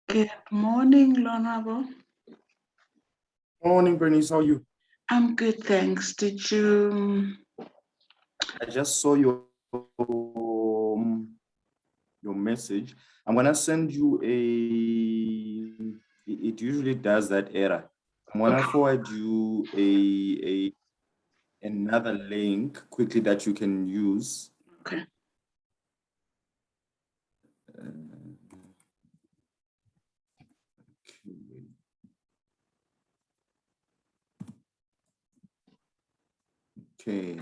Good morning, Lonabo. Morning, Bernice. How are you? I'm good, thanks. Did you? I just saw your message. I'm gonna send you it usually does that error. I'm gonna forward you another link quickly that you can use. Okay. Okay.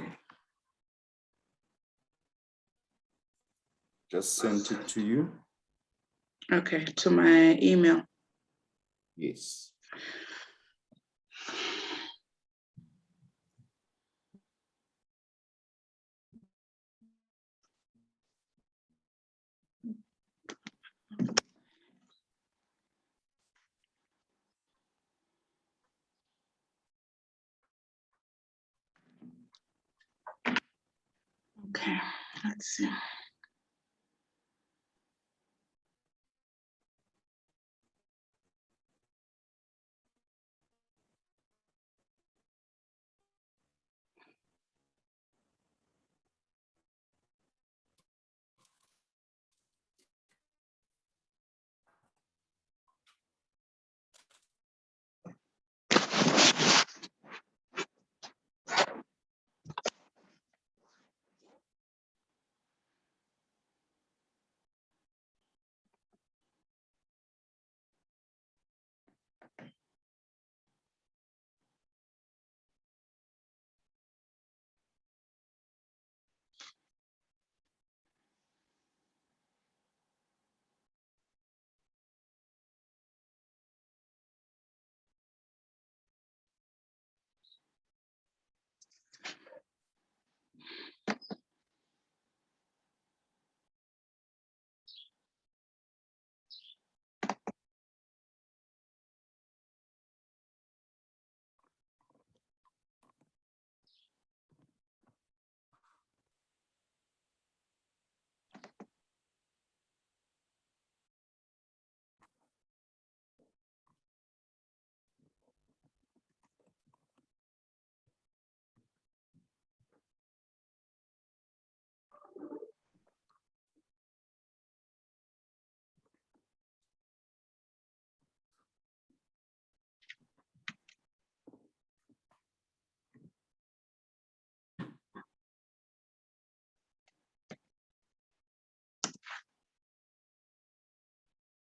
Just sent it to you. Okay, to my email. Yes. Okay, let's see.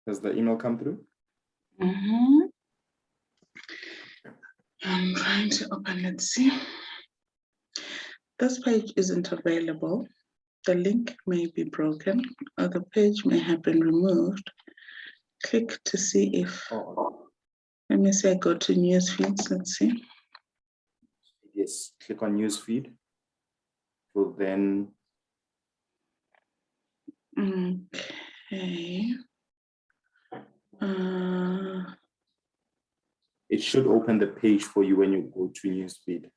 Does the email come through? I'm trying to open it. See, this page isn't available. The link may be broken, or the page may have been removed. Click to see if. Let me say go to news feeds. Let's see. Yes. Click on news feed. So then. Okay. It should open the page for you when you go to newsfeed.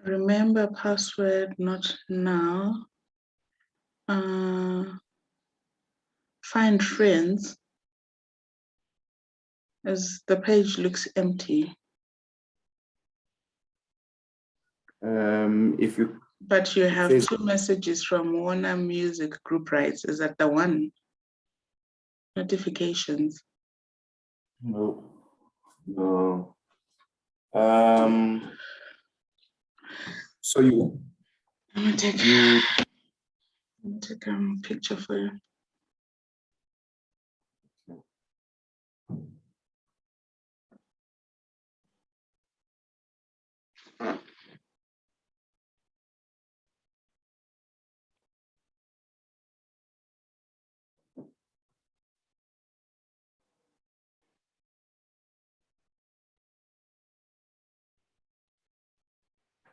Remember password, not now. Find friends. As the page looks empty. If you. But you have two messages from Warner Music Group Rights. Is that the one? Notifications. No. So you. Let me take a picture for you.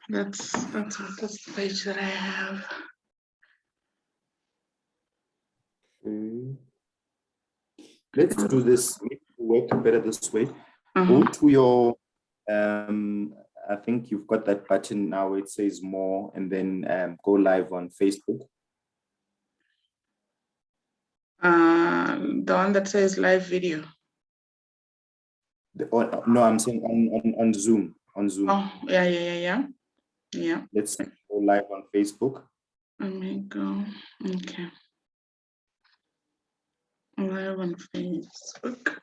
That's the page that I have. Okay. Let's do this. Work better this way. Go to your. I think you've got that button now. It says more, and then go live on Facebook. The one that says live video. No, I'm saying on Zoom. On Zoom. Oh, yeah. Let's go live on Facebook. Let me go. Okay. Live on Facebook.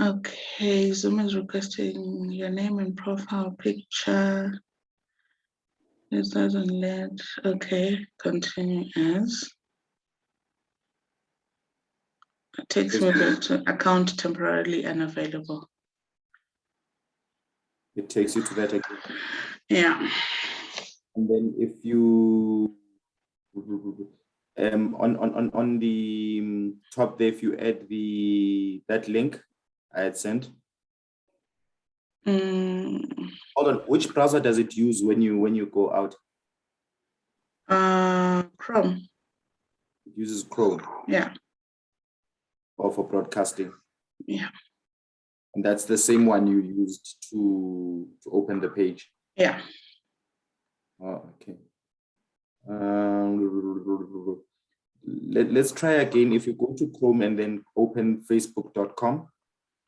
Okay, Zoom is requesting your name and profile picture. It doesn't let. Okay, continue as. It takes me back to account temporarily unavailable. It takes you to that again. Yeah. And then if you on the top there, if you add that link I had sent. Hold on, which browser does it use when you go out? Chrome. It uses Chrome. Yeah. Or for broadcasting. Yeah. And that's the same one you used to open the page. Yeah. Oh, okay. Let's try again. If you go to Chrome and then open facebook.com.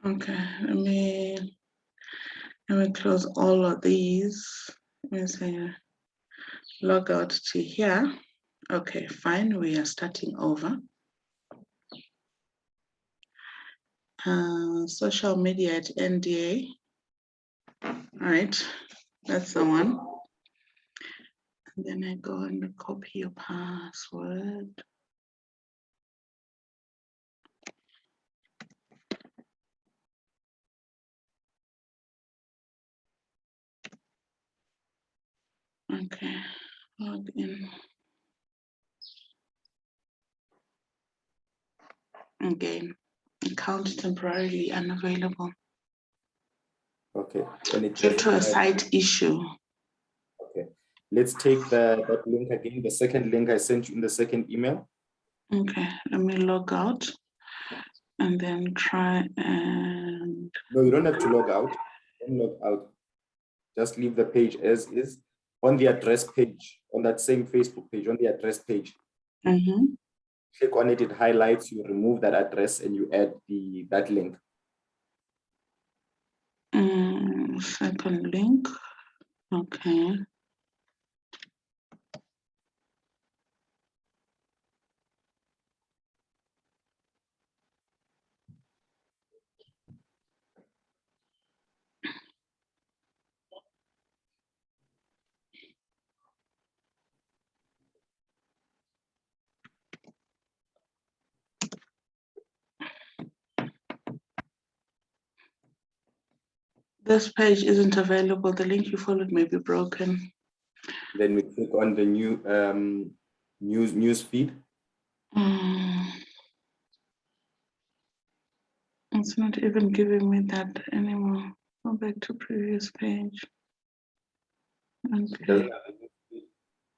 Okay, let me close all of these. Let me say log out to here. Okay, fine. We are starting over. Social media at NDA. All right, that's the one. And then I go and copy your password. Okay, log in. Again, account temporarily unavailable. Okay. And due to a site issue. Okay. Let's take that link again, the second link I sent you in the second email. Okay, let me log out and then try and. No, you don't have to log out. Don't log out. Just leave the page as is. On the address page, on that same Facebook page, on the address page. Click on it, it highlights, you remove that address and you add that link. Second link. Okay. This page isn't available. The link you followed may be broken. Then we click on the new news feed. It's not even giving me that anymore. Go back to previous page. Okay.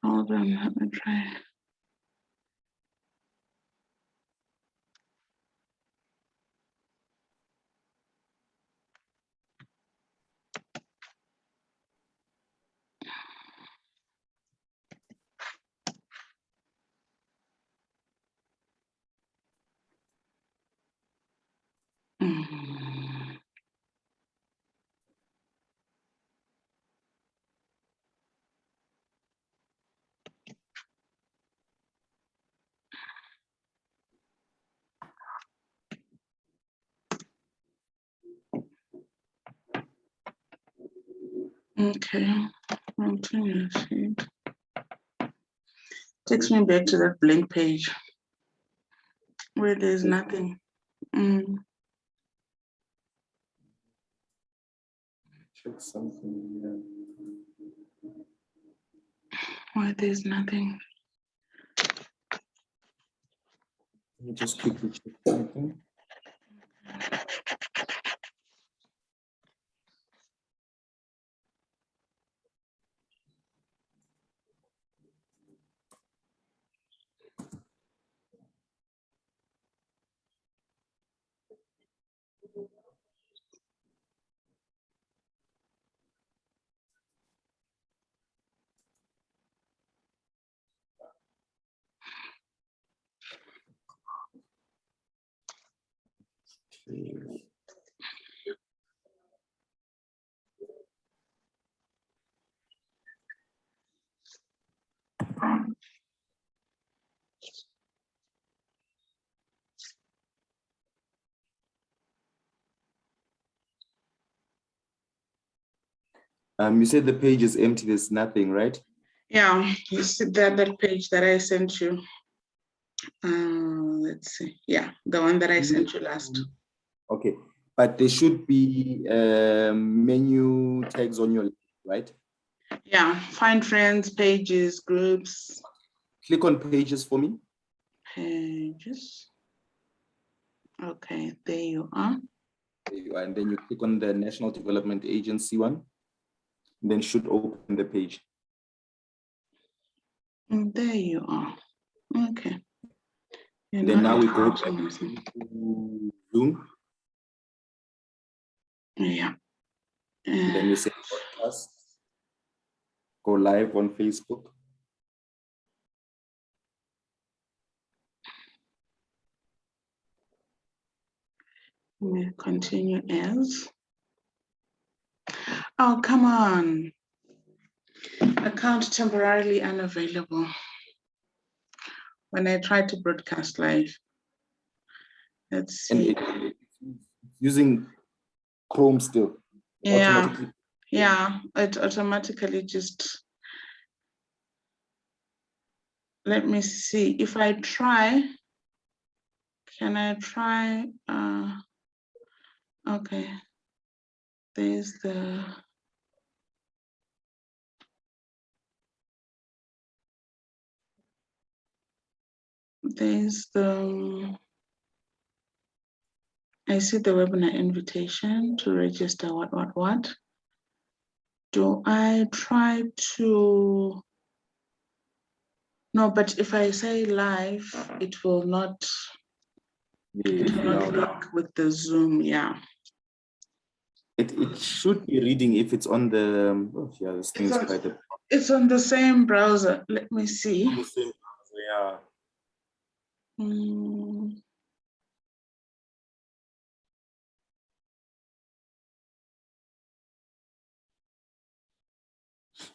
Hold on, let me try. Okay, continue sheet. Takes me back to that blank page where there's nothing. Check something. Why there's nothing. Let me just quickly check something. You said the page is empty, there's nothing, right? Yeah, you see that page that I sent you. Let's see. Yeah, the one that I sent you last. Okay, but there should be menu tags on your list, right? Yeah, find friends, pages, groups. Click on pages for me. Pages. Okay, there you are. There you are. And then you click on the National Development Agency one. And then should open the page. And there you are. Okay. And then now we go back to Zoom. Yeah. And then you say podcast. Go live on Facebook. We continue as. Oh, come on. Account temporarily unavailable. When I try to broadcast live. Let's see. And it's using Chrome still. Yeah. Yeah, it automatically just. Let me see if I try. Can I try? Okay. There's the. There's the. I see the webinar invitation to register. What? Do I try to? No, but if I say live, it will not. It will not work with the Zoom. Yeah. It should be reading if it's on the. Yeah, this thing is quite a. It's on the same browser. Let me see. On the same browser, yeah.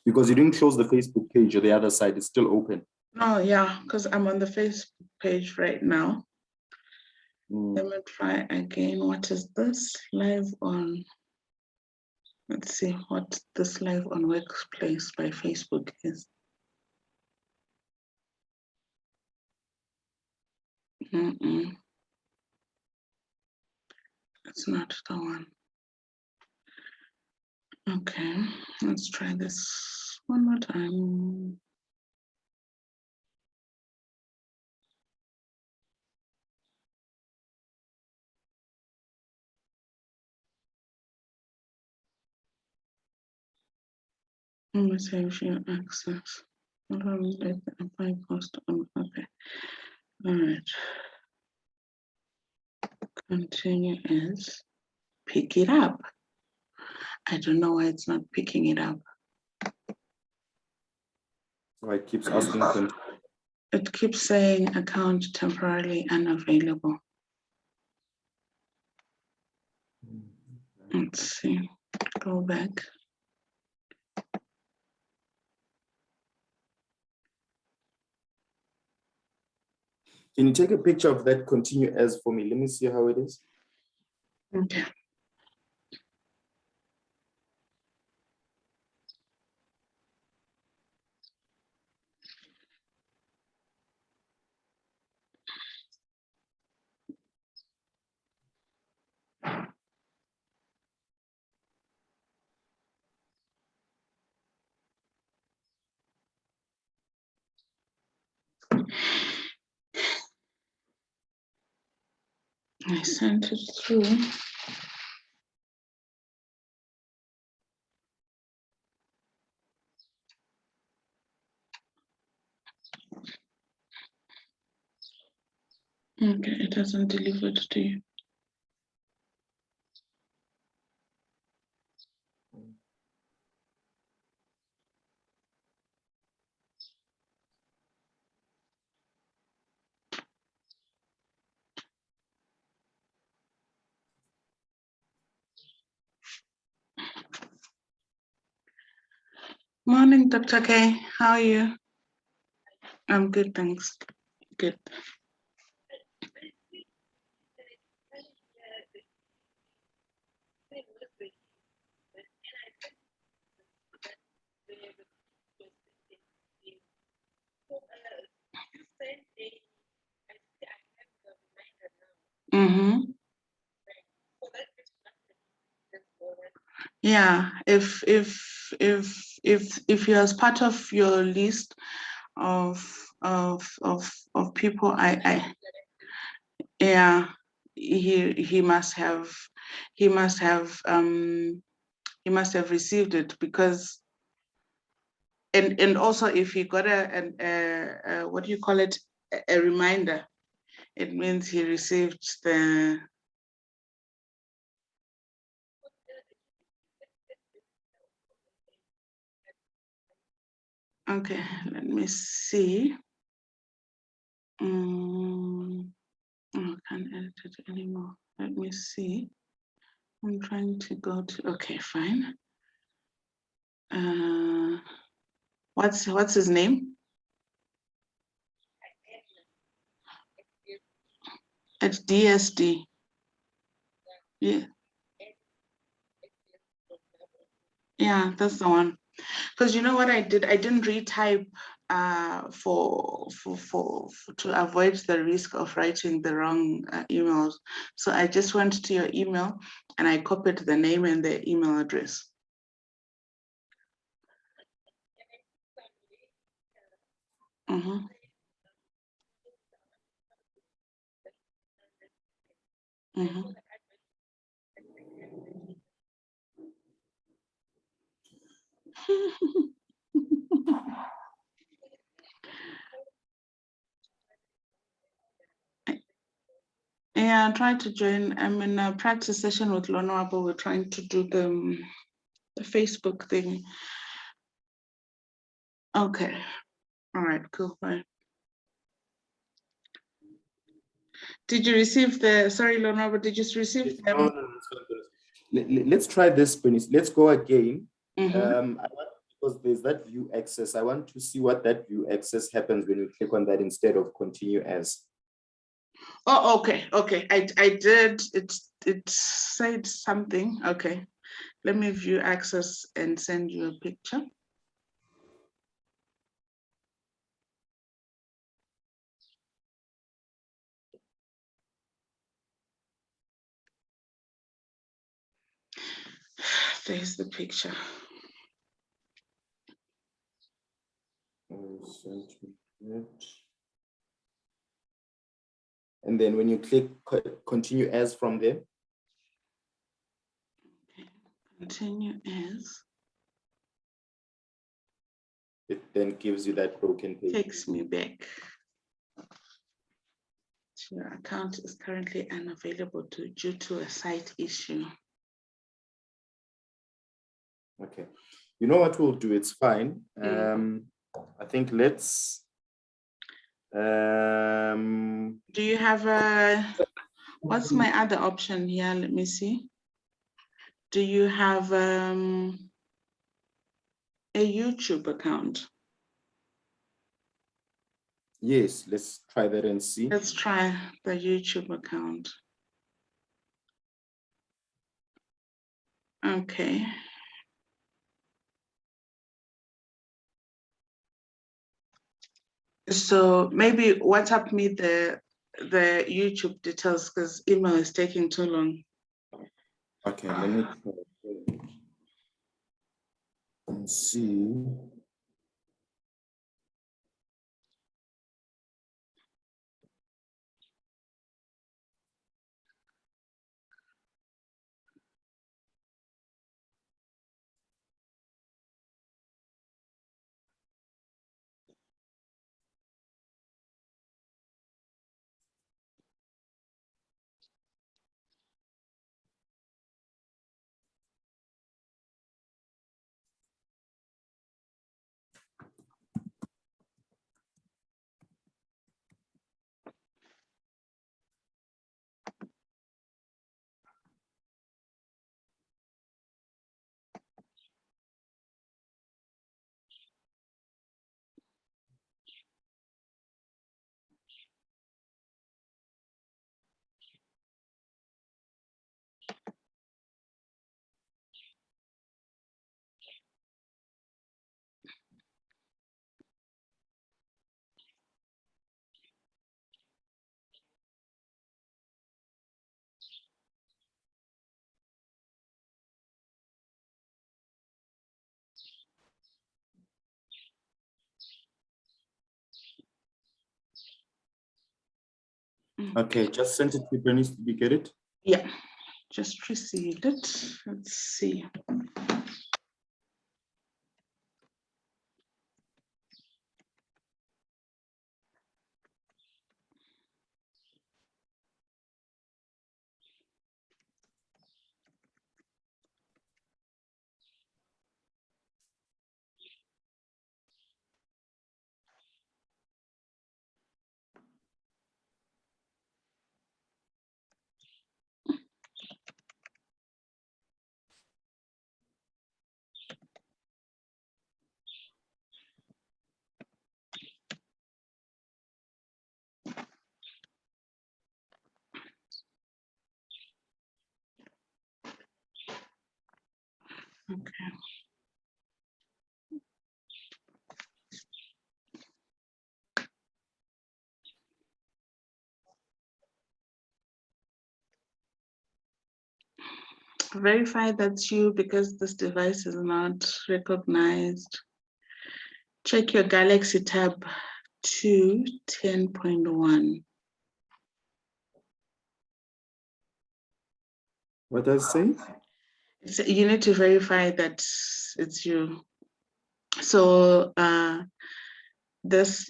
Because you didn't close the Facebook page or the other side, it's still open. Oh, yeah, because I'm on the Facebook page right now. Let me try again. What is this? Live on. Let's see what this live on Workplace by Facebook is. It's not the one. Okay, let's try this one more time. Mobilization access. Apply post on. Okay. All right. Continue as pick it up. I don't know why it's not picking it up. So it keeps asking. It keeps saying account temporarily unavailable. Let's see. Go back. Can you take a picture of that continue as for me? Let me see how it is. Okay. I sent it through. Okay, it hasn't delivered to you. Morning, Dr. K. How are you? I'm good, thanks. Good. Mm-hmm. Yeah, if you're as part of your list of people, yeah, he must have he must have he must have received it, because and also if he got a what do you call it, a reminder, it means he received the. Okay, let me see. I can't edit it anymore. Let me see. I'm trying to go to, okay, fine. What's his name? At DSD. Yeah. Yeah, that's the one. Because you know what I did? I didn't retype to avoid the risk of writing the wrong emails. So I just went to your email and I copied the name and the email address. Mm-hmm. Mm-hmm. Yeah, I tried to join. I'm in a practice session with Lonoabo. We're trying to do the Facebook thing. Okay. All right, cool. Bye. Did you receive the, sorry, Lonoabo, did you receive them? No, let's try this, Bernice. Let's go again. Mm-hmm. Because there's that view access. I want to see what that view access happens when you click on that instead of continue as. Oh, okay, okay. I did, it said something. Okay. Let me view access and send you a picture. There's the picture. And then when you click continue as from there. Continue as. It then gives you that broken page. Takes me back. Your account is currently unavailable due to a site issue. Okay. You know what we'll do? It's fine. I think let's. Do you have a, what's my other option here? Let me see. Do you have a YouTube account? Yes, let's try that and see. Let's try the YouTube account. Okay. So maybe WhatsApp me the YouTube details, because email is taking too long. Okay, let me try and see. Okay, just sent it to Bernice. Did you get it? Yeah, just received it. Let's see. Okay. Verify that's you because this device is not recognized. Check your Galaxy tab to 10.1. What does it say? You need to verify that it's you. So this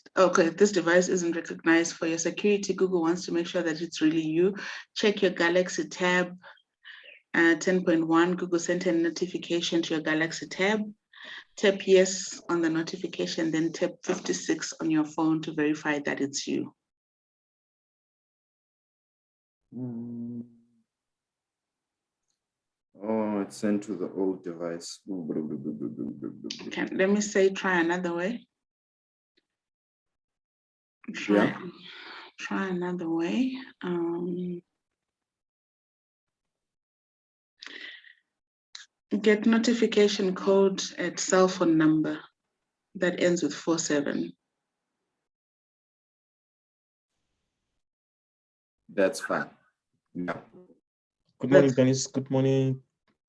device isn't recognized for your security. Google wants to make sure that it's really you. Check your Galaxy tab 10.1. Google sent a notification to your Galaxy tab. Tap yes on the notification, then tap 56 on your phone to verify that it's you. Oh, it's sent to the old device. Okay, let me say try another way. Try another way. Get notification code at cell phone number that ends with 47. That's fine. Yeah. Good morning, Dennis. Good morning,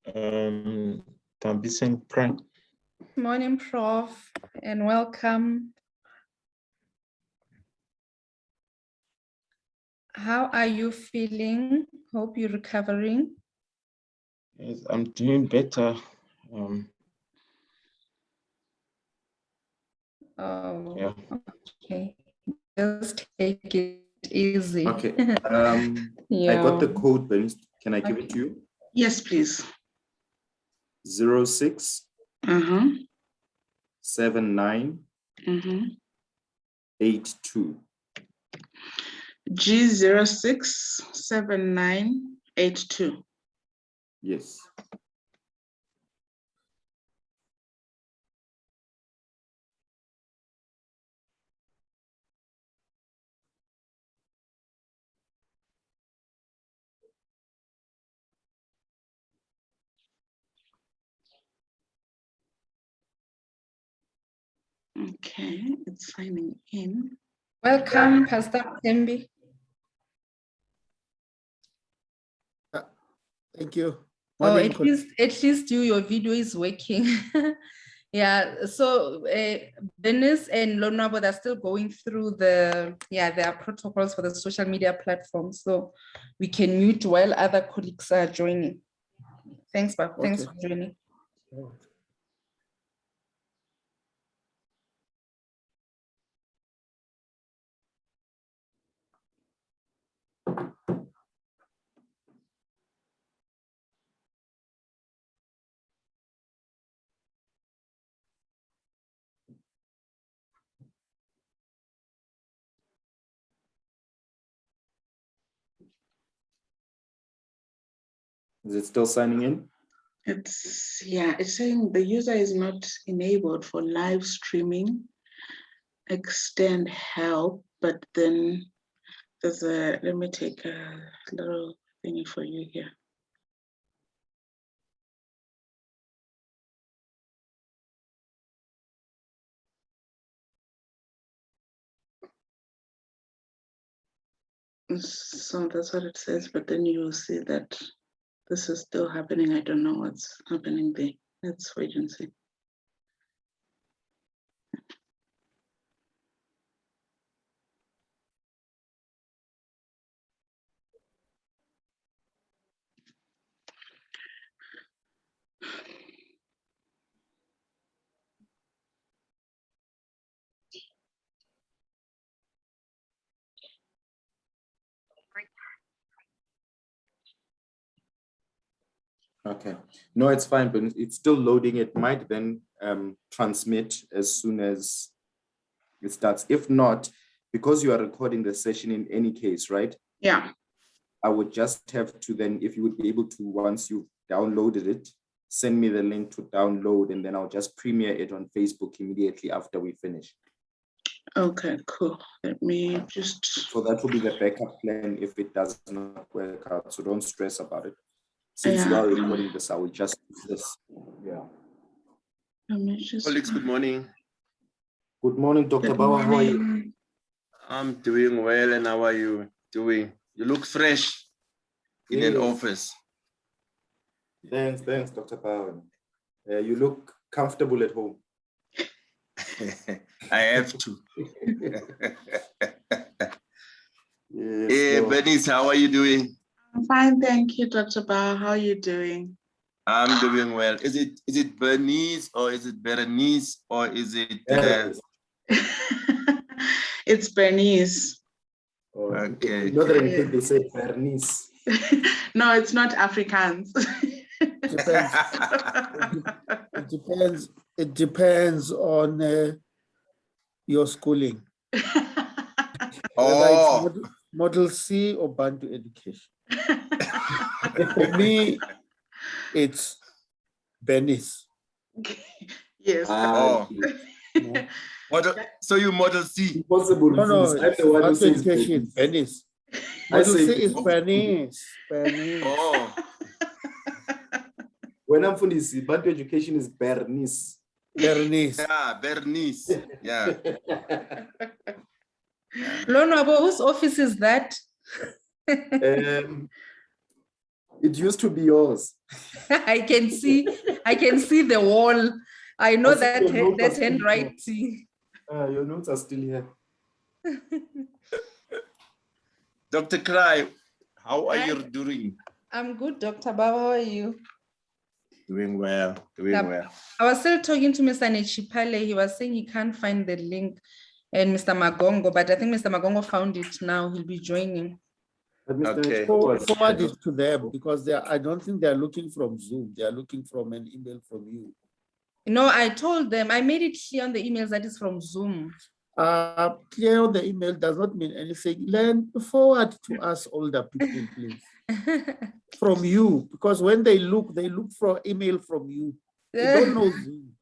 Tambisen Prime. Good morning, Prof, and welcome. How are you feeling? Hope you're recovering. Yes, I'm doing better. Oh, Yeah. okay. Just take it easy. Okay. Yeah. I got the code, Bernice. Can I give it to you? Yes, please. 06 79 82. G067982. Yes. Okay, it's signing in. Welcome, Pastor Tembi. Thank you. Oh, Morning, at least your video is working. Yeah, so Dennis and Lonabo, they're still going through their protocols for the social media platforms. So we can mute while other colleagues are joining. Thanks, Bob. Thanks for joining. Is it still signing in? It's saying the user is not enabled for live streaming. Extend help, but then there's let me take a little thingy for you here. So that's what it says, but then you will see that this is still happening. I don't know what's happening there. Let's wait and see. Okay, no, it's fine, but it's still loading. It might then transmit as soon as it starts. If not, because you are recording the session in any case, right? Yeah. I would just have to then, if you would be able to, once you've downloaded it, send me the link to download, and then I'll just premiere it on Facebook immediately after we finish. Okay, cool. Let me just. So that will be the backup plan if it does not work out. So don't stress about it. Since you Yeah. are recording this, I will just use this. Yeah. Let me just. Colleagues, good morning. Good morning, Dr. Good Bauer. How are you? morning. I'm doing well, and how are you doing? You look fresh in an Yes. office. Thanks, Dr. Bauer. You look comfortable at home. I have to. Yes, Hey, no. Bernice, how are you doing? I'm fine, thank you, Dr. Bao. How are you doing? I'm doing well. Is it Bernice or is it Berenice or is it? It's Bernice. Okay. In Northern Cape, they say Bernice. No, it's not Afrikaans. Depends. It depends. It depends on your schooling. Whether it's Oh, model C or Bantu education. For me, it's Benis. Yes. Oh. No, model. So you model C. Impossible. no, I'm the one who Bantu says education, Bernice. Benis. I Model say C is Benis. Benis. Oh, When I'm from Bantu education is Bernice. Bernice. yeah, Bernice. Yeah. Lonwabo, whose office is that? It used to be yours. I can see the wall. I know I see that your notes are that still here. handwriting. Your notes are still here. Dr. Cry, how are you doing? I'm good, Dr. Baba. How are you? Doing well, doing Yep. well. I was still talking to Mr. Nechipale. He was saying he can't find the link, and Mr. Magongo, but I think Mr. Magongo found it now. He'll be joining. But Mr. Okay. Forward it to them because I don't think they're looking from Zoom. They are looking from an email from you. No, I told them, I made it clear on the emails that is from Zoom. Clear on the email does not mean anything. Forward to us older people, please. From you, because when they look for email from you. They don't know Zoom.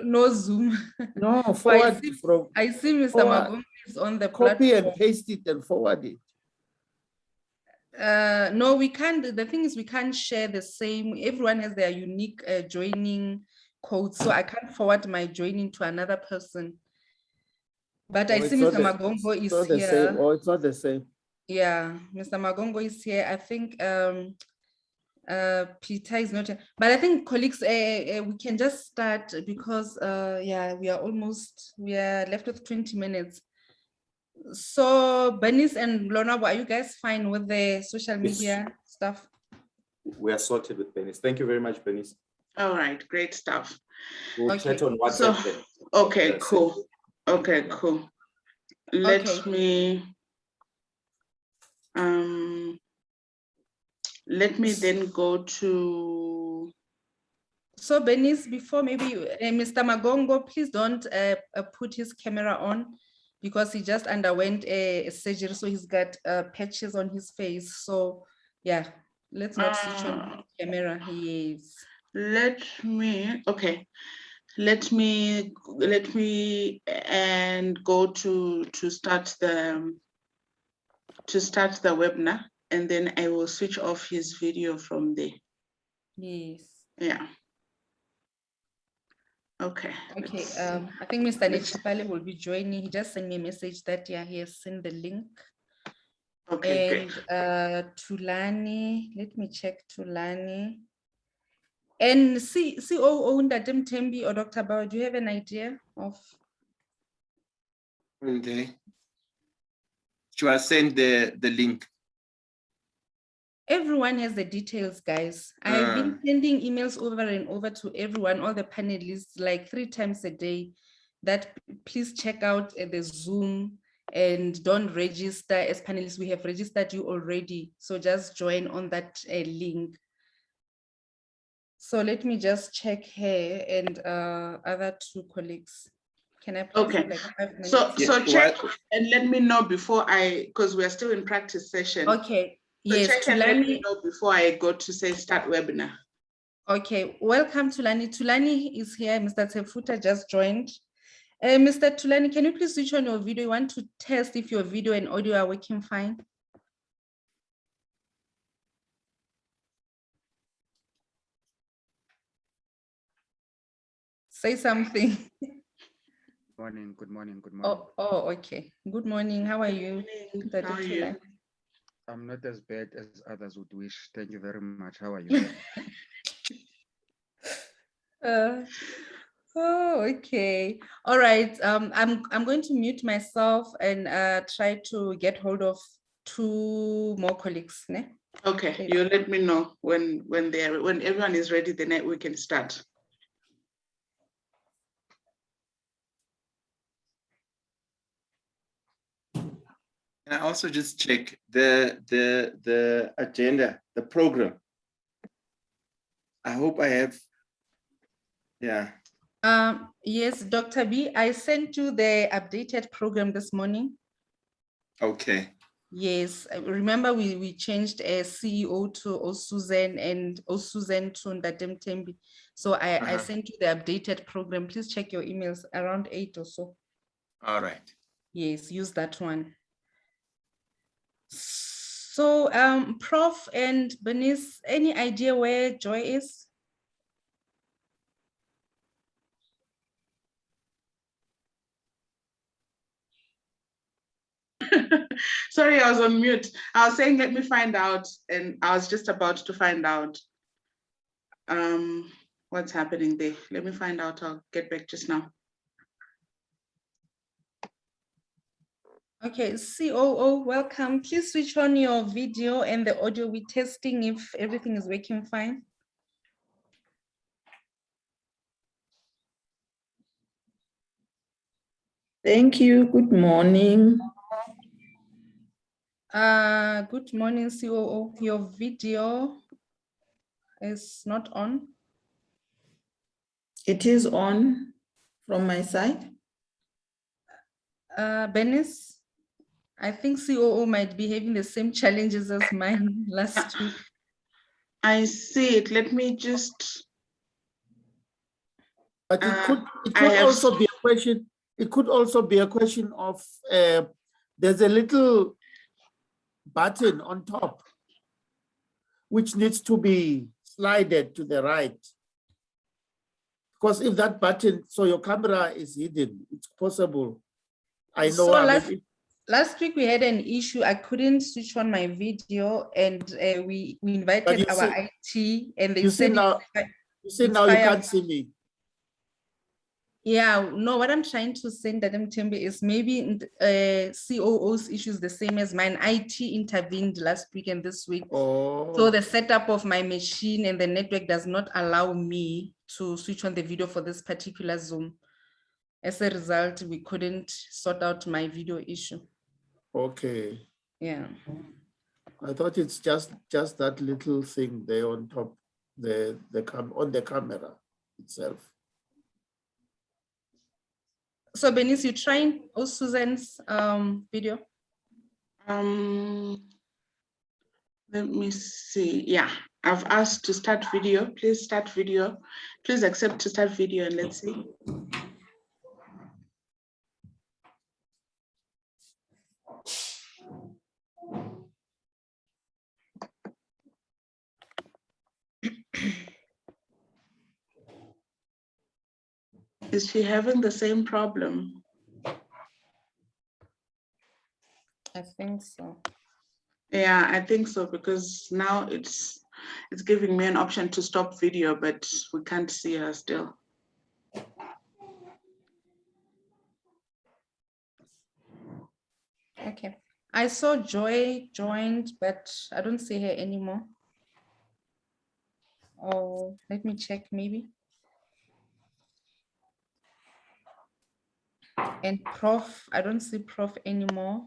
No Zoom. No, forward from. I see Mr. Forward, Magongo is on the copy platform. and paste it and forward it. No, we can't. The thing is, we can't share the same. Everyone has their unique joining code, so I can't forward my joining to another person. But I see Mr. Magongo is not the here. same, or it's not the same. Yeah, Mr. Magongo is here. I think Peter is not here. But I think colleagues, we can just start because yeah, we are left with 20 minutes. So Bernice and Lonabo, are you guys fine with the social media stuff? We are sorted with Bernice. Thank you very much, Bernice. All right, great stuff. We'll Okay. chat on WhatsApp then. Okay, That's cool. Okay, cool. Let me then go to. So Bernice, before maybe Mr. Magongo, please don't put his camera on because he just underwent a surgery, so he's got patches on his face. So yeah, let's not switch on the camera. Yes. Let me and go to start the webinar, and then I will switch off his video from there. Yes. Yeah. Okay. Okay. I think Mr. Nechipale will be joining. He just sent me a message that yeah, he has sent the link. Okay, And great. Tulani, let me check Tulani. And COO Ndatim Tembi or Dr. Bauer, do you have an idea of? Okay. Should I send the link? Everyone has the details, guys. I've been sending emails over and over to everyone, all the panelists, like 3 times a day, that please check out the Zoom and don't register as panelists. We have registered you already. So just join on that link. So let me just check here and other two colleagues. Can I please Okay. have like 5 minutes? So Yeah, check what- and let me know before because we're still in practice session. Okay, So yes, check and let me Tulani. know before I go to say start webinar. Okay, welcome Tulani. Tulani is here. Mr. Tefuta just joined. Mr. Tulani, can you please switch on your video? You want to test if your video and audio are working fine? Say something. Morning, good morning, good morning. Oh, okay. Good morning. How are you? Dr. How are you? Tulani? I'm not as bad as others would wish. Thank you very much. How are you? Oh, okay. All right. I'm going to mute myself and try to get hold of 2 more colleagues. Ne? Okay, Please. you let me know when everyone is ready, then we can start. Can I also just check the agenda, the program? I hope I have, yeah. Yes, Dr. B, I sent you the updated program this morning. Okay, Yes, remember we changed a CEO to Osuzen and Osuzen to Ndatem Tembi. So I sent you the updated program. Please check your emails around 8 or so. all right. Yes, use that one. So Prof and Bernice, any idea where Joy is? Sorry, I was on mute. I was saying, let me find out, and I was just about to find out what's happening there. Let me find out. I'll get back just now. Okay, COO, welcome. Please switch on your video and the audio. We're testing if everything is working fine. Thank you. Good morning. Good morning, COO. Your video is not on. It is on from my side. Bernice, I think COO might be having the same challenges as mine last week. I see it. Let me just. But it I could have- also be a question. It could also be a question of there's a little button on top which needs to be slided to the right. Because if that button, so your camera is hidden, it's possible. I know. So I mean, last week we had an issue. I couldn't switch on my video, and we But invited you our see- IT, and they you see said now, it's you fire- can't see me. Yeah, no, what I'm trying to say, Dadam Tembe, is maybe COO's issues the same as mine. IT intervened last week and this week. Oh, So the setup of my machine and the network does not allow me to switch on the video for this particular Zoom. As a result, we couldn't sort out my video issue. okay. Yeah. I thought it's just that little thing there on top, on the camera itself. So Bernice, you trying Susan's video? Let me see. Yeah, I've asked to start video. Please start video. Please accept to start video, and let's see. Is she having the same problem? I think so. Yeah, I think so, because now it's giving me an option to stop video, but we can't see her still. Okay. I saw Joy joined, but I don't see her anymore. Oh, let me check maybe. And Prof, I don't see Prof anymore.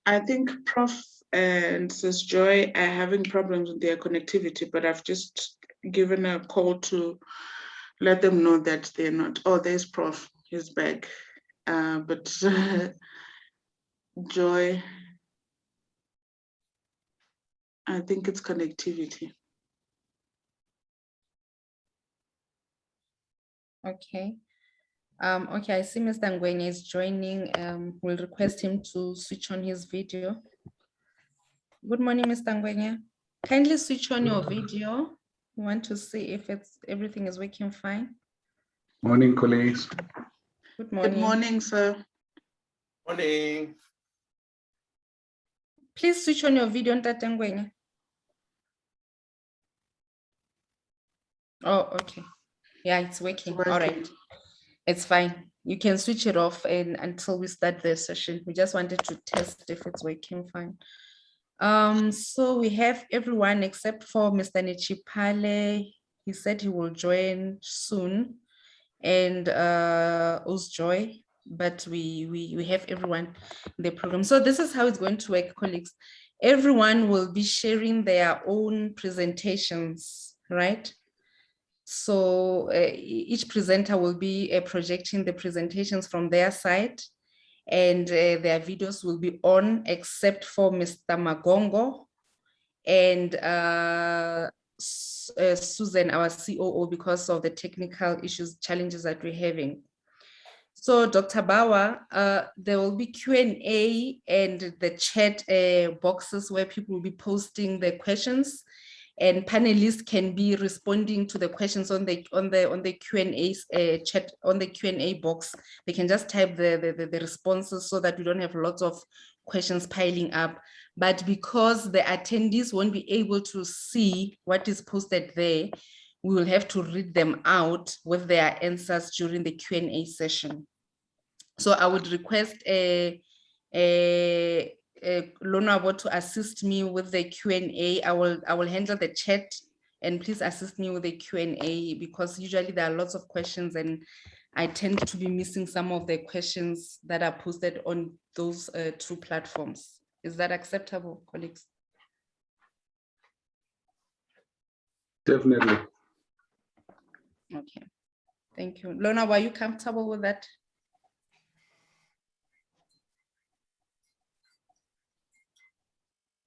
I think Prof and Sis Joy are having problems with their connectivity, but I've just given a call to let them know that they're not. Oh, there's Prof, he's back. But Joy, I think it's connectivity. Okay. Okay, I see Mr. Ngwenya is joining. We'll request him to switch on his video. Good morning, Mr. Ngwenya. Kindly switch on your video. We want to see if everything is working fine. Morning, colleagues. Good morning. Good morning, sir. Morning. Please switch on your video, Ntate Ngwenya. Oh, okay. Yeah, it's working. All right. It's fine. You can switch it off until we start the session. We just wanted to test if it's working fine. So we have everyone except for Mr. Nichipale. He said he will join soon, and Joy, but we have everyone in the program. So this is how it's going to work, colleagues. Everyone will be sharing their own presentations, right? So each presenter will be projecting the presentations from their side, and their videos will be on except for Mr. Magongo and Susan, our COO, because of the technical issues, challenges that we're having. So Dr. Bauer, there will be Q&A and the chat boxes where people will be posting their questions, and panelists can be responding to the questions on the Q&A chat, on the Q&A box. They can just type the responses so that we don't have lots of questions piling up. But because the attendees won't be able to see what is posted there, we will have to read them out with their answers during the Q&A session. So I would request Lonabo to assist me with the Q&A. I will handle the chat, and please assist me with the Q&A, because usually there are lots of questions and I tend to be missing some of the questions that are posted on those two platforms. Is that acceptable, colleagues? Definitely. Okay, thank you. Lona, were you comfortable with that?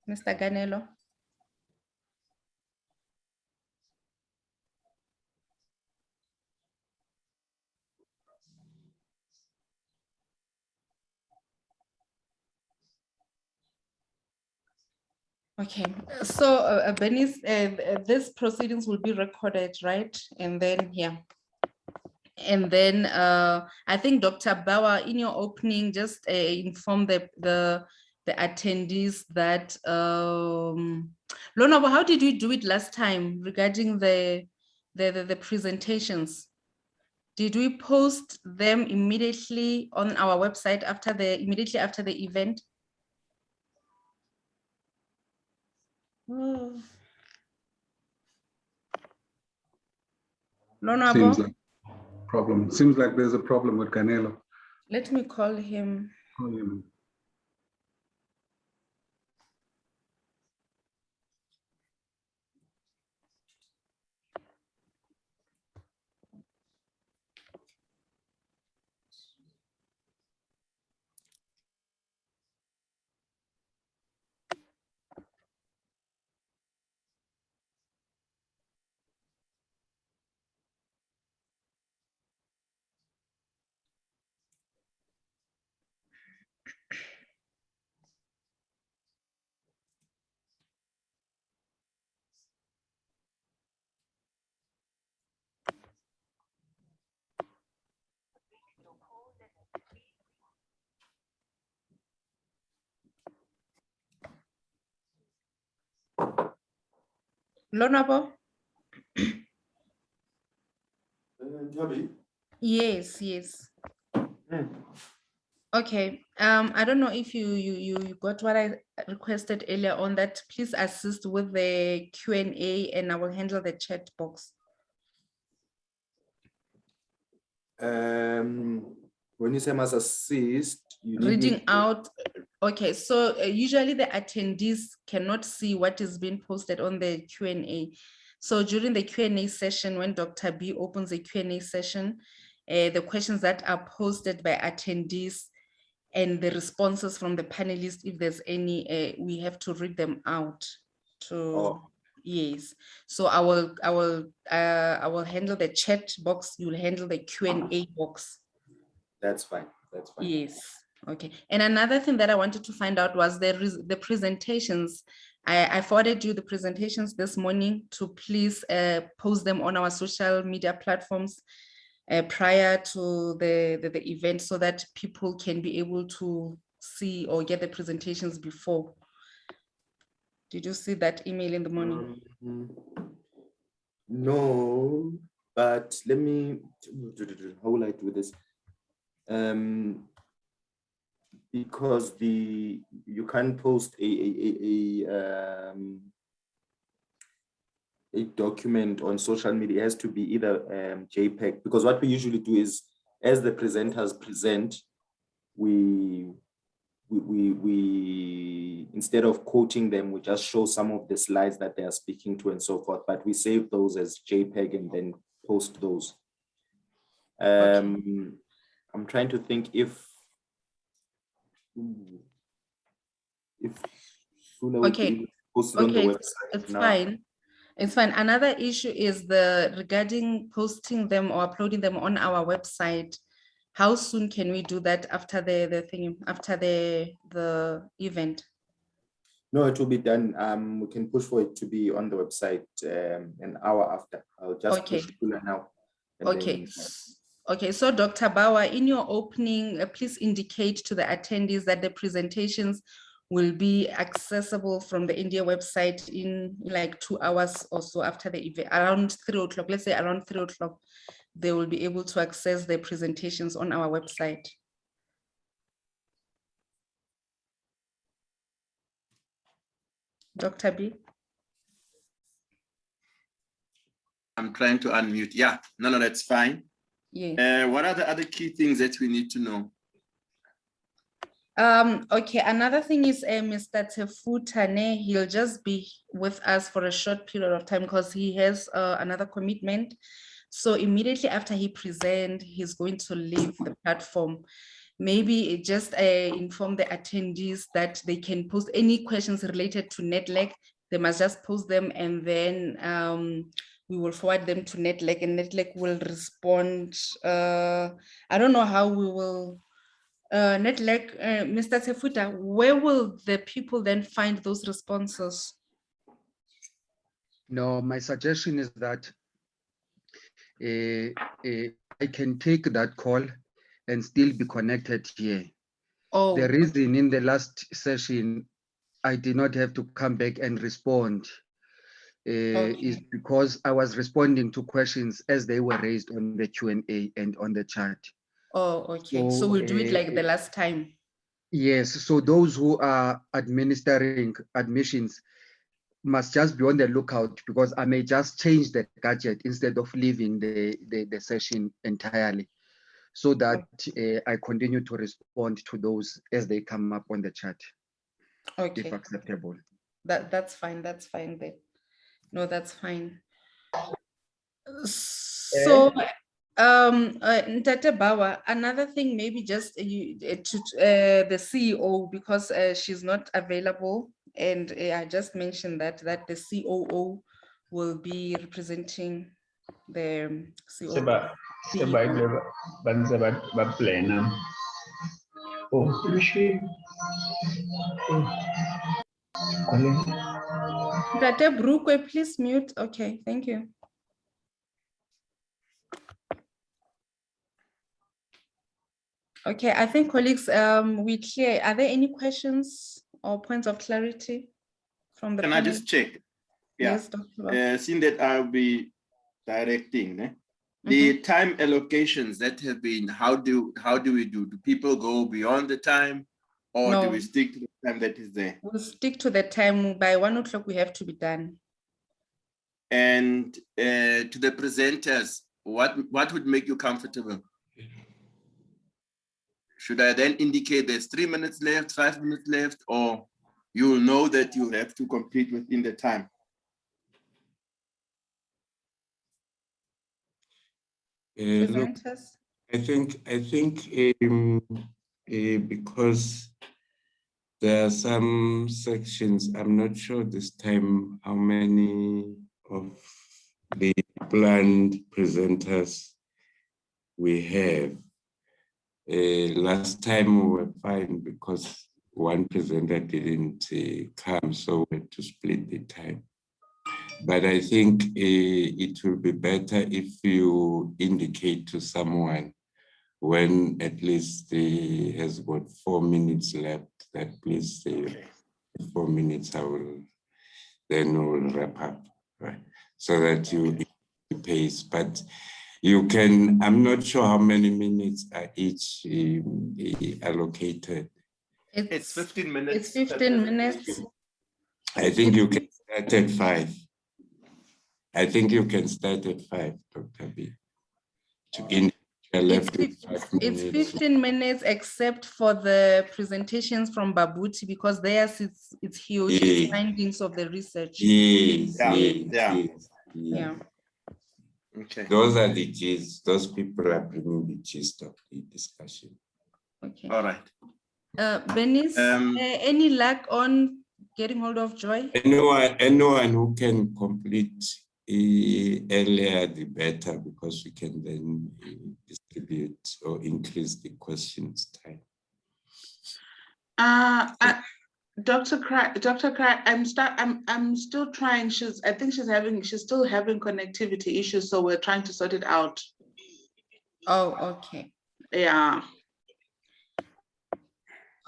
Mr. Ganelo? Okay, so Bernice, these proceedings will be recorded, right? And then, yeah. And then I think Dr. Bauer, in your opening, just inform the attendees that, Lona, how did we do it last time regarding the presentations? Did we post them immediately on our website immediately after the event? Oh. Lona, Seems like problem. Seems like there's a problem with Canelo. let me call him. Call him. Lonabo? Tabi? Yes, yes. Okay, I don't know if you got what I requested earlier on, that please assist with the Q&A and I will handle the chat box. When you say must assist, you need me Reading to- out, okay, so usually the attendees cannot see what is being posted on the Q&A. So during the Q&A session, when Dr. B opens the Q&A session, the questions that are posted by attendees and the responses from the panelists, if there's any, we have to read them out to, Oh. yes. So I will handle the chat box, you'll handle the Q&A box. That's fine. That's fine. Yes, okay. And another thing that I wanted to find out was the presentations. I forwarded you the presentations this morning to please post them on our social media platforms prior to the event so that people can be able to see or get the presentations before. Did you see that email in the morning? No, but let me, how will I do this? Because you can't post a document on social media. It has to be either JPEG, because what we usually do is, as the presenters present, we instead of quoting them, we just show some of the slides that they are speaking to and so forth, but we save those as JPEG and then post those. I'm trying to think if Sula would be able to post it on the website. It's now. fine. It's fine. Another issue is regarding posting them or uploading them on our website. How soon can we do that after the event? No, it will be done. We can push for it to be on the website an hour after. I'll just push Sula now. and Okay. then- Okay, so Dr. Bauer, in your opening, please indicate to the attendees that the presentations will be accessible from the NDA website in like 2 hours or so after the event, around 3 o'clock, let's say around 3 o'clock, they will be able to access the presentations on our website. Dr. B? I'm trying to unmute. Yeah, no, that's fine. Yeah. What are the other key things that we need to know? Okay, another thing is Mr. Tefutane, he'll just be with us for a short period of time because he has another commitment. So immediately after he presents, he's going to leave the platform. Maybe just inform the attendees that they can post any questions related to NetLeg. They must just post them and then we will forward them to NetLeg and NetLeg will respond. I don't know how we will NetLeg, Mr. Tefuta, where will the people then find those responses? No, my suggestion is that I can take that call and still be connected here. Oh, The reason in the last session I did not have to come back and respond is because I was responding to questions as they were raised on the Q&A and on the chat. Oh, okay. So we'll do it like the last time. Yes, so those who are administering admissions must just be on the lookout because I may just change the gadget instead of leaving the session entirely so that I continue to respond to those as they come up on the chat, if acceptable. That's fine, then. No, that's fine. So, Ntate Bawa, another thing, maybe just the CEO, because she's not available, and I just mentioned that the COO will be representing the COO. Ntate Brukwe, please mute. Okay, thank you. Okay, I think colleagues, we clear. Are there any questions or points of clarity from the Can panel? I just check? Yeah. Yes, Dr. Seeing that I'll be directing, the time allocations that have been, how do we do? Do people go beyond the time, or do No. we stick to the time that is there? We'll stick to the time. By 1 o'clock, we have to be done. And to the presenters, what would make you comfortable? Should I then indicate there's 3 minutes left, 5 minutes left, or you will know that you have to complete within the time? Look, Presenters? I think because there are some sections, I'm not sure this time how many of the planned presenters we have. Last time we were fine because one presenter didn't come, so we had to split the time. But I think it will be better if you indicate to someone when at least he has got 4 minutes left, that please say 4 minutes, then we'll wrap up, right? So that you pace, but you can, I'm not sure how many minutes are each allocated. It's 15 minutes. It's 15 minutes. I think you can start at 5. I think you can start at 5, Dr. B. It's 15 minutes except for the presentations from Babuti, because theirs it's huge. Yeah. It's findings of the research. Yes, Yeah. Yeah. Okay. Those are the gist. Those people are bringing the gist of the discussion. Okay. All right. Benis, any luck on getting hold of Joy? Anyone who can complete earlier, the better, because we can then distribute or increase the questions time. Dr. Craig, I'm still trying. I think she's still having connectivity issues, so we're trying to sort it out. Oh, okay. Yeah.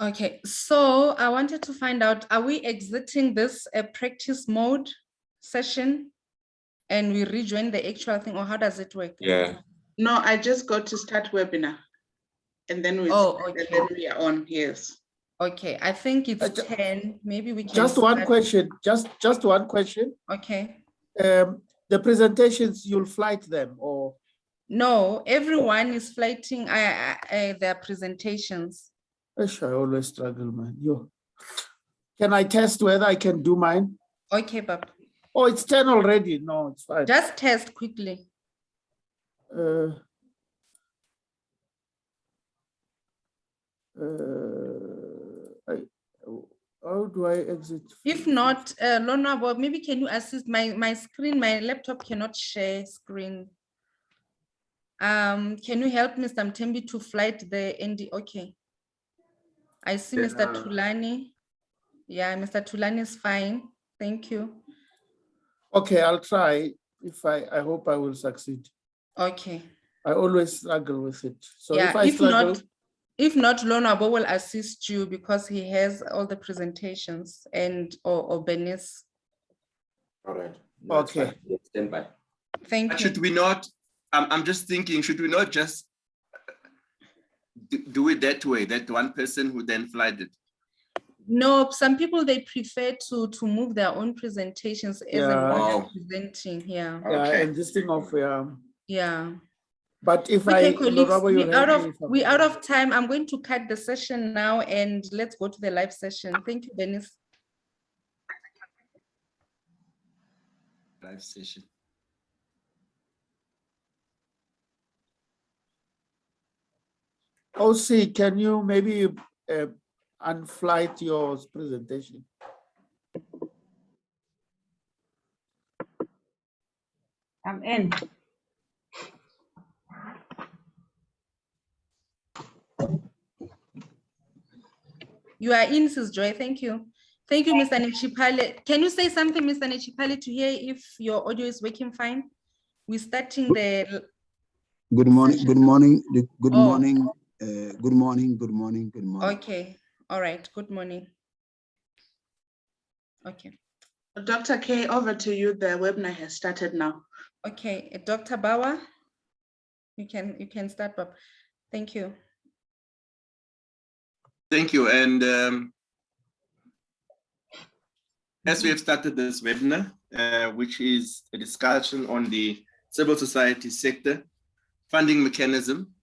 Okay, so I wanted to find out, are we exiting this practice mode session and we rejoin the actual thing, or how does it work? Yeah. No, I just got to start webinar, and then we and then we are on. Yes. Okay, I think it's 10. Maybe we can Just one start. question. Just one question. Okay. The presentations, you'll flight them, or? No, everyone is flighting their presentations. Gosh, I always struggle, man. Can I test whether I can do mine? Okay, Papa. Oh, it's 10 already. No, it's fine. Just test quickly. How do I exit? If not, Lona, Bob, maybe can you assist my screen? My laptop cannot share screen. Can you help Mr. Mtembi to flight the ND? Okay. I see Mr. Tulani. Yeah, Mr. Tulani is fine. Thank you. Okay, I'll try. I hope I will succeed. Okay. I always struggle with it. So yeah, if I struggle, if not, Lonabo will assist you because he has all the presentations or Benis. All right. Okay. Stand by. Thank you. Should we not? I'm just thinking, should we not just do it that way, that one person who then flight it? No, some people, they prefer to move their own presentations as Yeah. presenting here. Yeah, Okay. and this thing of Yeah. But if Okay, I colleagues, we out out of time. I'm going to cut the session now and let's go to the live session. Thank you, Benis. Live session. OC, can you maybe unflight your presentation? I'm in. You are in, Sis Joy. Thank you. Thank you, Mr. Nechipale. Can you say something, Mr. Nechipale, to hear if your audio is working fine? We're starting the... Good morning, session. good morning, good Oh. morning, good morning, good morning, good morning. Okay, all right, good morning. Okay. Dr. K, over to you. The webinar has started now. Okay, Dr. Bauer, you can start, Bob. Thank you. Thank you. And as we have started this webinar, which is a discussion on the civil society sector funding mechanism,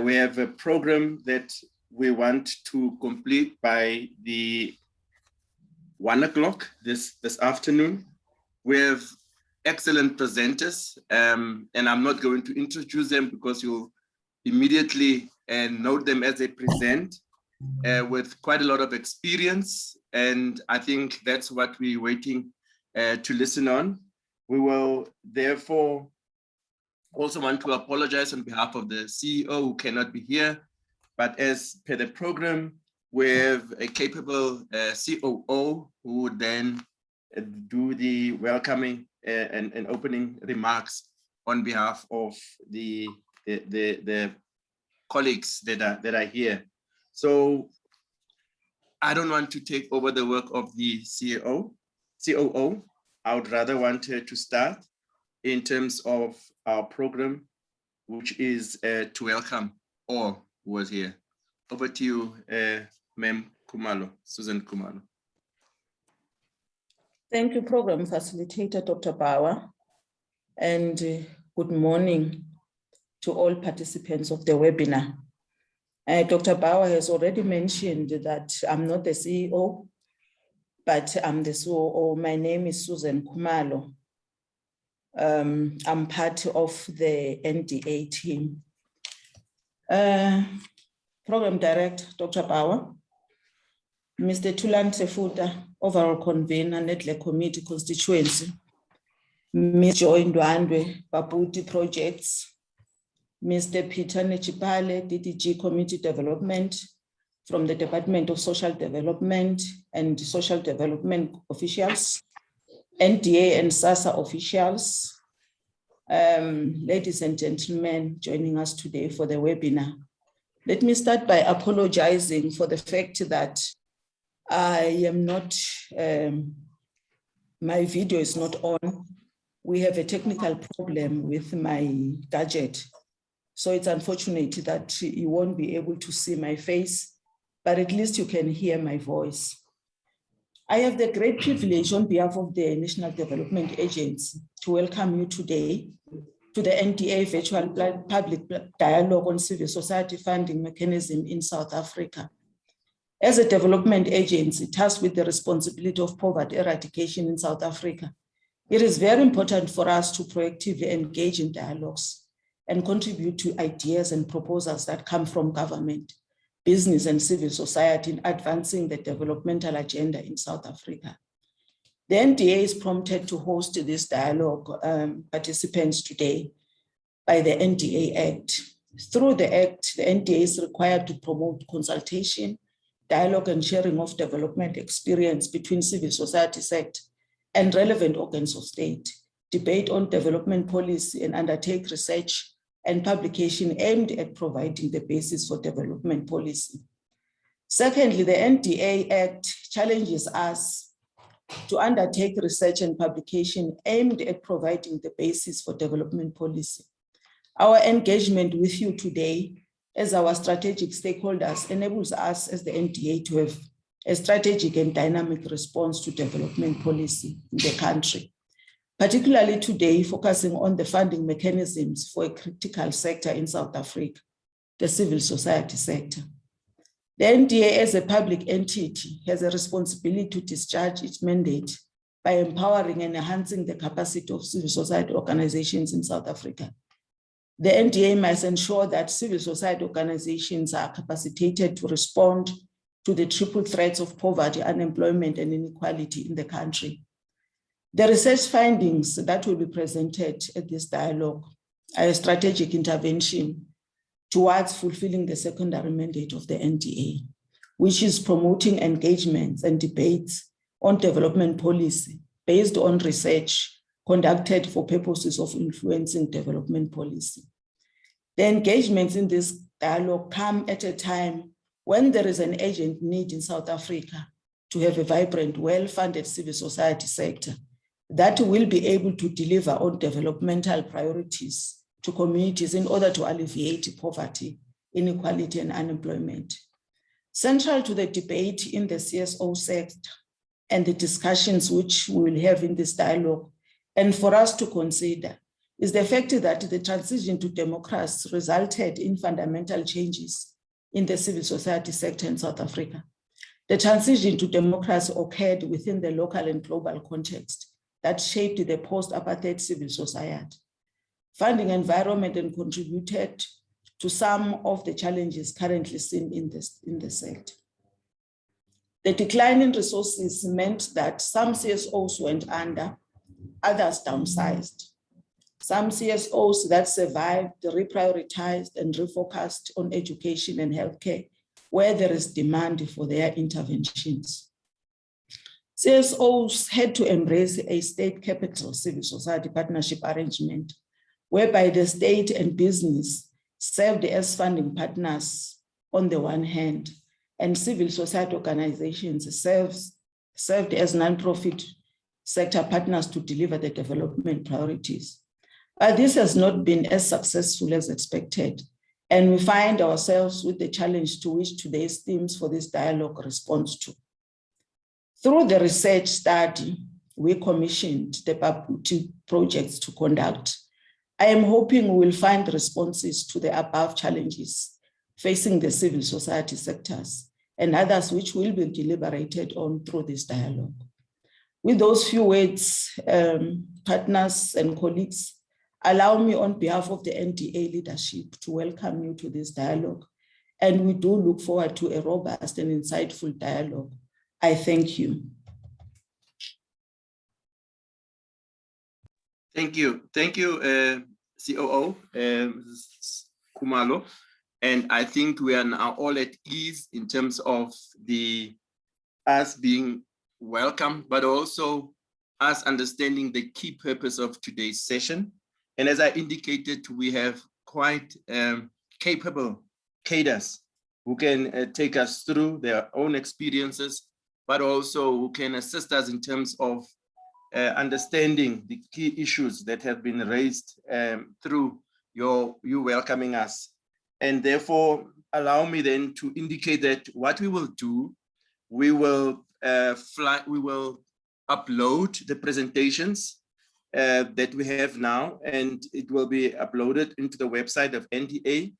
we have a program that we want to complete by the 1 o'clock this afternoon. We have excellent presenters, and I'm not going to introduce them because you'll immediately note them as they present with quite a lot of experience. And I think that's what we're waiting to listen on. We will therefore also want to apologize on behalf of the CEO who cannot be here, but as per the program, we have a capable COO who would then do the welcoming and opening remarks on behalf of the colleagues that are here. So I don't want to take over the work of the COO. I would rather want to start in terms of our program, which is to welcome all who was here. Over to you, Ma'am Khumalo, Susan Khumalo. Thank you, Program Facilitator, Dr. Bauer, and good morning to all participants of the webinar. Dr. Bauer has already mentioned that I'm not the CEO, but I'm the COO. My name is Susan Khumalo. I'm part of the NDA team. Program Director, Dr. Bauer, Mr. Tulan Tefuta, Overall Convener, Netley Committee Constituency, Ms. Joy Ndwandwe, Babuti Projects, Mr. Peter Nechipale, DDG Community Development from the Department of Social Development and Social Development officials, NDA and SASA officials, ladies and gentlemen joining us today for the webinar. Let me start by apologizing for the fact that I am not, my video is not on. We have a technical problem with my gadget. So it's unfortunate that you won't be able to see my face, but at least you can hear my voice. I have the great privilege on behalf of the National Development Agency to welcome you today to the NDA Virtual Public Dialogue on Civil Society Funding Mechanism in South Africa. As a development agency tasked with the responsibility of poverty eradication in South Africa, it is very important for us to proactively engage in dialogues and contribute to ideas and proposals that come from government, business, and civil society in advancing the developmental agenda in South Africa. The NDA is prompted to host this dialogue participants today by the NDA Act. Through the Act, the NDA is required to promote consultation, dialogue, and sharing of development experience between civil society sector and relevant organs of state, debate on development policy, and undertake research and publication aimed at providing the basis for development policy. Secondly, the NDA Act challenges us to undertake research and publication aimed at providing the basis for development policy. Our engagement with you today as our strategic stakeholders enables us as the NDA to have a strategic and dynamic response to development policy in the country, particularly today focusing on the funding mechanisms for a critical sector in South Africa, the civil society sector. The NDA as a public entity has a responsibility to discharge its mandate by empowering and enhancing the capacity of civil society organizations in South Africa. The NDA must ensure that civil society organizations are capacitated to respond to the triple threats of poverty, unemployment, and inequality in the country. The research findings that will be presented at this dialogue are a strategic intervention towards fulfilling the secondary mandate of the NDA, which is promoting engagements and debates on development policy based on research conducted for purposes of influencing development policy. The engagements in this dialogue come at a time when there is an urgent need in South Africa to have a vibrant, well-funded civil society sector that will be able to deliver on developmental priorities to communities in order to alleviate poverty, inequality, and unemployment. Central to the debate in the CSO sector and the discussions which we will have in this dialogue, and for us to consider, is the fact that the transition to democracy resulted in fundamental changes in the civil society sector in South Africa. The transition to democracy occurred within the local and global context that shaped the post-apartheid civil society. Funding environment and contributed to some of the challenges currently seen in the sector. The decline in resources meant that some CSOs went under, others downsized. Some CSOs that survived reprioritized and refocused on education and healthcare, where there is demand for their interventions. CSOs had to embrace a state capital civil society partnership arrangement, whereby the state and business served as funding partners on the one hand, and civil society organizations served as non-profit sector partners to deliver the development priorities. But this has not been as successful as expected, and we find ourselves with the challenge to which today's themes for this dialogue responds to. Through the research study, we commissioned the projects to conduct. I am hoping we will find responses to the above challenges facing the civil society sectors and others which will be deliberated on through this dialogue. With those few words, partners and colleagues, allow me on behalf of the NDA leadership to welcome you to this dialogue. And we do look forward to a robust and insightful dialogue. I thank you. Thank you. Thank you, COO, Mrs. Khumalo. And I think we are now all at ease in terms of us being welcome, but also us understanding the key purpose of today's session. And as I indicated, we have quite capable cadres who can take us through their own experiences, but also who can assist us in terms of understanding the key issues that have been raised through you welcoming us. And therefore, allow me then to indicate that what we will do, we will upload the presentations that we have now, and it will be uploaded into the website of NDA.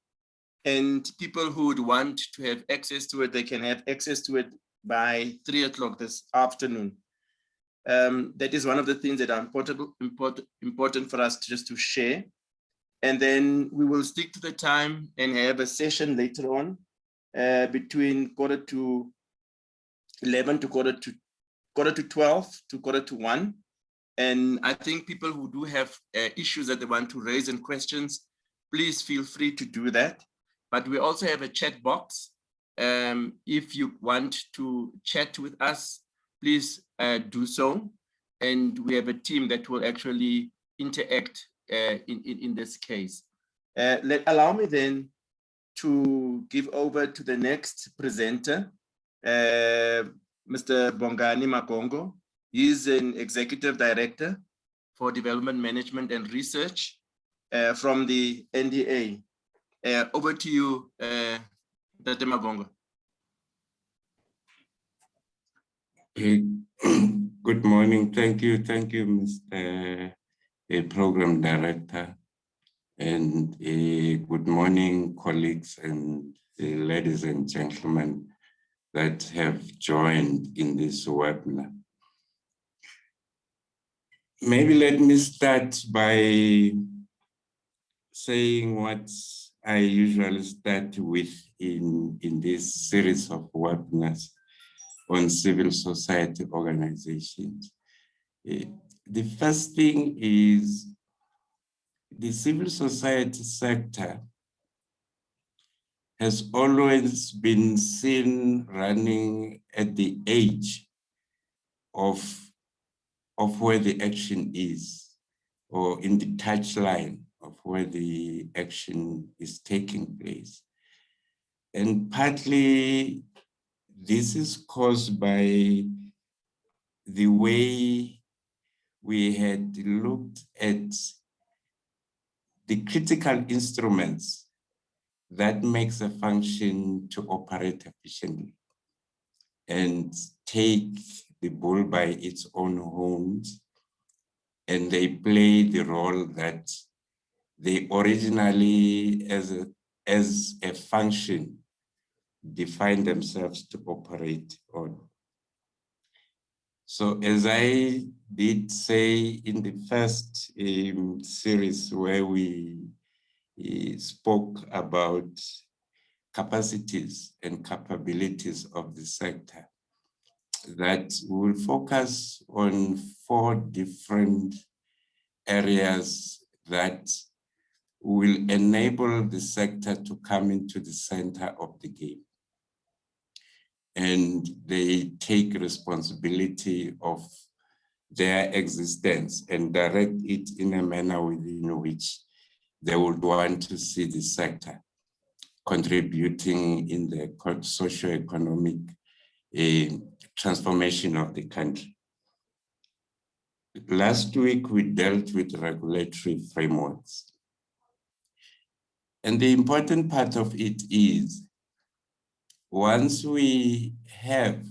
And people who would want to have access to it, they can have access to it by 3 o'clock this afternoon. That is one of the things that are important for us just to share. And then we will stick to the time and have a session later on between 11:45 to 12:45 to 1:45. And I think people who do have issues that they want to raise and questions, please feel free to do that. But we also have a chat box. If you want to chat with us, please do so. And we have a team that will actually interact in this case. Allow me then to give over to the next presenter, Mr. Bongani Magongo. He is an Executive Director for Development Management and Research from the NDA. Over to you, Dr. Magongo. Good morning. Thank you, Mr. Program Director. And good morning, colleagues and ladies and gentlemen that have joined in this webinar. Maybe let me start by saying what I usually start with in this series of webinars on civil society organizations. The first thing is the civil society sector has always been seen running at the edge of where the action is, or in the touchline of where the action is taking place. And partly this is caused by the way we had looked at the critical instruments that makes a function to operate efficiently and take the bull by its own horns, and they play the role that they originally as a function defined themselves to operate on. So as I did say in the first series where we spoke about capacities and capabilities of the sector, that will focus on 4 different areas that will enable the sector to come into the center of the game. And they take responsibility of their existence and direct it in a manner within which they would want to see the sector contributing in the socio-economic transformation of the country. Last week, we dealt with regulatory frameworks. And the important part of it is, once we have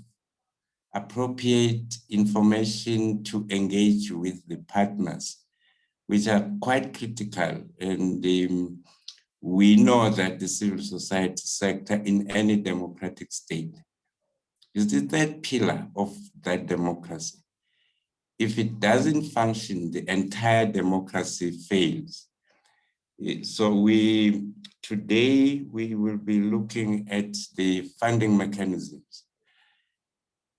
appropriate information to engage with the partners, which are quite critical, and we know that the civil society sector in any democratic state is the 3rd pillar of that democracy. If it doesn't function, the entire democracy fails. So today we will be looking at the funding mechanisms.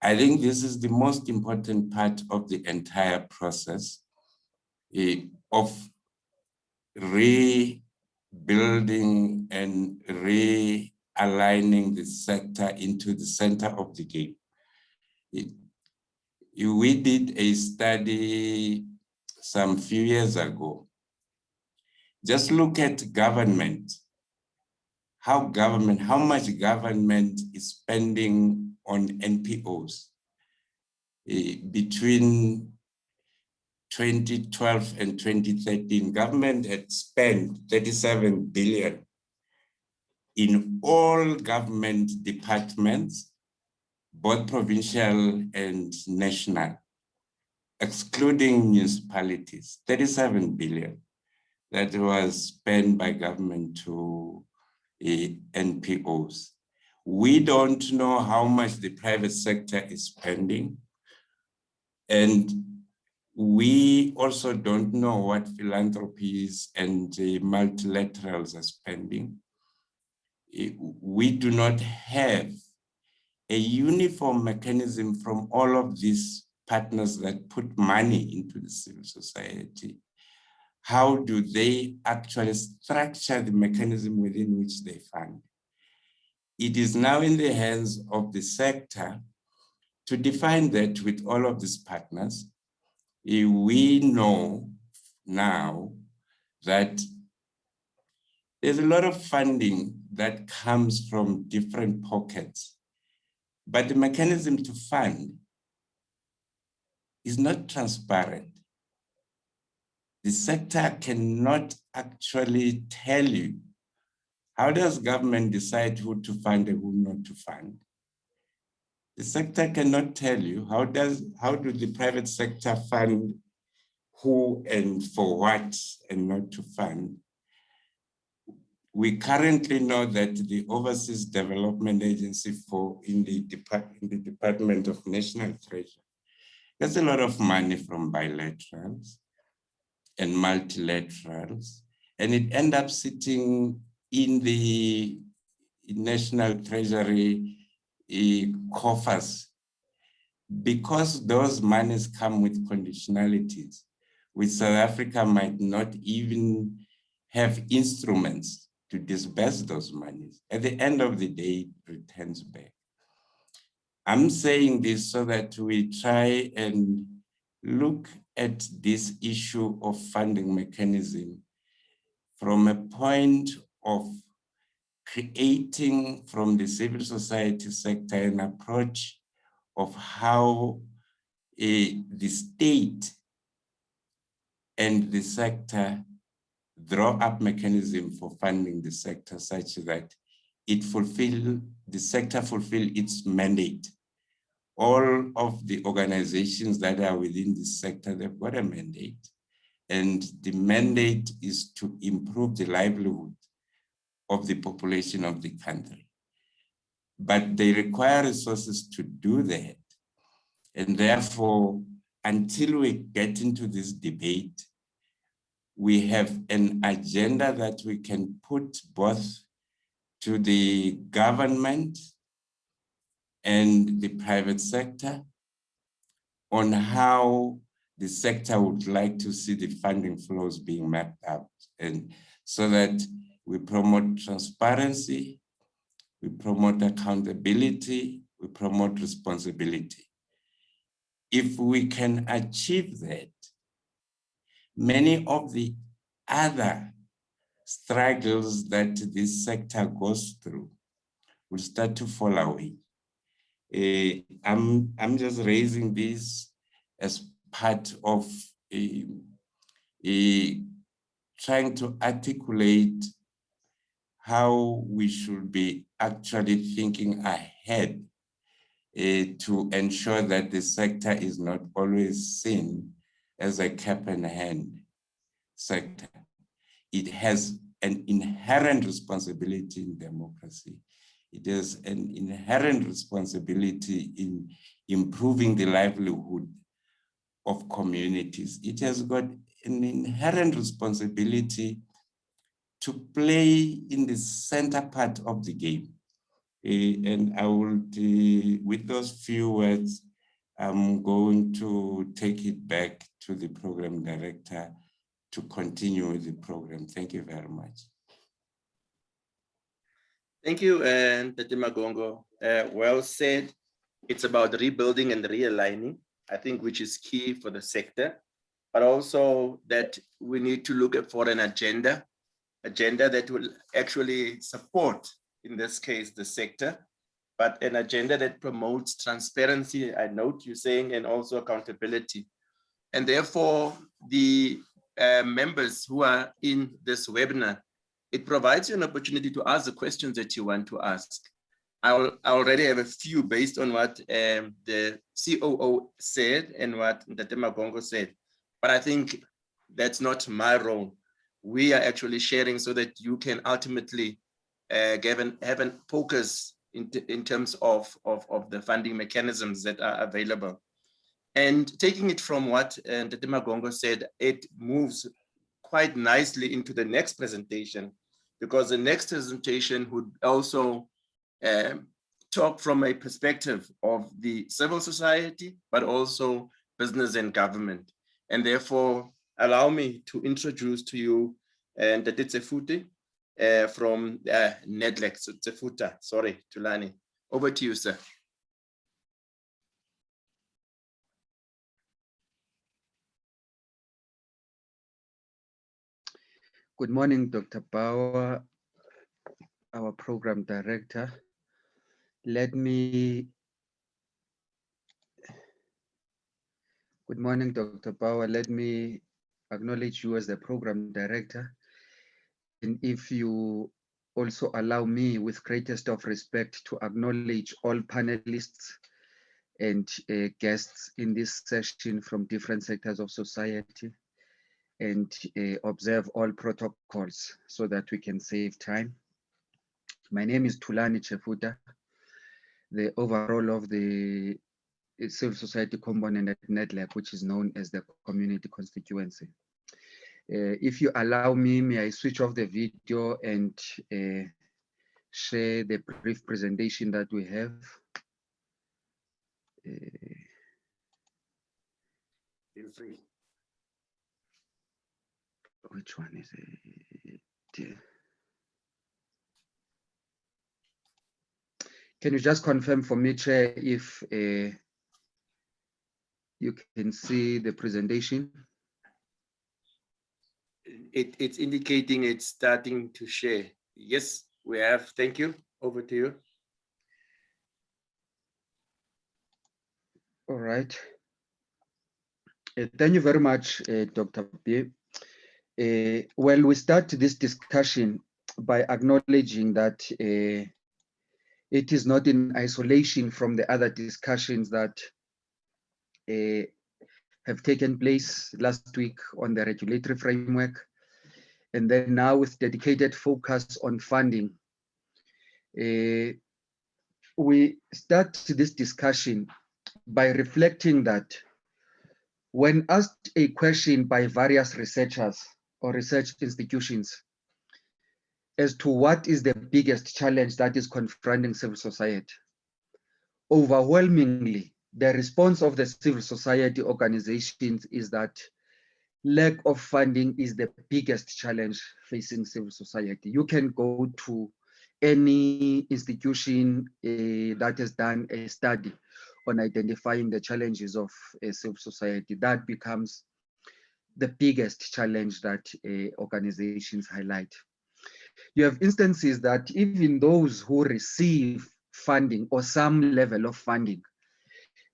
I think this is the most important part of the entire process of rebuilding and realigning the sector into the center of the game. We did a study some few years ago. Just look at government, how much government is spending on NPOs between 2012 and 2013. Government had spent 37 billion in all government departments, both provincial and national, excluding municipalities, 37 billion that was spent by government to NPOs. We don't know how much the private sector is spending, and we also don't know what philanthropies and multilaterals are spending. We do not have a uniform mechanism from all of these partners that put money into the civil society. How do they actually structure the mechanism within which they fund? It is now in the hands of the sector to define that with all of these partners. We know now that there's a lot of funding that comes from different pockets, but the mechanism to fund is not transparent. The sector cannot actually tell you, how does government decide who to fund and who not to fund? The sector cannot tell you, how do the private sector fund who and for what and not to fund? We currently know that the Overseas Development Agency in the Department of National Treasury gets a lot of money from bilaterals and multilaterals, and it ends up sitting in the National Treasury coffers, because those monies come with conditionalities, which South Africa might not even have instruments to disburse those monies. At the end of the day, it returns back. I'm saying this so that we try and look at this issue of funding mechanism from a point of creating from the civil society sector an approach of how the state and the sector draw up mechanism for funding the sector such that the sector fulfill its mandate. All of the organizations that are within the sector, they've got a mandate. And the mandate is to improve the livelihood of the population of the country. But they require resources to do that. And therefore, until we get into this debate, we have an agenda that we can put both to the government and the private sector on how the sector would like to see the funding flows being mapped out, and so that we promote transparency, we promote accountability, we promote responsibility. If we can achieve that, many of the other struggles that this sector goes through will start to fall away. I'm just raising this as part of trying to articulate how we should be actually thinking ahead to ensure that the sector is not always seen as a cap and hand sector. It has an inherent responsibility in democracy. It has an inherent responsibility in improving the livelihood of communities. It has got an inherent responsibility to play in the center part of the game. And I will, with those few words, I'm going to take it back to the program director to continue with the program. Thank you very much. Thank you, and Tete Magongo. Well said. It's about rebuilding and realigning, I think, which is key for the sector, but also that we need to look for an agenda that will actually support, in this case, the sector, but an agenda that promotes transparency, I note you saying, and also accountability. And therefore, the members who are in this webinar, it provides you an opportunity to ask the questions that you want to ask. I already have a few based on what the COO said and what Tete Magongo said, but I think that's not my role. We are actually sharing so that you can ultimately have a focus in terms of the funding mechanisms that are available. And taking it from what Tete Magongo said, it moves quite nicely into the next presentation, because the next presentation would also talk from a perspective of the civil society, but also business and government. And therefore, allow me to introduce to you Tete Tsefuta from NEDLEC. So Tsefuta, sorry, Tulani. Over to you, sir. Good morning, Dr. Bauer, our program director. Good morning, Dr. Bauer. Let me acknowledge you as the program director. And if you also allow me, with greatest of respect, to acknowledge all panelists and guests in this session from different sectors of society, and observe all protocols so that we can save time. My name is Tulani Tsefuta, the overall of the civil society component at NEDLEC, which is known as the community constituency. If you allow me, may I switch off the video and share the brief presentation that we have. Feel free. Which one is it? Can you just confirm for me, Chair, if you can see the presentation? It's indicating it's starting to share. Yes, we have, thank you, over to you. All right. Thank you very much, Dr. B. Well, we start this discussion by acknowledging that it is not in isolation from the other discussions that have taken place last week on the regulatory framework, and then now with dedicated focus on funding. We start this discussion by reflecting that when asked a question by various researchers or research institutions as to what is the biggest challenge that is confronting civil society, overwhelmingly, the response of the civil society organizations is that lack of funding is the biggest challenge facing civil society. You can go to any institution that has done a study on identifying the challenges of civil society. That becomes the biggest challenge that organizations highlight. You have instances that even those who receive funding or some level of funding,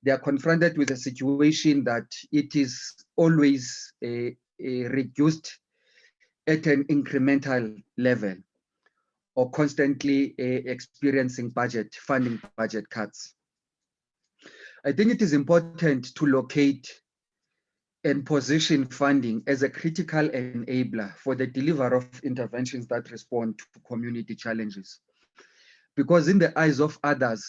they are confronted with a situation that it is always reduced at an incremental level or constantly experiencing funding budget cuts. I think it is important to locate and position funding as a critical enabler for the delivery of interventions that respond to community challenges. Because in the eyes of others,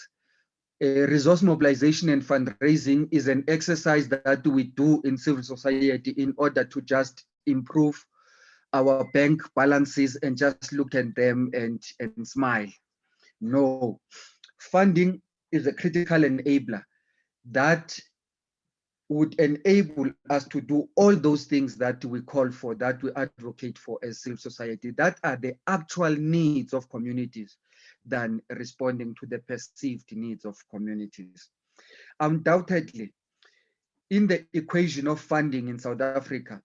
resource mobilization and fundraising is an exercise that we do in civil society in order to just improve our bank balances and just look at them and smile. No, funding is a critical enabler that would enable us to do all those things that we call for, that we advocate for as civil society, that are the actual needs of communities than responding to the perceived needs of communities. Undoubtedly, in the equation of funding in South Africa,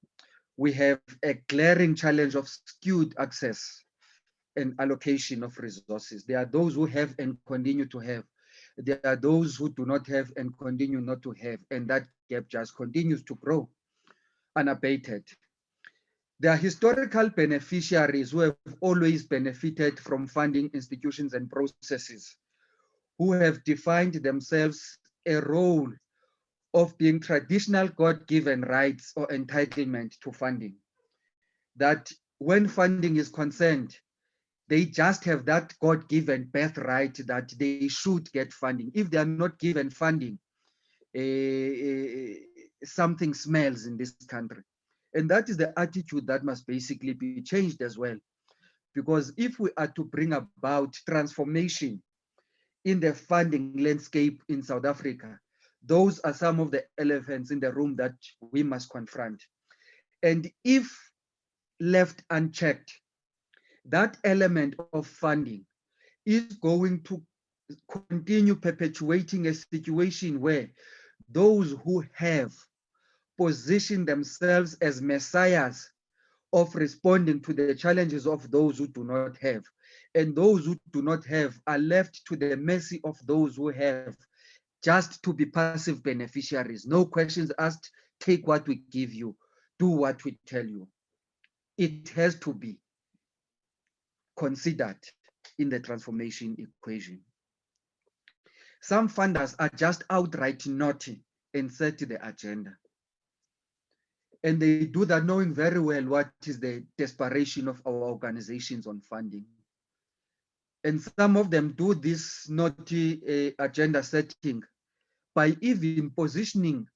we have a glaring challenge of skewed access and allocation of resources. There are those who have and continue to have. There are those who do not have and continue not to have, and that gap just continues to grow unabated. There are historical beneficiaries who have always benefited from funding institutions and processes, who have defined themselves a role of being traditional God-given rights or entitlement to funding. That when funding is concerned, they just have that God-given birthright that they should get funding. If they are not given funding, something smells in this country. And that is the attitude that must basically be changed as well. Because if we are to bring about transformation in the funding landscape in South Africa, those are some of the elephants in the room that we must confront. And if left unchecked, that element of funding is going to continue perpetuating a situation where those who have positioned themselves as messiahs of responding to the challenges of those who do not have, and those who do not have are left to the mercy of those who have, just to be passive beneficiaries. No questions asked, take what we give you, do what we tell you. It has to be considered in the transformation equation. Some funders are just outright naughty and set the agenda. And they do that knowing very well what is the desperation of our organizations on funding. And some of them do this naughty agenda setting by even positioning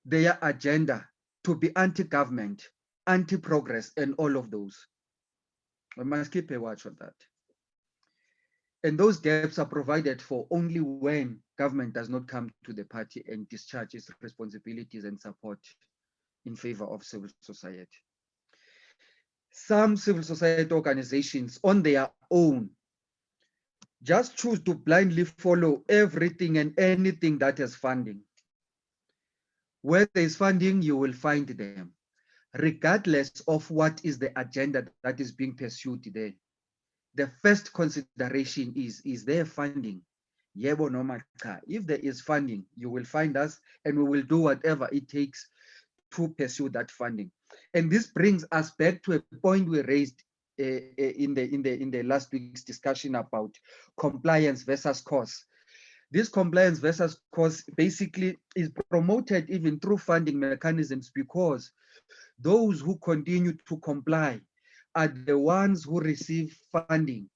their agenda to be anti-government, anti-progress, and all of those. We must keep a watch on that. And those gaps are provided for only when government does not come to the party and discharge its responsibilities and support in favor of civil society. Some civil society organizations on their own just choose to blindly follow everything and anything that has funding. Where there is funding, you will find them, regardless of what is the agenda that is being pursued there. the first consideration is there funding? Yebo noma cha. If there is funding, you will find us and we will do whatever it takes to pursue that funding. And this brings us back to a point we raised in the last week's discussion about compliance versus cost. This compliance versus cost basically is promoted even through funding mechanisms, because those who continue to comply are the ones who receive funding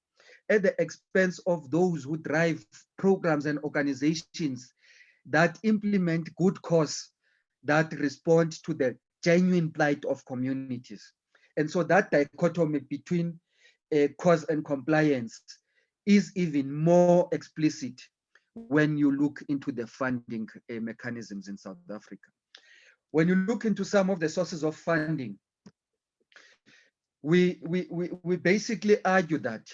at the expense of those who drive programs and organizations that implement good cause that respond to the genuine plight of communities. And so that dichotomy between cause and compliance is even more explicit when you look into the funding mechanisms in South Africa. When you look into some of the sources of funding, we basically argue that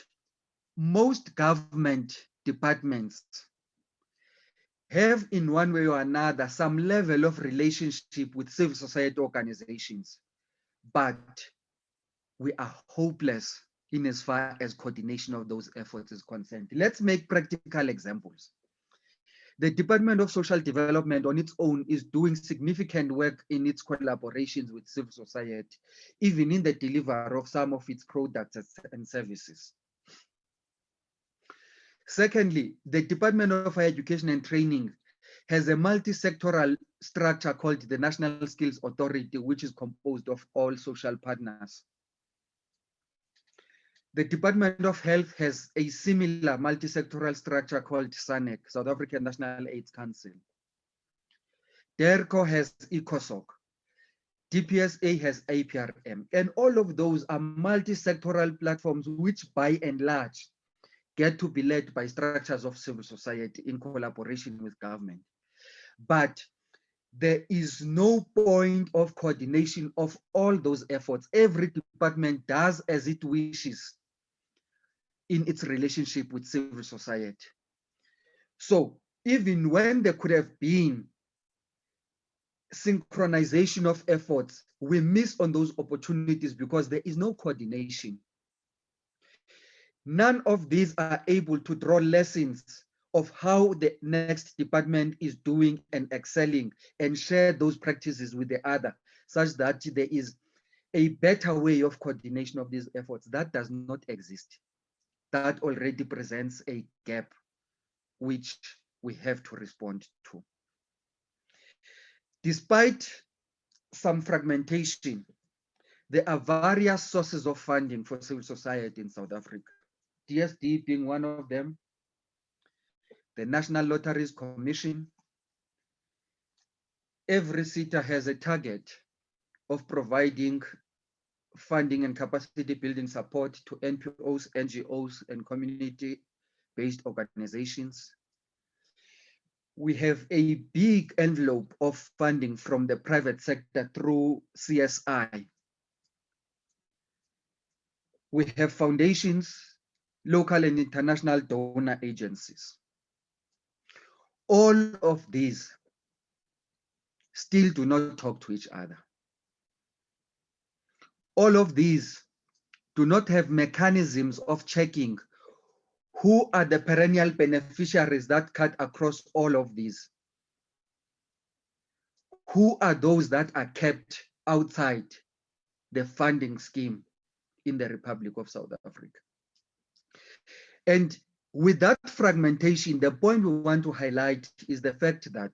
most government departments have in one way or another some level of relationship with civil society organizations, but we are hopeless in as far as coordination of those efforts is concerned. Let's make practical examples. The Department of Social Development on its own is doing significant work in its collaborations with civil society, even in the delivery of some of its products and services. Secondly, the Department of Higher Education and Training has a multi-sectoral structure called the National Skills Authority, which is composed of all social partners. The Department of Health has a similar multi-sectoral structure called SANEC, South African National AIDS Council. DERCO has ECOSOC. DPSA has APRM. And all of those are multi-sectoral platforms which by and large get to be led by structures of civil society in collaboration with government. But there is no point of coordination of all those efforts. Every department does as it wishes in its relationship with civil society. So even when there could have been synchronization of efforts, we miss on those opportunities because there is no coordination. None of these are able to draw lessons of how the next department is doing and excelling and share those practices with the other, such that there is a better way of coordination of these efforts. That does not exist. That already presents a gap which we have to respond to. Despite some fragmentation, there are various sources of funding for civil society in South Africa. DSD being one of them, the National Lotteries Commission. Every SETA has a target of providing funding and capacity building support to NPOs, NGOs, and community-based organizations. We have a big envelope of funding from the private sector through CSI. We have foundations, local and international donor agencies. All of these still do not talk to each other. All of these do not have mechanisms of checking who are the perennial beneficiaries that cut across all of these. Who are those that are kept outside the funding scheme in the Republic of South Africa? And with that fragmentation, the point we want to highlight is the fact that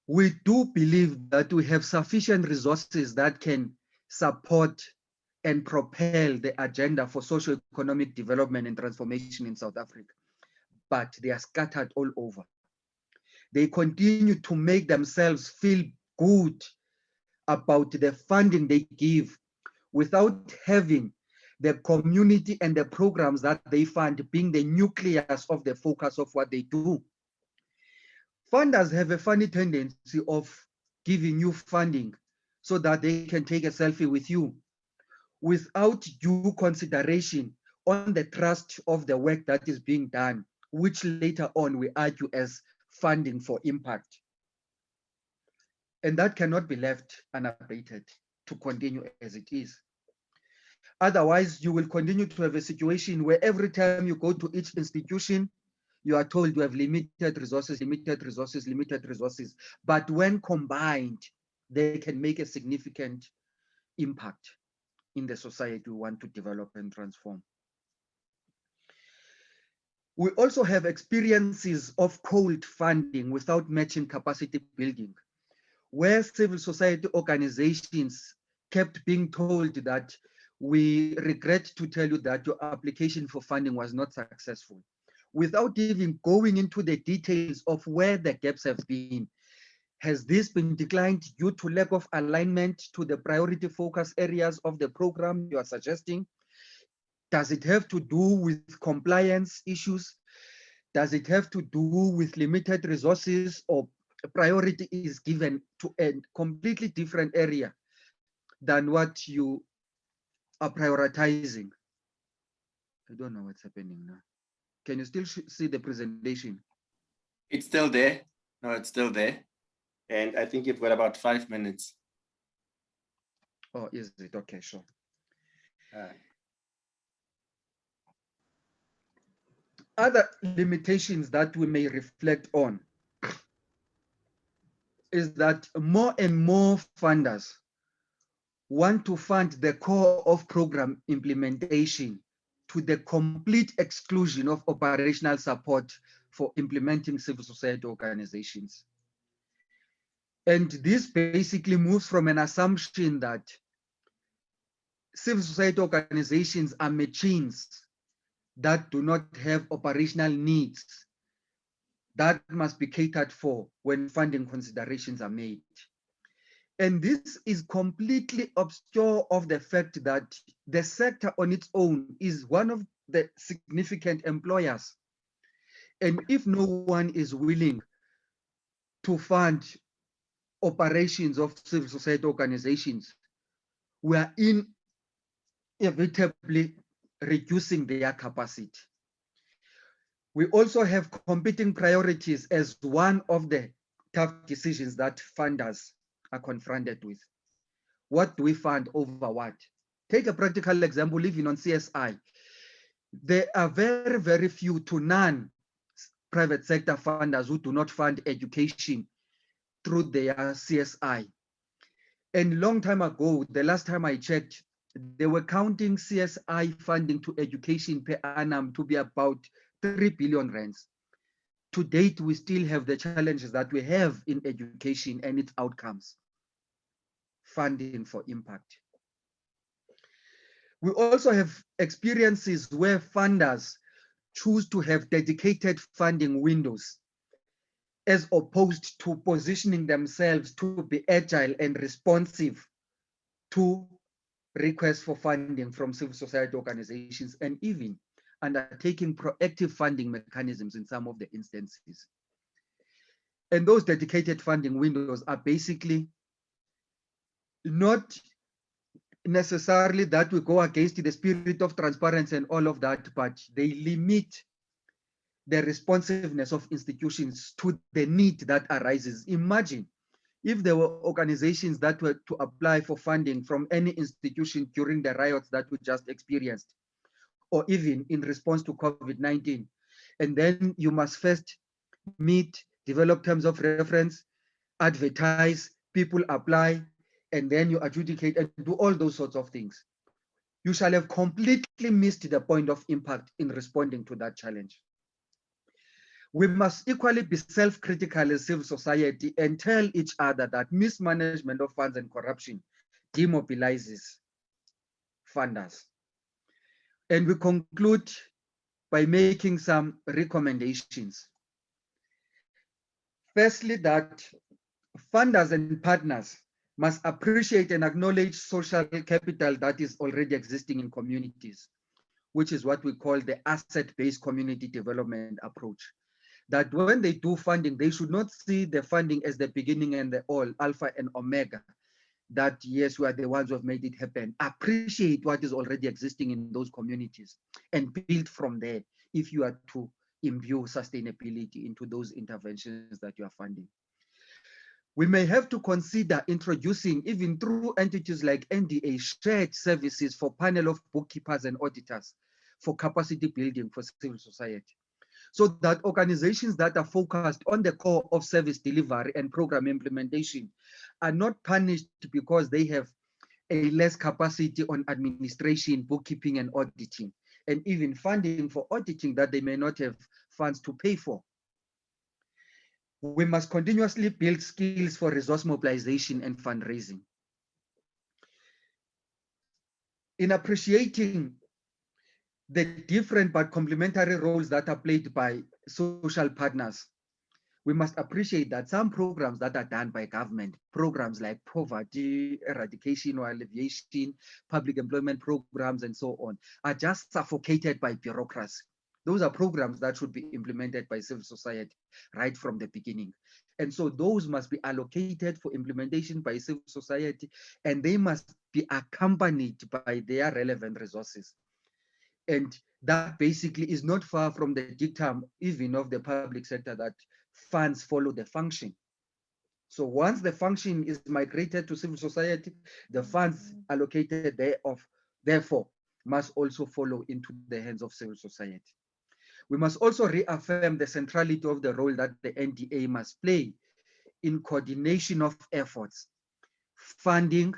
we do believe that we have sufficient resources that can support and propel the agenda for socio-economic development and transformation in South Africa, but they are scattered all over. They continue to make themselves feel good about the funding they give without having the community and the programs that they fund being the nucleus of the focus of what they do. Funders have a funny tendency of giving you funding so that they can take a selfie with you without due consideration on the trust of the work that is being done, which later on we argue as funding for impact. And that cannot be left unabated to continue as it is. Otherwise, you will continue to have a situation where every time you go to each institution, you are told you have limited resources, limited resources, limited resources. But when combined, they can make a significant impact in the society we want to develop and transform. We also have experiences of cold funding without matching capacity building, where civil society organizations kept being told that we regret to tell you that your application for funding was not successful, without even going into the details of where the gaps have been. Has this been declined due to lack of alignment to the priority focus areas of the program you are suggesting? Does it have to do with compliance issues? Does it have to do with limited resources, or priority is given to a completely different area than what you are prioritizing? I don't know what's happening now. Can you still see the presentation? It's still there. No, it's still there. And I think you've got about 5 minutes. Oh, is it? Okay, sure. Other limitations that we may reflect on is that more and more funders want to fund the core of program implementation to the complete exclusion of operational support for implementing civil society organizations. And this basically moves from an assumption that civil society organizations are machines that do not have operational needs that must be catered for when funding considerations are made. And this is completely obscure of the fact that the sector on its own is one of the significant employers. And if no one is willing to fund operations of civil society organizations, we are inevitably reducing their capacity. We also have competing priorities as one of the tough decisions that funders are confronted with. What do we fund over what? Take a practical example, even on CSI. There are very, very few to none private sector funders who do not fund education through their CSI. And long time ago, the last time I checked, they were counting CSI funding to education per annum to be about 3 billion rands. To date, we still have the challenges that we have in education and its outcomes. Funding for impact. We also have experiences where funders choose to have dedicated funding windows as opposed to positioning themselves to be agile and responsive to requests for funding from civil society organizations, and even undertaking proactive funding mechanisms in some of the instances. And those dedicated funding windows are basically not necessarily that we go against the spirit of transparency and all of that, but they limit the responsiveness of institutions to the need that arises. Imagine if there were organizations that were to apply for funding from any institution during the riots that we just experienced, or even in response to COVID-19, and then you must first meet, develop terms of reference, advertise, people apply, and then you adjudicate and do all those sorts of things. You shall have completely missed the point of impact in responding to that challenge. We must equally be self-critical as civil society and tell each other that mismanagement of funds and corruption demobilizes funders. And we conclude by making some recommendations. Firstly, that funders and partners must appreciate and acknowledge social capital that is already existing in communities, which is what we call the asset-based community development approach. That when they do funding, they should not see the funding as the beginning and the all, alpha and omega, that yes, we are the ones who have made it happen. Appreciate what is already existing in those communities and build from there if you are to imbue sustainability into those interventions that you are funding. We may have to consider introducing, even through entities like NDA, shared services for panel of bookkeepers and auditors for capacity building for civil society, so that organizations that are focused on the core of service delivery and program implementation are not punished because they have a less capacity on administration, bookkeeping, and auditing, and even funding for auditing that they may not have funds to pay for. We must continuously build skills for resource mobilization and fundraising. In appreciating the different but complementary roles that are played by social partners, we must appreciate that some programs that are done by government, programs like poverty eradication or alleviation, public employment programs, and so on, are just suffocated by bureaucracy. Those are programs that should be implemented by civil society right from the beginning. And so those must be allocated for implementation by civil society, and they must be accompanied by their relevant resources. And that basically is not far from the dictum even of the public sector, that funds follow the function. So once the function is migrated to civil society, the funds allocated thereof, therefore, must also follow into the hands of civil society. We must also reaffirm the centrality of the role that the NDA must play in coordination of efforts, funding,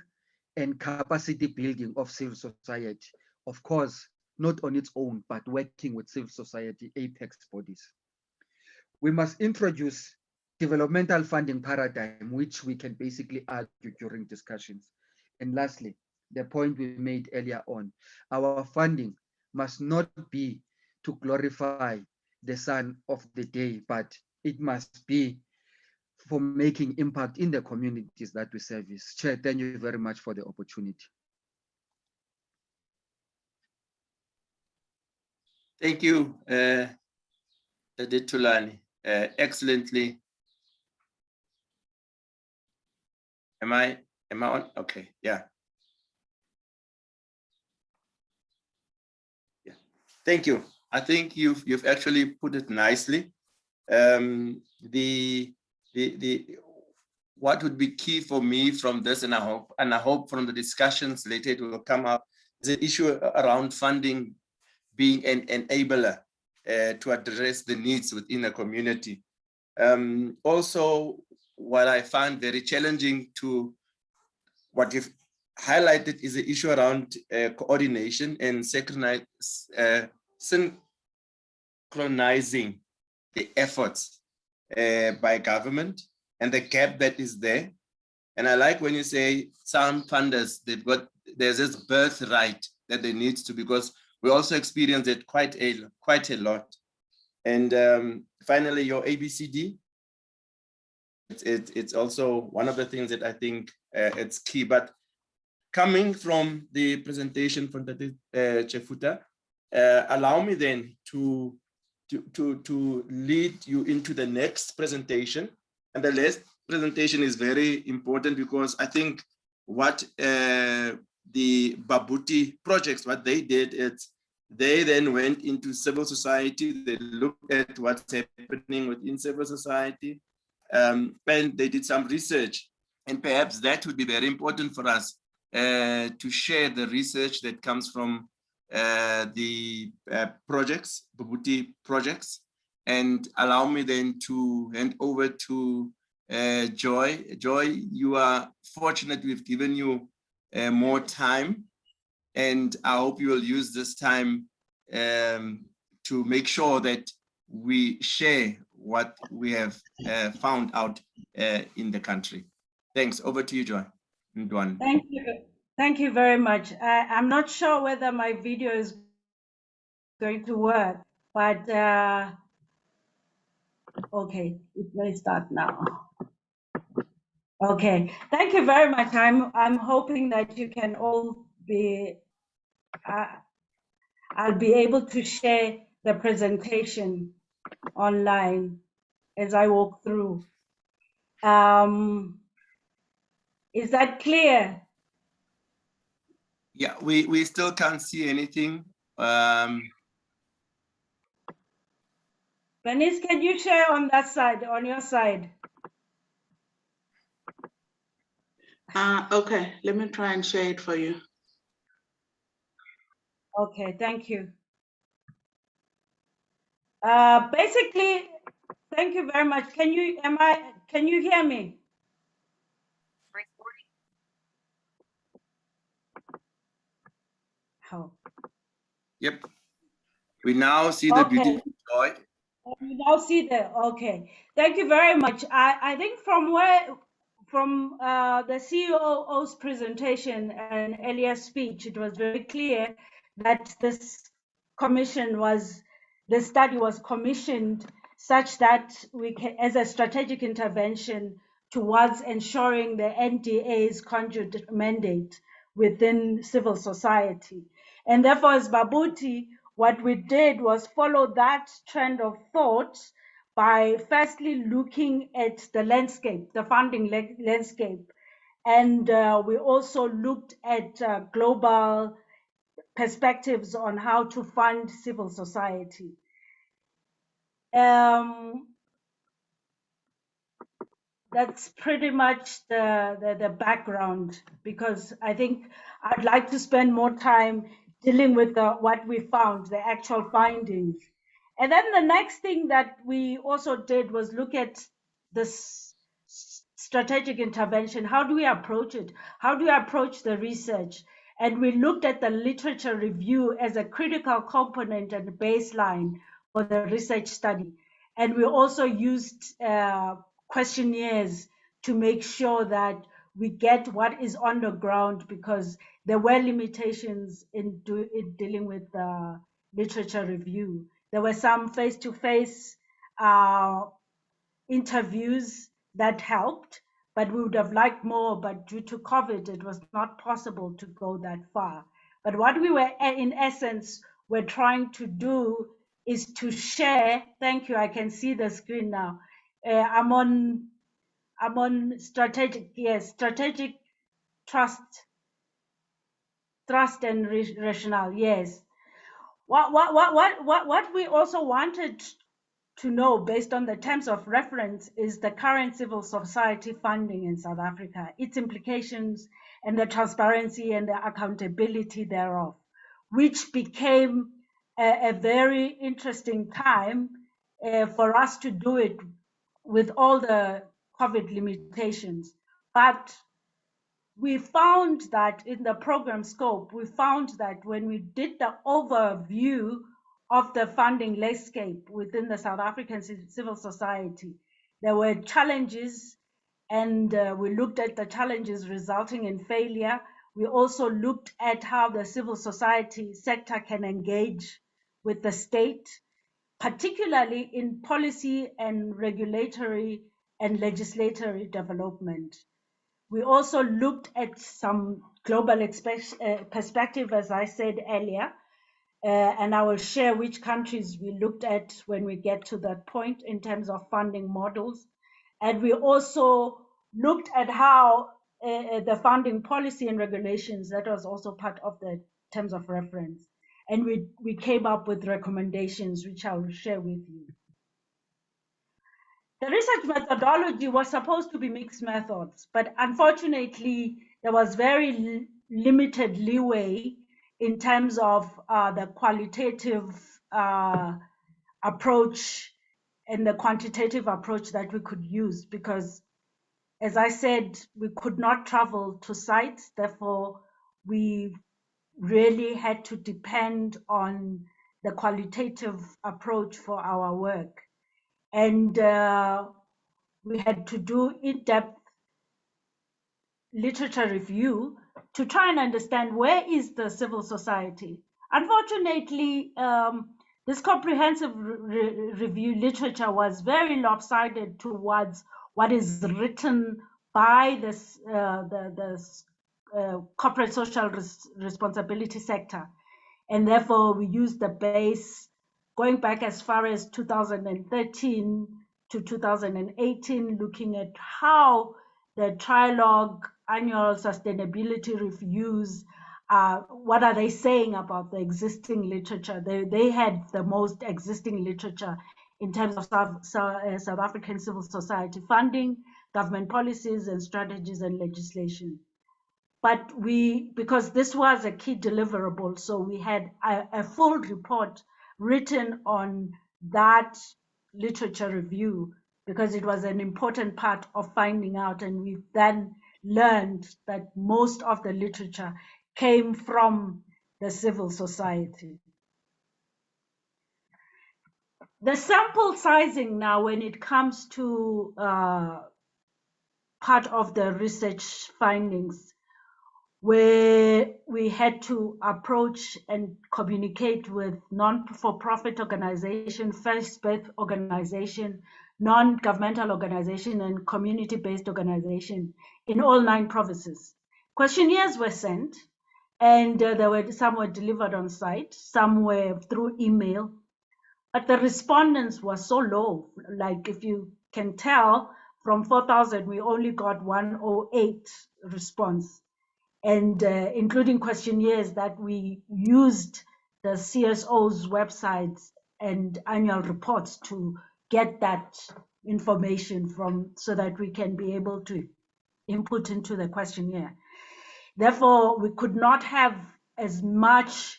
and capacity building of civil society. Of course, not on its own, but working with civil society apex bodies. We must introduce developmental funding paradigm, which we can basically argue during discussions. And lastly, the point we made earlier on, our funding must not be to glorify the son of the day, but it must be for making impact in the communities that we service. Chair, thank you very much for the opportunity. Thank you, Tulani. Excellently. Am I on? Okay, yeah. Yeah, thank you. I think you've actually put it nicely. What would be key for me from this, and I hope from the discussions later it will come up, is the issue around funding being an enabler to address the needs within a community. Also, what I find very challenging to what you've highlighted is the issue around coordination and synchronizing the efforts by government and the gap that is there. And I like when you say some funders, there's this birthright that they need to, because we also experience it quite a lot. And finally, your ABCD, it's also one of the things that I think it's key. But coming from the presentation from the Chefuta, allow me then to lead you into the next presentation. And the last presentation is very important, because I think what the Babuti projects, what they did is they then went into civil society, they looked at what's happening within civil society, and they did some research. And perhaps that would be very important for us to share the research that comes from the projects, Babuti projects. And allow me then to hand over to Joy. Joy, you are fortunate, we've given you more time, and I hope you will use this time to make sure that we share what we have found out in the country. Thanks. Over to you, Joy. Thank you. Thank you very much. I'm not sure whether my video is going to work, but okay, it may start now. Okay, thank you very much. I'm hoping that you can all be, I'll be able to share the presentation online as I walk through. Is that clear? Yeah, we still can't see anything. Bernice, can you share on that side, on your side? Okay, let me try and share it for you. Okay, thank you. Basically, thank you very much. Can you hear me? How? Yep. We now see the Okay. beautiful Joy. You now see there. Okay. Thank you very much. I think from the COO's presentation and earlier speech, it was very clear that this study was commissioned such that we can, as a strategic intervention towards ensuring the NDA's conduit mandate within civil society. And therefore, as Babuti, what we did was follow that trend of thought by firstly looking at the landscape, the funding landscape. And we also looked at global perspectives on how to fund civil society. That's pretty much the background, because I think I'd like to spend more time dealing with what we found, the actual findings. And then the next thing that we also did was look at this strategic intervention. How do we approach it? How do we approach the research? And we looked at the literature review as a critical component and baseline for the research study. And we also used questionnaires to make sure that we get what is on the ground, because there were limitations in dealing with literature review. There were some face-to-face interviews that helped, but we would have liked more, but due to COVID, it was not possible to go that far. But what we were, in essence, were trying to do is to share. Thank you, I can see the screen now. I'm on strategic, yes, strategic trust and rationale, yes. What we also wanted to know, based on the terms of reference, is the current civil society funding in South Africa, its implications, and the transparency and the accountability thereof, which became a very interesting time for us to do it with all the COVID limitations. But we found that in the program scope, we found that when we did the overview of the funding landscape within the South African civil society, there were challenges, and we looked at the challenges resulting in failure. We also looked at how the civil society sector can engage with the state, particularly in policy and regulatory and legislatory development. We also looked at some global perspective, as I said earlier, and I will share which countries we looked at when we get to that point in terms of funding models. And we also looked at how the funding policy and regulations, that was also part of the terms of reference. And we came up with recommendations, which I will share with you. The research methodology was supposed to be mixed methods, but unfortunately, there was very limited leeway in terms of the qualitative approach and the quantitative approach that we could use, because, as I said, we could not travel to sites. Therefore, we really had to depend on the qualitative approach for our work. And we had to do in-depth literature review to try and understand where is the civil society. Unfortunately, this comprehensive review literature was very lopsided towards what is written by this, the corporate social responsibility sector. And therefore, we used the base going back as far as 2013 to 2018, looking at how the trilogue annual sustainability reviews, what are they saying about the existing literature? They had the most existing literature in terms of South African civil society funding. government policies and strategies and legislation. But because this was a key deliverable, so we had a full report written on that literature review, because it was an important part of finding out. And we then learned that most of the literature came from the civil society. The sample sizing now, when it comes to part of the research findings, where we had to approach and communicate with non-for-profit organization, faith-based organization, non-governmental organization, and community-based organization in all 9 provinces. Questionnaires were sent, and some were delivered on site, some were through email, but the respondents were so low. Like, if you can tell, from 4,000, we only got 108 response. And including questionnaires that we used the CSOs' websites and annual reports to get that information from, so that we can be able to input into the questionnaire. Therefore, we could not have as much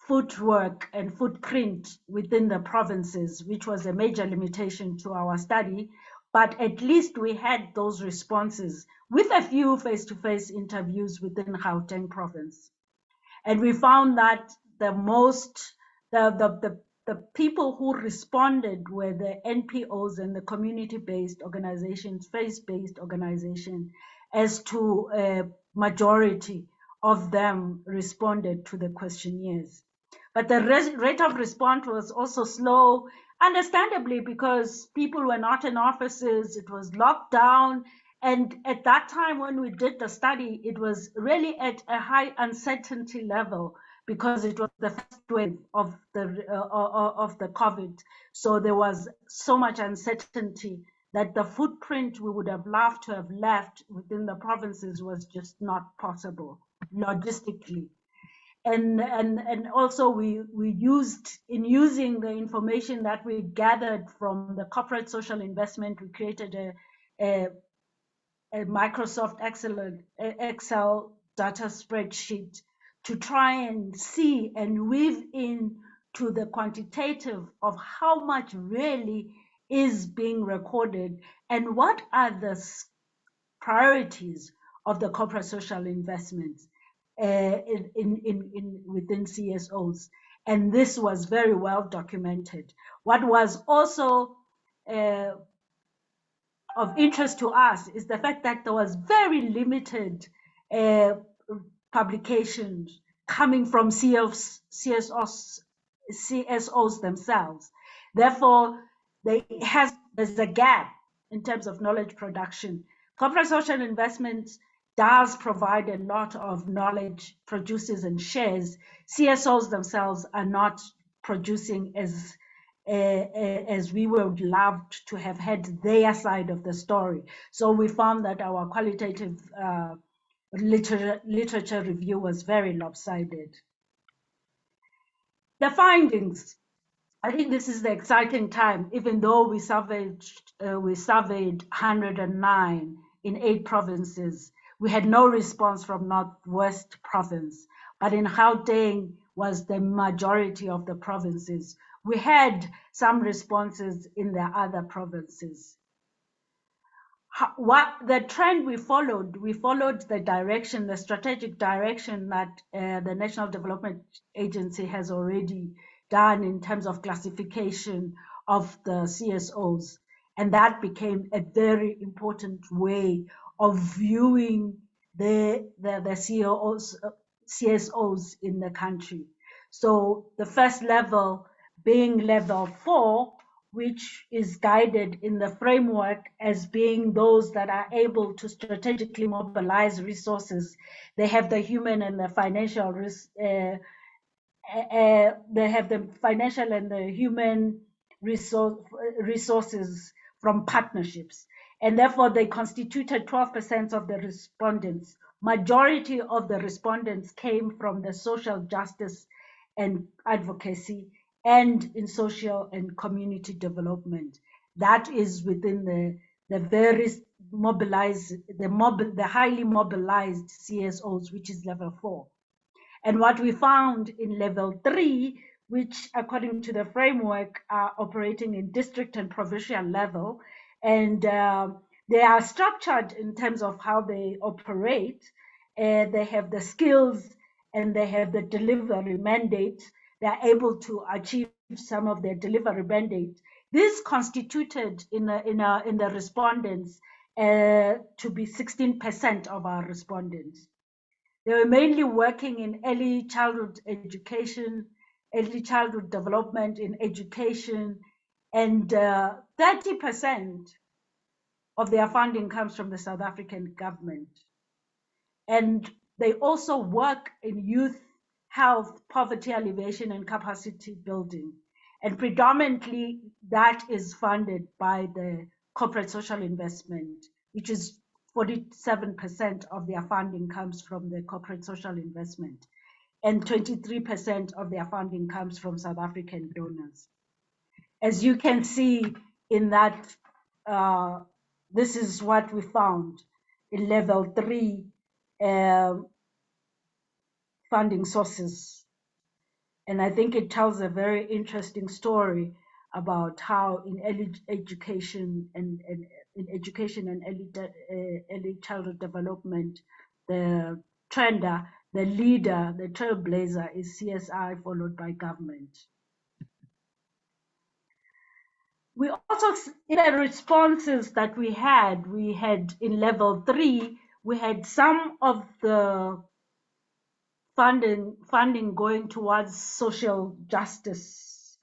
footwork and footprint within the provinces, which was a major limitation to our study. But at least we had those responses with a few face-to-face interviews within Gauteng province. And we found that the people who responded were the NPOs and the community-based organizations, faith-based organization, as to a majority of them responded to the questionnaires. But the rate of response was also slow, understandably, because people were not in offices, it was locked down. And at that time when we did the study, it was really at a high uncertainty level, because it was the first wave of the COVID. So there was so much uncertainty that the footprint we would have loved to have left within the provinces was just not possible logistically. And also we used, in using the information that we gathered from the corporate social investment, we created a Microsoft Excel data spreadsheet to try and see and weave in to the quantitative of how much really is being recorded and what are the priorities of the corporate social investments within CSOs. And this was very well documented. What was also of interest to us is the fact that there was very limited publications coming from CSOs themselves. Therefore, there's a gap in terms of knowledge production. Corporate social investments does provide a lot of knowledge, produces and shares. CSOs themselves are not producing as we would love to have had their side of the story. So we found that our qualitative literature review was very lopsided. The findings, I think this is the exciting time, even though we surveyed 109 in 8 provinces. We had no response from Northwest province, but in Gauteng was the majority of the provinces. We had some responses in the other provinces. What the trend we followed the direction, the strategic direction that the National Development Agency has already done in terms of classification of the CSOs. And that became a very important way of viewing the CSOs in the country. So the first level being level 4, which is guided in the framework as being those that are able to strategically mobilize resources. They have the human and the financial human resources from partnerships. And therefore they constituted 12% of the respondents. Majority of the respondents came from the social justice and advocacy and in social and community development. That is within the the highly mobilized CSOs, which is level 4. And what we found in level 3, which according to the framework are operating in district and provincial level, and they are structured in terms of how they operate. They have the skills and they have the delivery mandate. They are able to achieve some of their delivery mandate. This constituted in the respondents to be 16% of our respondents. They were mainly working in early childhood education, early childhood development in education, and 30% of their funding comes from the South African government. And they also work in youth health, poverty alleviation, and capacity building. And predominantly that is funded by the corporate social investment, which is 47% of their funding comes from the corporate social investment, and 23% of their funding comes from South African donors. As you can see in that, this is what we found in level 3 funding sources. And I think it tells a very interesting story about how in early education and early childhood development, the trender, the leader, the trailblazer is CSI, followed by government. We also, in the responses that we had in level 3, we had some of the funding going towards social justice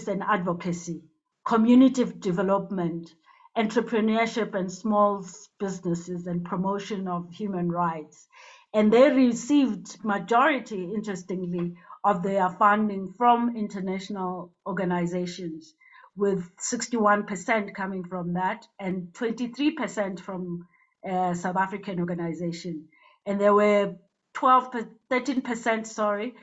and advocacy, community development, entrepreneurship and small businesses, and promotion of human rights. And they received majority, interestingly, of their funding from international organizations, with 61% coming from that and 23% from South African organization. And there were 13%,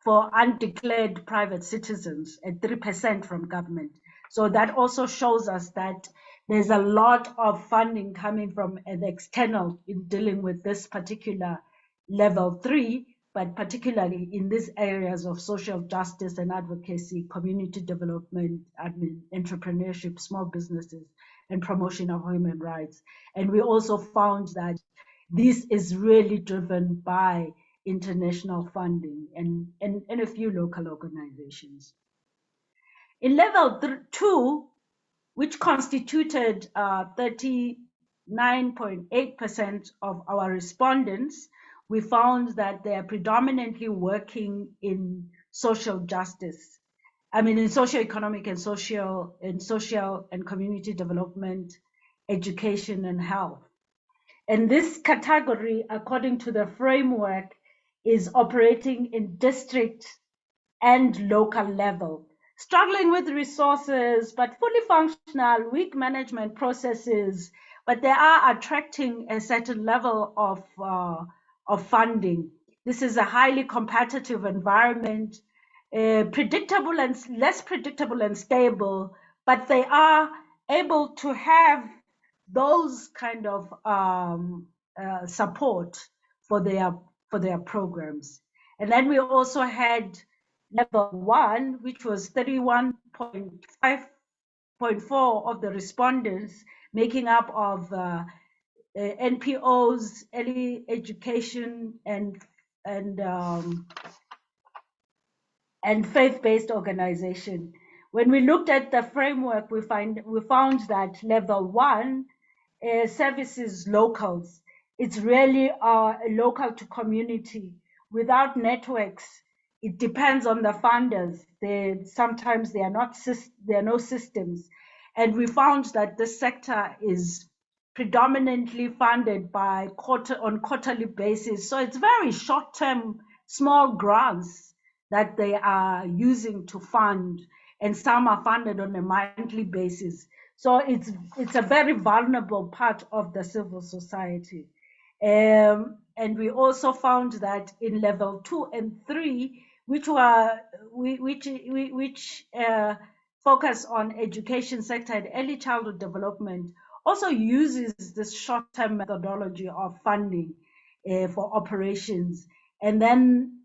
for undeclared private citizens and 3% from government. So that also shows us that there's a lot of funding coming from an external in dealing with this particular level 3, but particularly in these areas of social justice and advocacy, community development, entrepreneurship, small businesses, and promotion of human rights. And we also found that this is really driven by international funding and a few local organizations. In level 2, which constituted 39.8% of our respondents, we found that they are predominantly working in social justice. In socio-economic and social and community development, education and health. And this category, according to the framework, is operating in district and local level, struggling with resources, but fully functional, weak management processes, but they are attracting a certain level of funding. This is a highly competitive environment, predictable and less predictable and stable, but they are able to have those kind of support for their programs. And then we also had level 1, which was 31.4% of the respondents, making up of NPOs, early education, and faith-based organization. When we looked at the framework, we found that level 1 services locals. It's really local to community. Without networks, it depends on the funders. Sometimes there are no systems, and we found that this sector is predominantly funded by on quarterly basis. So it's very short-term, small grants that they are using to fund, and some are funded on a monthly basis. So it's a very vulnerable part of the civil society. And we also found that in level 2 and 3, which focus on education sector and early childhood development, also uses this short-term methodology of funding for operations. And then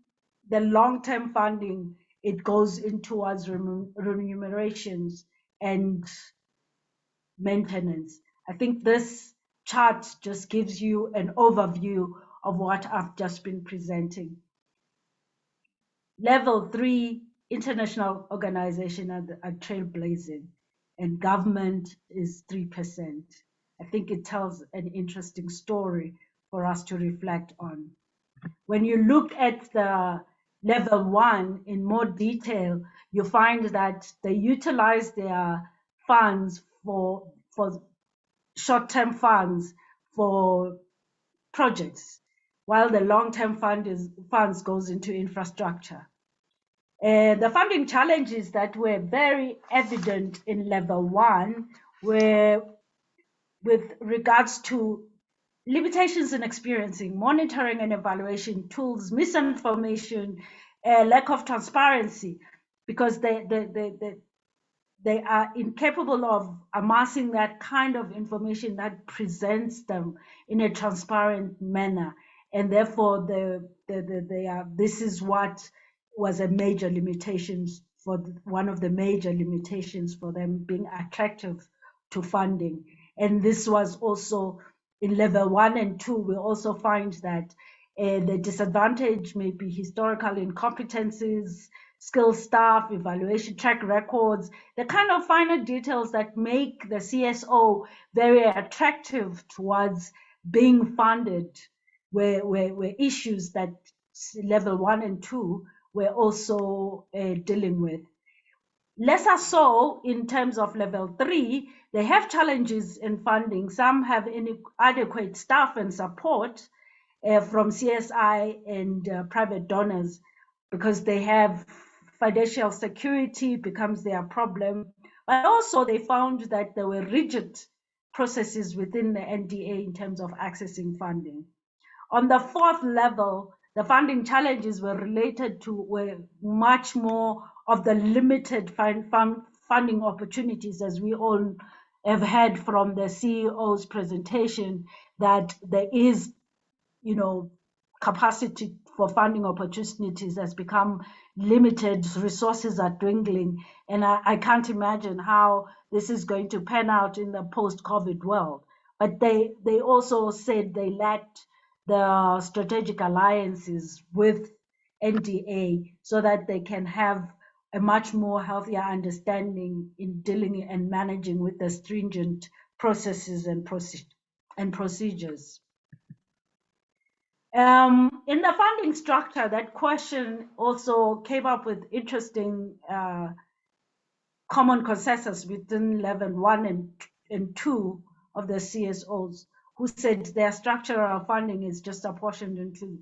the long-term funding, it goes in towards remunerations and maintenance. I think this chart just gives you an overview of what I've just been presenting. Level 3, international organization are trailblazing, and government is 3%. I think it tells an interesting story for us to reflect on. When you look at the level 1 in more detail, you find that they utilize their funds for short-term funds for projects, while the long-term funds goes into infrastructure. The funding challenges that were very evident in level 1 were with regards to limitations in experiencing, monitoring and evaluation tools, misinformation, lack of transparency, because they are incapable of amassing that kind of information that presents them in a transparent manner. And therefore, this is what was a major limitations for one of the major limitations for them being attractive to funding. And this was also in level 1 and 2, we also find that the disadvantage may be historical incompetencies, skilled staff, evaluation track records, the kind of finer details that make the CSO very attractive towards being funded were issues that level 1 and 2 were also dealing with. Lesser so in terms of level 3, they have challenges in funding. Some have inadequate staff and support from CSI and private donors, because they have financial security becomes their problem. But also they found that there were rigid processes within the NDA in terms of accessing funding. On the 4th level, the funding challenges were much more of the limited funding opportunities, as we all have heard from the CEO's presentation, that there is, capacity for funding opportunities has become limited, resources are dwindling, and I can't imagine how this is going to pan out in the post-COVID world. But they also said they lacked the strategic alliances with NDA so that they can have a much more healthier understanding in dealing and managing with the stringent processes and procedures. In the funding structure, that question also came up with interesting common consensus within level 1 and 2 of the CSOs, who said their structural funding is just apportioned into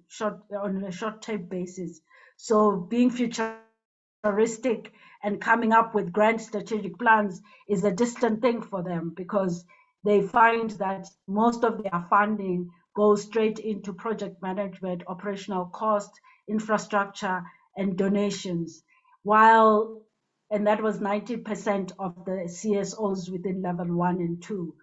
on a short-term basis. So being futuristic and coming up with grand strategic plans is a distant thing for them, because they find that most of their funding goes straight into project management, operational cost, infrastructure, and donations. And that was 90% of the CSOs within level 1 and 2.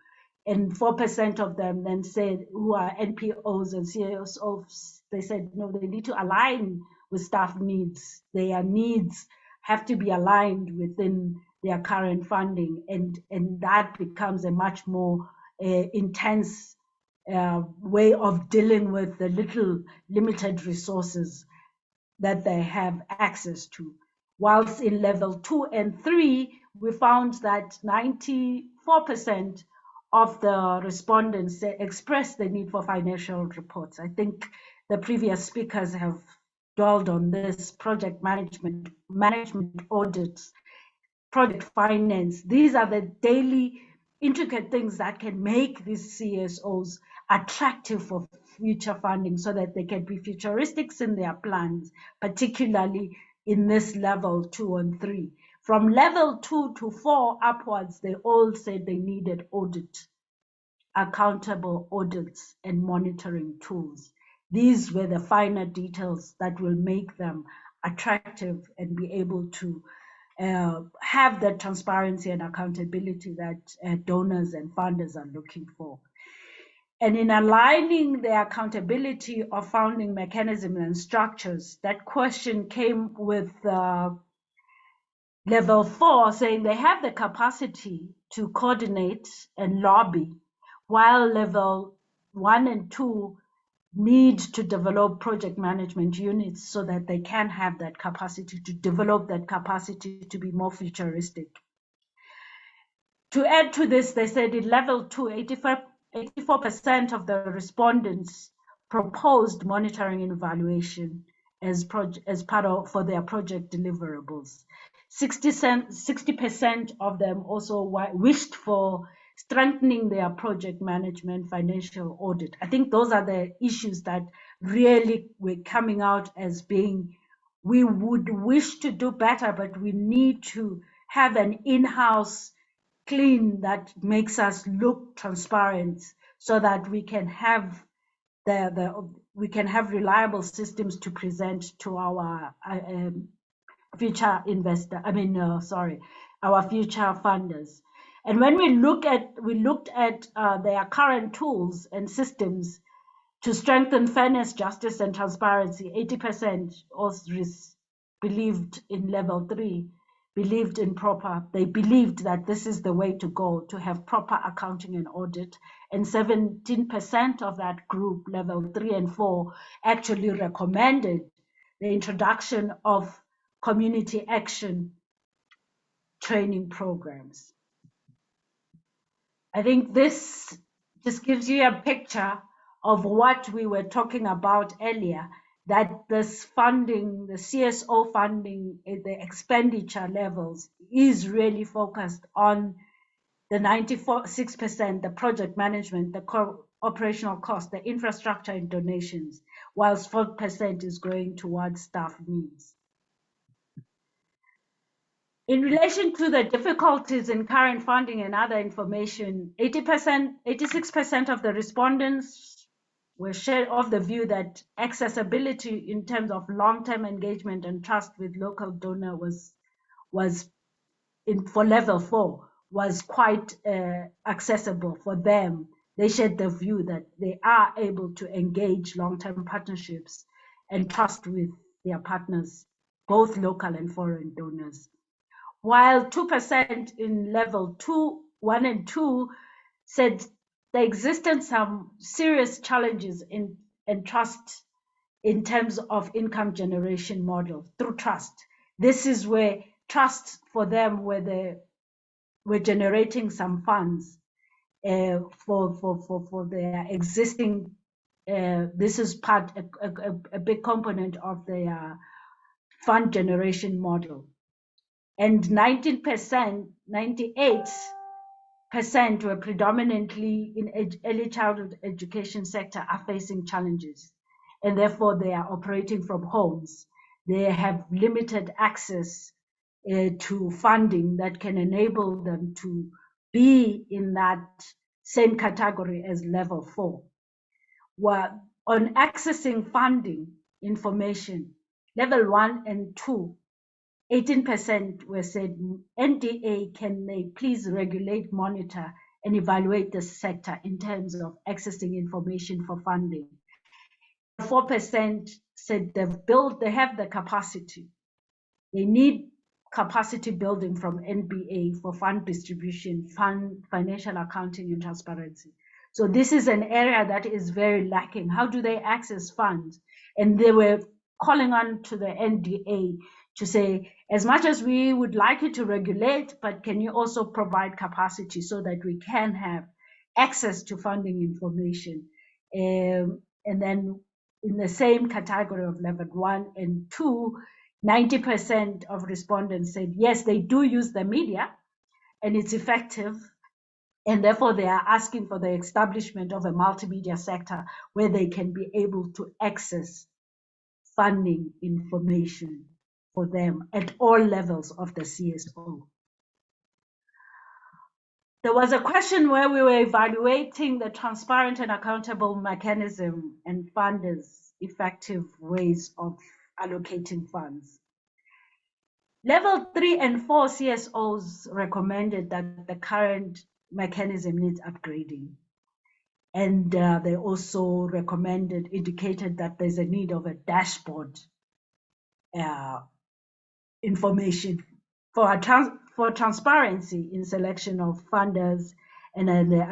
And 4% of them then said, who are NPOs and CSOs, they said, no, they need to align with staff needs. Their needs have to be aligned within their current funding. And that becomes a much more intense way of dealing with the limited resources that they have access to. Whilst in level 2 and 3, we found that 94% of the respondents expressed the need for financial reports. I think the previous speakers have dwelled on this: project management audits, project finance. These are the daily intricate things that can make these CSOs attractive for future funding, so that they can be futuristics in their plans, particularly in this level 2 and 3. From level 2 to 4 upwards, they all said they needed accountable audits and monitoring tools. These were the finer details that will make them attractive and be able to have the transparency and accountability that donors and funders are looking for. And in aligning the accountability of funding mechanisms and structures, that question came with level 4 saying they have the capacity to coordinate and lobby, while level 1 and 2 need to develop project management units so that they can have that capacity to develop that capacity to be more futuristic. To add to this, they said in level 2, 84% of the respondents proposed monitoring and evaluation as part of for their project deliverables. 60% of them also wished for strengthening their project management financial audit. I think those are the issues that really were coming out as being, we would wish to do better, but we need to have an in-house clean that makes us look transparent so that we can have we can have reliable systems to present to our future our future funders. And when we looked at their current tools and systems to strengthen fairness, justice, and transparency, 80% also believed in level 3, they believed that this is the way to go, to have proper accounting and audit. And 17% of that group, level 3 and 4, actually recommended the introduction of community action training programs. I think this just gives you a picture of what we were talking about earlier, that this funding, the CSO funding at the expenditure levels is really focused on the 96%, the project management, the operational cost, the infrastructure and donations, whilst 4% is going towards staff needs. In relation to the difficulties in current funding and other information, 86% of the respondents were shared of the view that accessibility in terms of long-term engagement and trust with local donor for level 4 was quite accessible for them. They shared the view that they are able to engage long-term partnerships and trust with their partners, both local and foreign donors. While 2% in level 1 and 2 said there existed some serious challenges in trust in terms of income generation model through trust. This is where trust for them, where they were generating some funds for their existing. This is a big component of their fund generation model. And 98% were predominantly in early childhood education sector are facing challenges, and therefore they are operating from homes. They have limited access to funding that can enable them to be in that same category as level 4. Well, on accessing funding information, level 1 and 2, 18% were said, NDA, can they please regulate, monitor, and evaluate the sector in terms of accessing information for funding? 4% said they have the capacity. They need capacity building from NBA for fund distribution, fund financial accounting, and transparency. So this is an area that is very lacking. How do they access funds? And they were calling on to the NDA to say, as much as we would like you to regulate, but can you also provide capacity so that we can have access to funding information? And then in the same category of level 1 and 2, 90% of respondents said, yes, they do use the media and it's effective. And therefore they are asking for the establishment of a multimedia sector where they can be able to access funding information for them at all levels of the CSO. There was a question where we were evaluating the transparent and accountable mechanism and funders' effective ways of allocating funds. Level 3 and 4 CSOs recommended that the current mechanism needs upgrading. And they also indicated that there's a need of a dashboard information for transparency in selection of funders and the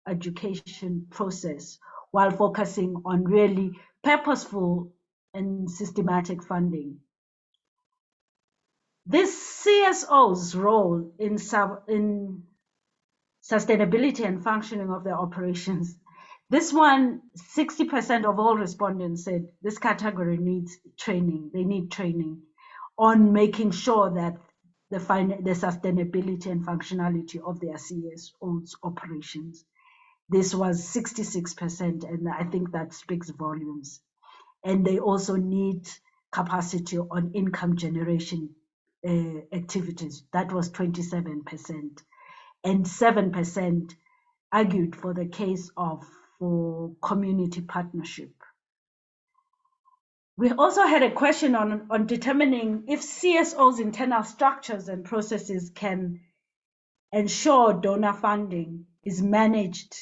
education process, while focusing on really purposeful and systematic funding. This CSO's role in sustainability and functioning of their operations. This one, 60% of all respondents said this category needs training. They need training on making sure that the sustainability and functionality of their CSOs operations. This was 66%, and I think that speaks volumes. And they also need capacity on income generation activities. That was 27%. And 7% argued for the case of community partnership. We also had a question on determining if CSO's internal structures and processes can ensure donor funding is managed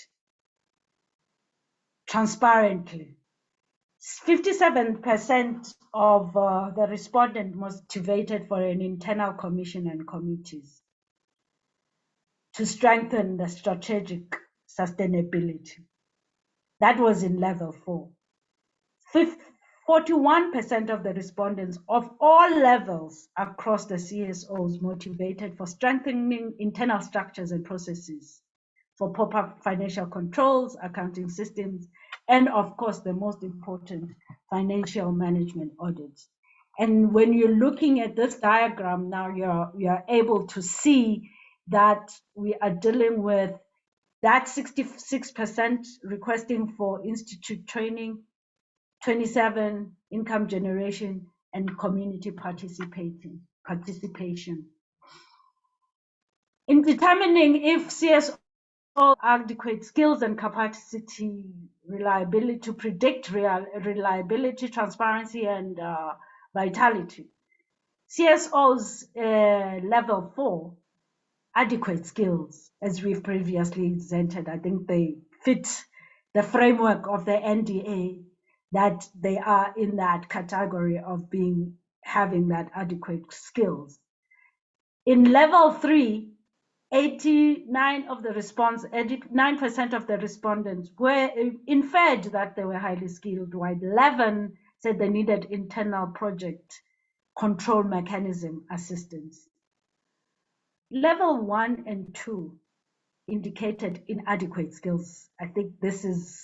transparently. 57% of the respondents motivated for an internal commission and committees to strengthen the strategic sustainability. That was in level 4. 41% of the respondents of all levels across the CSOs motivated for strengthening internal structures and processes for proper financial controls, accounting systems, and of course, the most important, financial management audits. And when you're looking at this diagram now, you're able to see that we are dealing with that 66% requesting for institute training, 27 income generation, and community participation. In determining if CSO adequate skills and capacity, reliability to predict reliability, transparency, and vitality, CSOs level 4 adequate skills, as we've previously presented, I think they fit the framework of the NDA, that they are in that category of having that adequate skills. In level 3, 89% of the respondents were inferred that they were highly skilled, while 11 said they needed internal project control mechanism assistance. Level 1 and 2 indicated inadequate skills. I think this is,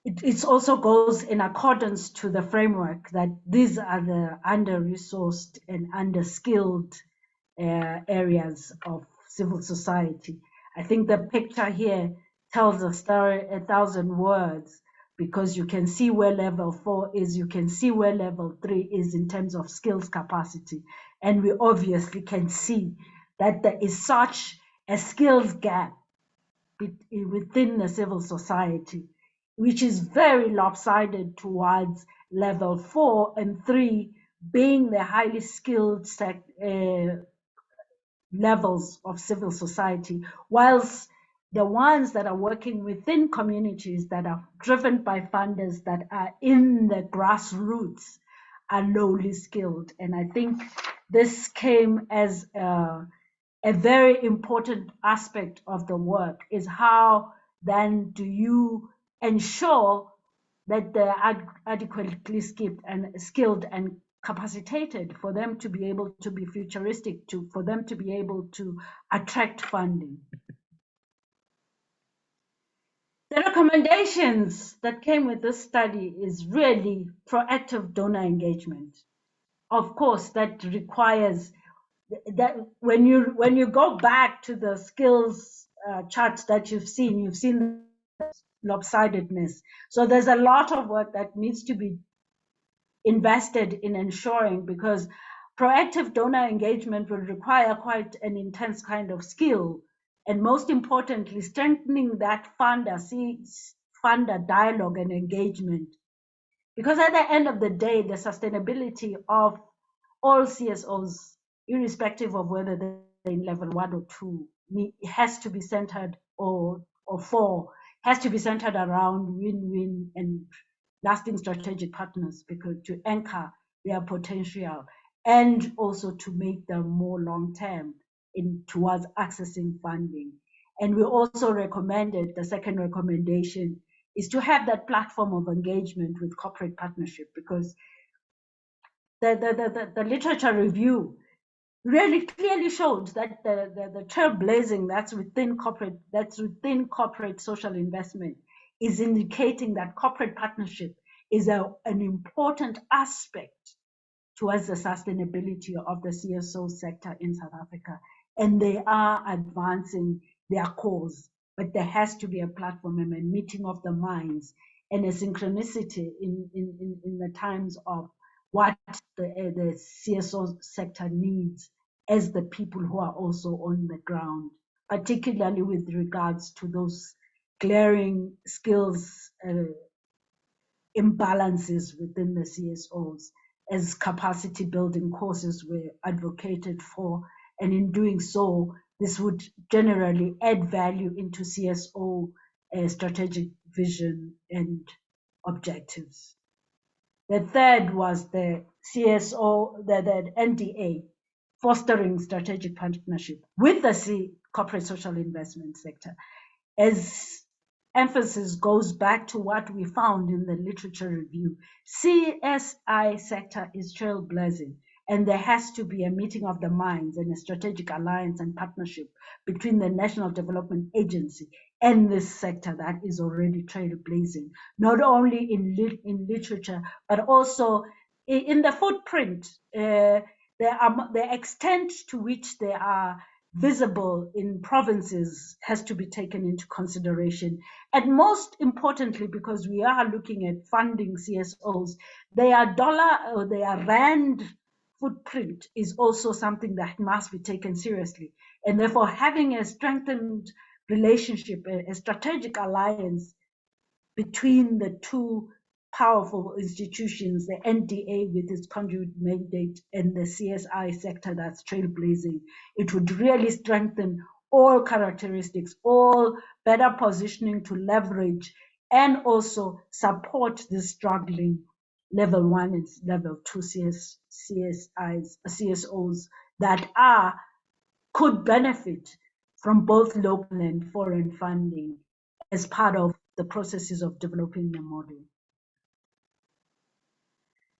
it also goes in accordance to the framework that these are the under-resourced and under-skilled areas of civil society. I think the picture here tells a story 1,000 words, because you can see where level 4 is, you can see where level 3 is in terms of skills capacity. And we obviously can see that there is such a skills gap within the civil society, which is very lopsided towards level 4 and 3 being the highly skilled levels of civil society, whilst the ones that are working within communities that are driven by funders that are in the grassroots are lowly skilled. And I think this came as a very important aspect of the work, is how then do you ensure that they're adequately skilled and capacitated for them to be able to be futuristic, for them to be able to attract funding. The recommendations that came with this study is really proactive donor engagement. Of course, that requires that when you go back to the skills charts that you've seen lopsidedness. So there's a lot of work that needs to be invested in ensuring, because proactive donor engagement will require quite an intense kind of skill, and most importantly, strengthening that funder dialogue and engagement Because at the end of the day, the sustainability of all CSOs, irrespective of whether they're in level 1 or 2, has to be centered or 4, has to be centered around win-win and lasting strategic partners, because to anchor their potential and also to make them more long-term in towards accessing funding. And we also recommended, the second recommendation is to have that platform of engagement with corporate partnership, because the literature review really clearly showed that the trailblazing that's within corporate social investment is indicating that corporate partnership is an important aspect towards the sustainability of the CSO sector in South Africa. And they are advancing their cause, but there has to be a platform and a meeting of the minds and a synchronicity in the times of what the CSO sector needs as the people who are also on the ground, particularly with regards to those glaring skills imbalances within the CSOs, as capacity building courses were advocated for. And in doing so, this would generally add value into CSO strategic vision and objectives. The third was the CSO, the NDA, fostering strategic partnership with the corporate social investment sector. As emphasis goes back to what we found in the literature review, CSI sector is trailblazing, and there has to be a meeting of the minds and a strategic alliance and partnership between the National Development Agency and this sector that is already trailblazing, not only in literature, but also in the footprint. The extent to which they are visible in provinces has to be taken into consideration. And most importantly, because we are looking at funding CSOs, their dollar or their rand footprint is also something that must be taken seriously. And therefore, having a strengthened relationship, a strategic alliance between the two powerful institutions, the NDA with its conduit mandate and the CSI sector that's trailblazing, it would really strengthen all characteristics, all better positioning to leverage and also support the struggling level 1 and level 2 CSOs that could benefit from both local and foreign funding as part of the processes of developing the model.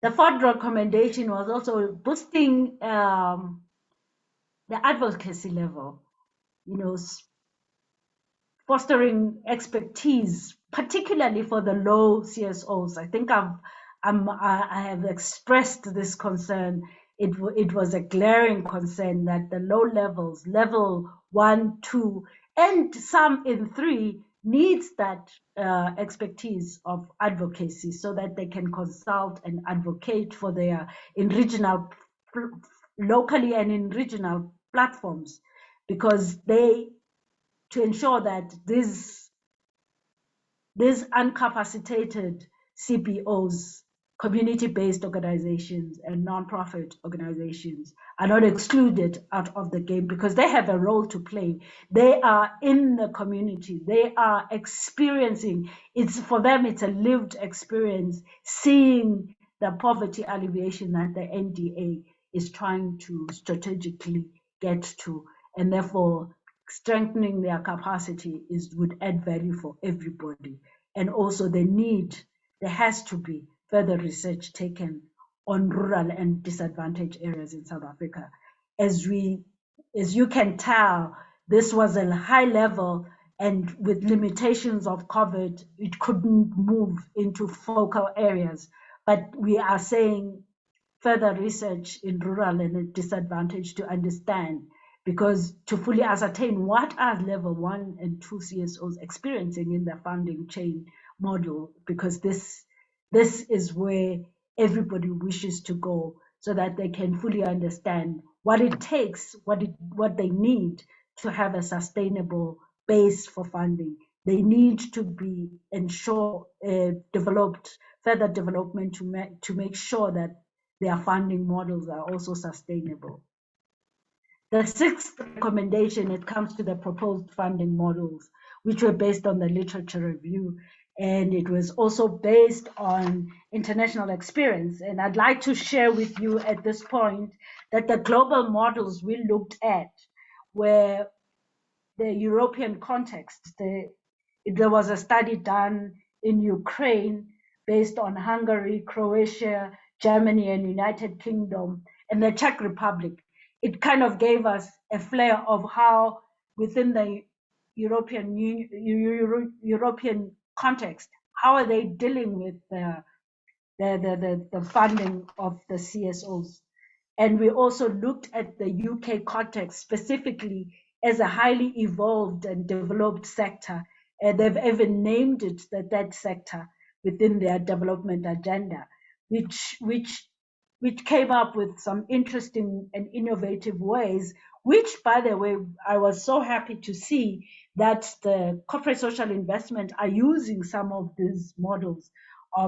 The fourth recommendation was also boosting the advocacy level, fostering expertise, particularly for the low CSOs. I think I have expressed this concern. It was a glaring concern that the low levels, level 1, 2, and some in 3, needs that expertise of advocacy so that they can consult and advocate for their locally and in regional platforms, because to ensure that these uncapacitated CBOs, community-based organizations and nonprofit organizations, are not excluded out of the game, because they have a role to play. They are in the community. They are experiencing, for them, it's a lived experience, seeing the poverty alleviation that the NDA is trying to strategically get to, and therefore strengthening their capacity would add value for everybody. And also there has to be further research taken on rural and disadvantaged areas in South Africa. As you can tell, this was a high level, and with limitations of COVID, it couldn't move into focal areas. But we are saying further research in rural and disadvantaged to understand, because to fully ascertain what are level 1 and 2 CSOs experiencing in the funding chain model, because this is where everybody wishes to go, so that they can fully understand what it takes, what they need to have a sustainable base for funding. they need to be developed, further development to make sure that their funding models are also sustainable. The sixth recommendation, it comes to the proposed funding models, which were based on the literature review, and it was also based on international experience. And I'd like to share with you at this point that the global models we looked at were the European context. There was a study done in Ukraine based on Hungary, Croatia, Germany, and United Kingdom, and the Czech Republic. It kind of gave us a flair of how within the European context, how are they dealing with the funding of the CSOs. And we also looked at the UK context specifically as a highly evolved and developed sector. And they've even named it that sector within their development agenda, which came up with some interesting and innovative ways, which, by the way, I was so happy to see that the corporate social investment are using some of these models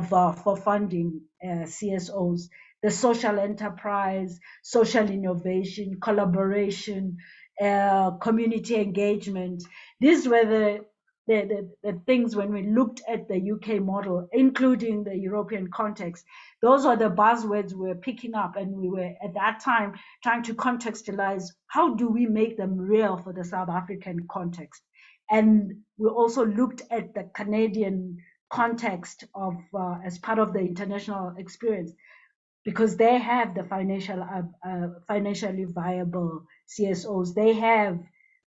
for funding CSOs, the social enterprise, social innovation, collaboration, community engagement. These were the things when we looked at the UK model, including the European context. Those are the buzzwords we were picking up, and we were at that time trying to contextualize how do we make them real for the South African context. And we also looked at the Canadian context of as part of the international experience, because they have the financially viable CSOs. They have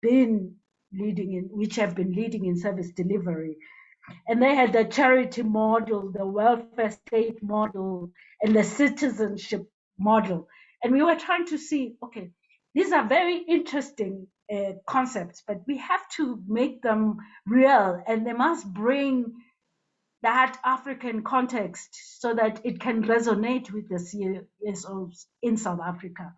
been which have been leading in service delivery. And they had the charity model, the welfare state model, and the citizenship model. And we were trying to see, okay, these are very interesting concepts, but we have to make them real, and they must bring that African context so that it can resonate with the CSOs in South Africa.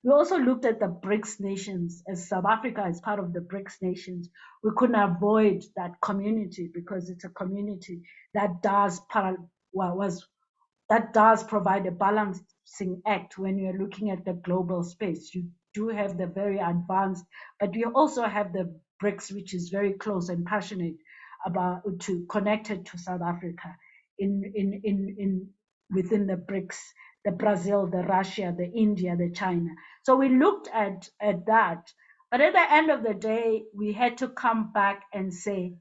We also looked at the BRICS nations, as South Africa is part of the BRICS nations. We couldn't avoid that community because it's a community that does provide a balancing act when you're looking at the global space. You do have the very advanced, but you also have the BRICS, which is very close and passionate connected to South Africa within the BRICS, the Brazil, the Russia, the India, the China. So we looked at that. But at the end of the day, we had to come back and say,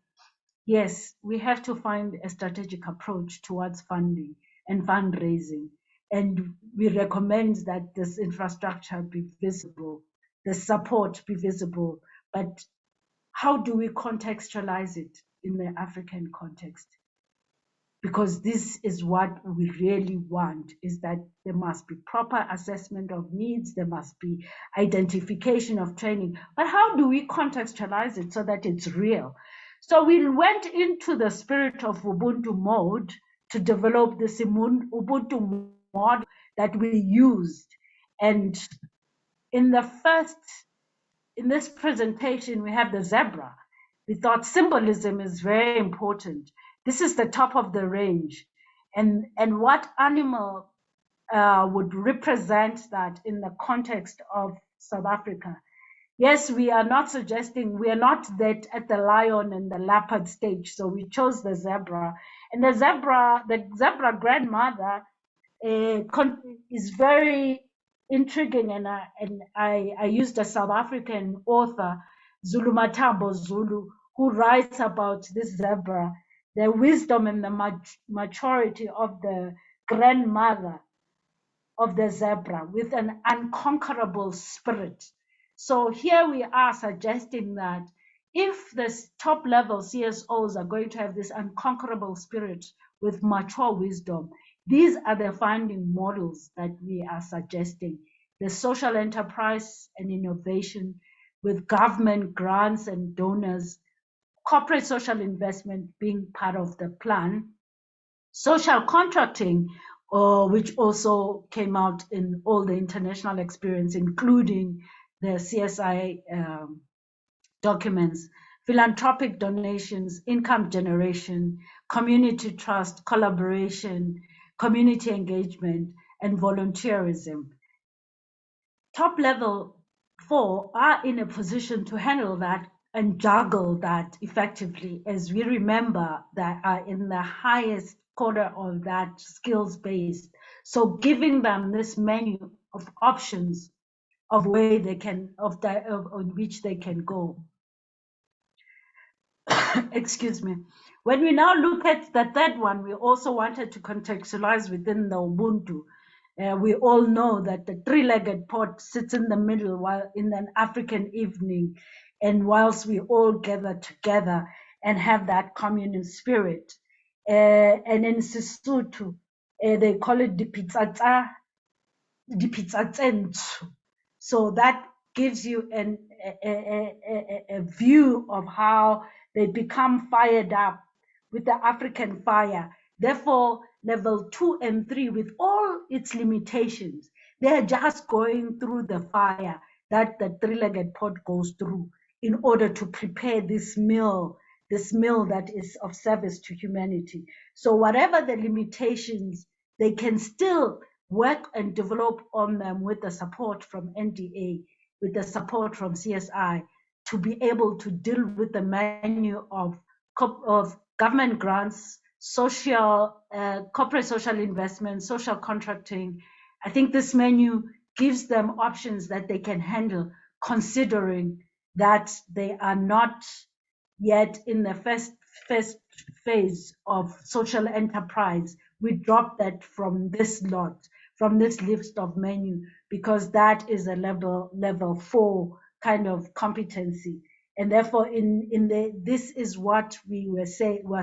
yes, we have to find a strategic approach towards funding and fundraising. And we recommend that this infrastructure be visible, the support be visible. But how do we contextualize it in the African context? Because this is what we really want, is that there must be proper assessment of needs, there must be identification of training, but how do we contextualize it so that it's real? So we went into the spirit of Ubuntu mode to develop this Ubuntu model that we used. And in this presentation, we have the zebra. We thought symbolism is very important. This is the top of the range. And what animal would represent that in the context of South Africa? Yes, we are not suggesting, we are not that at the lion and the leopard stage. So we chose the zebra. And the zebra grandmother is very intriguing. And I used a South African author, Zulu Matambo Zulu, who writes about this zebra, the wisdom and the maturity of the grandmother of the zebra with an unconquerable spirit. So here we are suggesting that if the top level CSOs are going to have this unconquerable spirit with mature wisdom, these are the funding models that we are suggesting. The social enterprise and innovation with government grants and donors, corporate social investment being part of the plan, social contracting, which also came out in all the international experience, including the CSI documents, philanthropic donations, income generation, community trust, collaboration, community engagement, and volunteerism. Top level 4 are in a position to handle that and juggle that effectively, as we remember that are in the highest quarter of that skills base. So giving them this menu of options of where they can, on which they can go. Excuse me. When we now look at the third one, we also wanted to contextualize within the Ubuntu. We all know that the three-legged pot sits in the middle while in an African evening, and whilst we all gather together and have that communal spirit. And in Sesotho, they call it dipitsatsa ntsho. So that gives you a view of how they become fired up with the African fire. Therefore, level 2 and 3, with all its limitations, they're just going through the fire that the three-legged pot goes through in order to prepare this meal that is of service to humanity. So whatever the limitations, they can still work and develop on them with the support from NDA, with the support from CSI, to be able to deal with the menu of government grants, social, corporate social investment, social contracting. I think this menu gives them options that they can handle, considering that they are not yet in the first phase of social enterprise. We drop that from this lot, from this list of menu, because that is a level 4 kind of competency. And therefore, this is what we were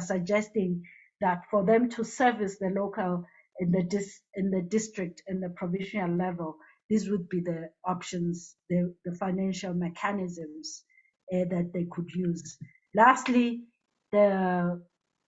suggesting, that for them to service the local, in the district and the provincial level, these would be the options, the financial mechanisms that they could use. Lastly, the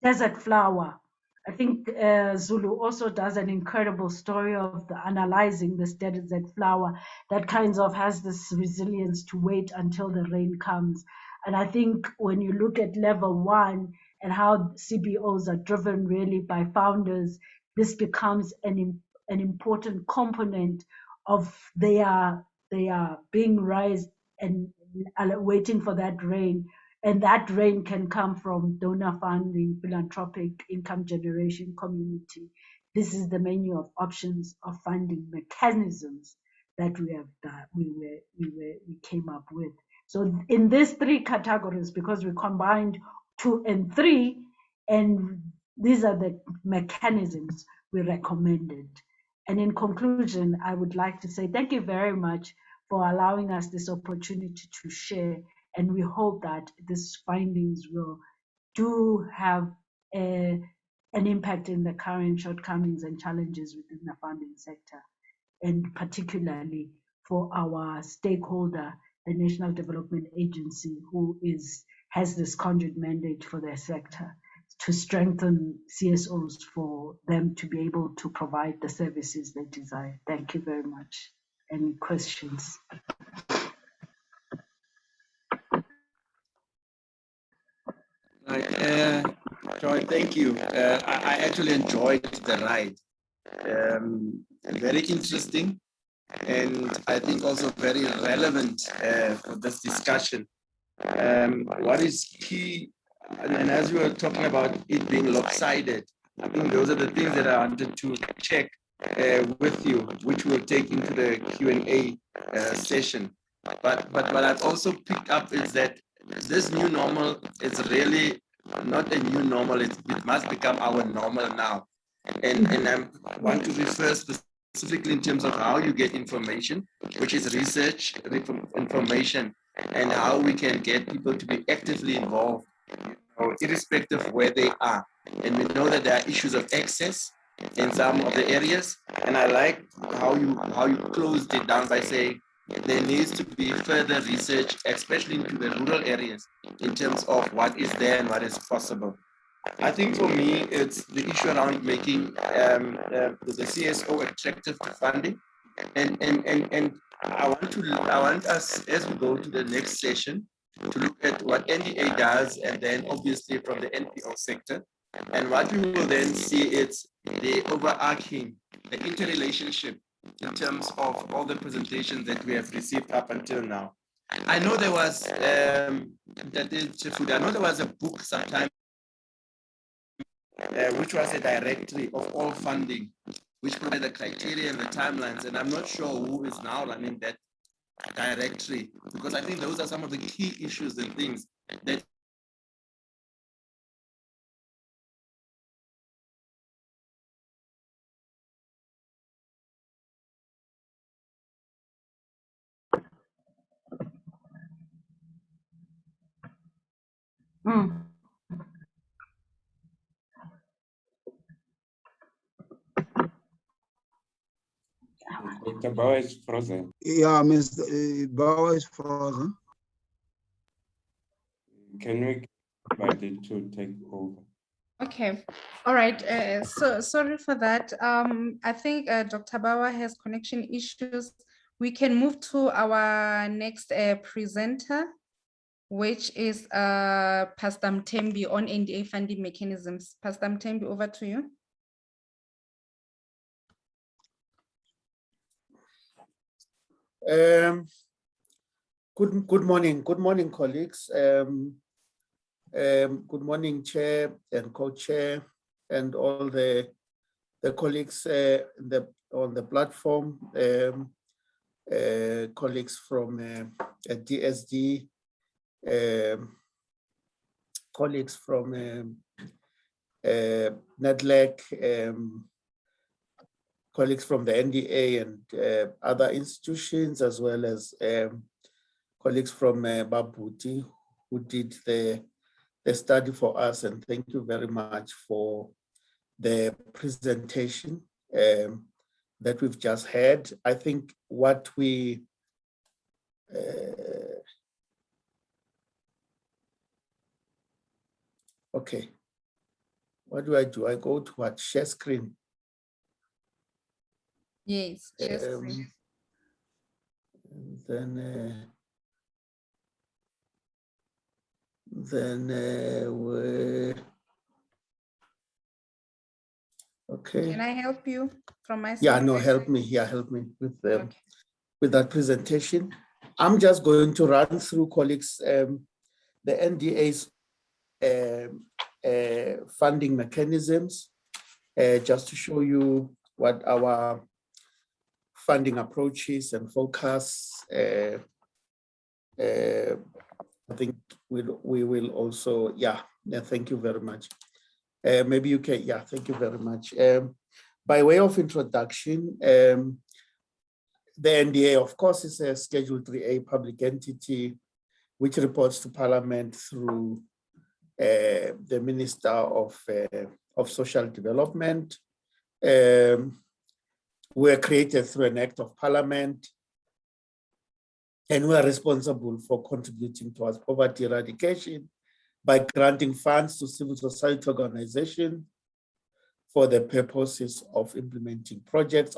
desert flower. I think Zulu also does an incredible story of analyzing this desert flower that kind of has this resilience to wait until the rain comes. And I think when you look at level 1 and how CBOs are driven really by founders, this becomes an important component of their being raised and waiting for that rain. And that rain can come from donor funding, philanthropic, income generation, community. This is the menu of options of funding mechanisms that we have done, we came up with. So in these 3 categories, because we combined 2 and 3, and these are the mechanisms we recommended. And in conclusion, I would like to say thank you very much for allowing us this opportunity to share. And we hope that these findings will have an impact in the current shortcomings and challenges within the funding sector, and particularly for our stakeholder, the National Development Agency, who has this conduit mandate for their sector to strengthen CSOs for them to be able to provide the services they desire. Thank you very much. Any questions? Right. Joy, thank you. I actually enjoyed the ride. Very interesting, and I think also very relevant for this discussion. What is key, and as we were talking about it being lopsided, I think those are the things that I wanted to check with you, which we'll take into the Q&A session. But what I've also picked up is that this new normal is really not a new normal. It must become our normal now. And I want to refer specifically in terms of how you get information, which is research information, and how we can get people to be actively involved, irrespective of where they are. And we know that there are issues of access in some of the areas. And I like how you closed it down by saying there needs to be further research, especially into the rural areas, in terms of what is there and what is possible. I think for me, it's the issue around making the CSO attractive to funding. And I want us, as we go to the next session, to look at what NDA does, and then obviously from the NPO sector. And what we will then see is the overarching, the interrelationship in terms of all the presentations that we have received up until now. I know there was, I know there was a book sometime which was a directory of all funding, which provided the criteria and the timelines. And I'm not sure who is now running that directory, because I think those are some of the key issues and things that Dr. Bauer is frozen. Yeah, Mr. Bauer is frozen. Can we get somebody to take over? Okay, all right. So sorry for that. I think Dr. Bauer has connection issues. We can move to our next presenter, which is Pastor Mthembu on NDA funding mechanisms. Pastor Mthembu, over to you. Good morning, colleagues. Good morning, Chair and Co-Chair, and all the colleagues on the platform, colleagues from DSD, colleagues from NEDLEC, colleagues from the NDA and other institutions, as well as colleagues from Babuti, who did the study for us. And thank you very much for the presentation that we've just had. I think what we okay, what do? I go to what? Share screen. Yes, share screen. Okay. Can I help you from my side? Yeah, no, help me. Yeah, help me with that presentation. I'm just going to run through, colleagues, the NDA's funding mechanisms, just to show you what our funding approaches and focus. I think we will also, yeah, thank you very much. Maybe you can, yeah, thank you very much. By way of introduction, the NDA, of course, is a Schedule 3A public entity which reports to Parliament through the Minister of Social Development. We're created through an Act of Parliament, and we are responsible for contributing towards poverty eradication by granting funds to civil society organizations for the purposes of implementing projects,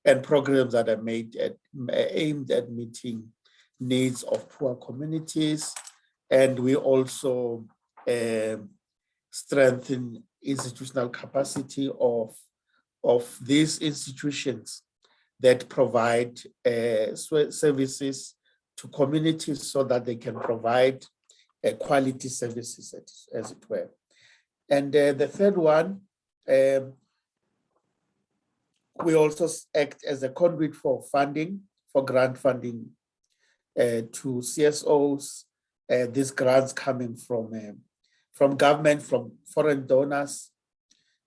and programs that are aimed at meeting needs of poor communities. And we also strengthen institutional capacity of these institutions that provide services to communities so that they can provide quality services, as it were. And the third one, we also act as a conduit for funding, for grant funding to CSOs. These grants coming from government, from foreign donors,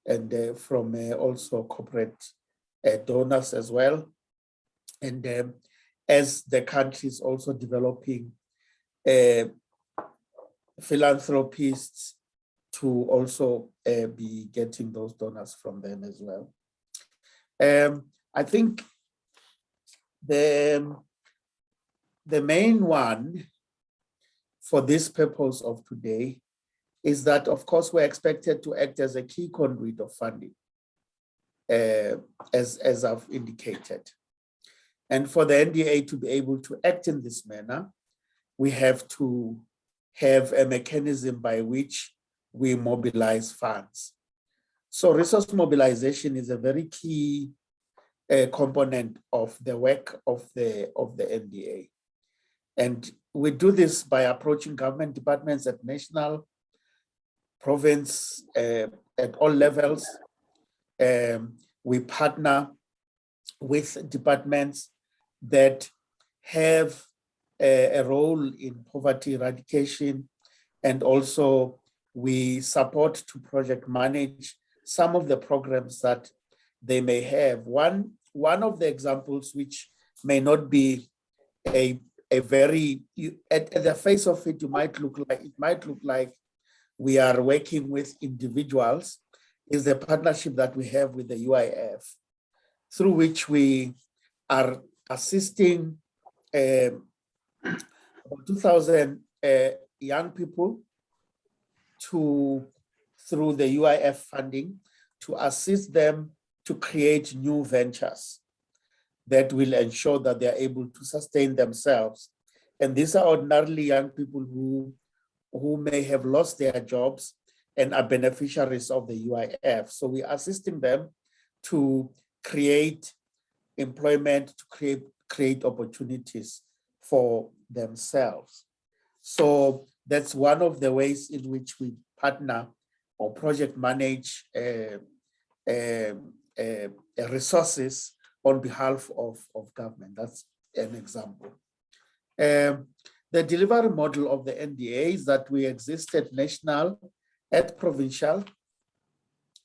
and from also corporate donors as well. And as the country is also developing philanthropists to also be getting those donors from them as well. I think the main one for this purpose of today is that, of course, we're expected to act as a key conduit of funding, as I've indicated. And for the NDA to be able to act in this manner, we have to have a mechanism by which we mobilize funds. So resource mobilization is a very key component of the work of the NDA. And we do this by approaching government departments at national, province, at all levels. We partner with departments that have a role in poverty eradication, and also we support to project manage some of the programs that they may have. One of the examples which may not be a very, at the face of it, it might look like we are working with individuals, is the partnership that we have with the UIF, through which we are assisting about 2,000 young people through the UIF funding, to assist them to create new ventures that will ensure that they are able to sustain themselves. And these are ordinarily young people who may have lost their jobs and are beneficiaries of the UIF. So we are assisting them to create employment, to create opportunities for themselves. So that's one of the ways in which we partner or project manage resources on behalf of government. That's an example. The delivery model of the NDA is that we exist at national, at provincial,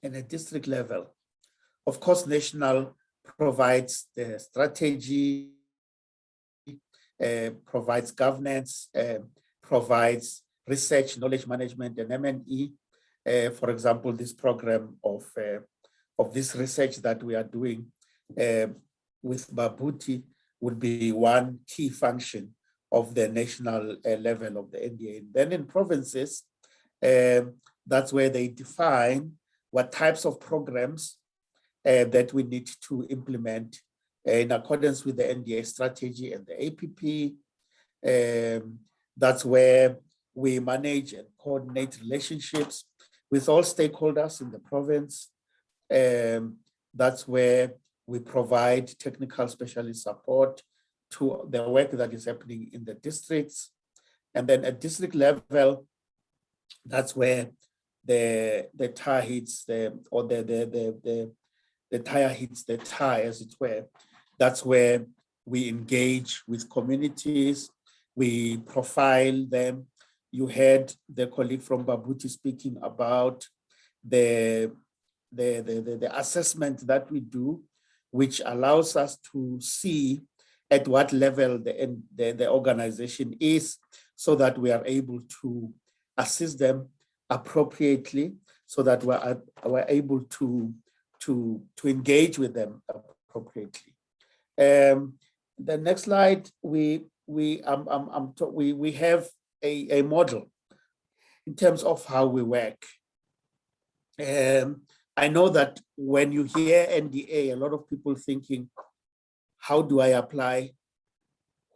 and at district level. Of course, national provides the strategy, provides governance, provides research, knowledge management, and M&E. For example, this program of this research that we are doing with Babuti would be one key function of the national level of the NDA. And then in provinces, that's where they define what types of programs that we need to implement in accordance with the NDA strategy and the APP. That's where we manage and coordinate relationships with all stakeholders in the province. That's where we provide technical specialist support to the work that is happening in the districts. And then at district level, that's where the tire hits the tire hits the tire, as it were. That's where we engage with communities, we profile them. You heard the colleague from Babuti speaking about the assessment that we do, which allows us to see at what level the organization is, so that we are able to assist them appropriately, so that we're able to engage with them appropriately. The next slide, we have a model in terms of how we work. I know that when you hear NDA, a lot of people thinking, how do I apply?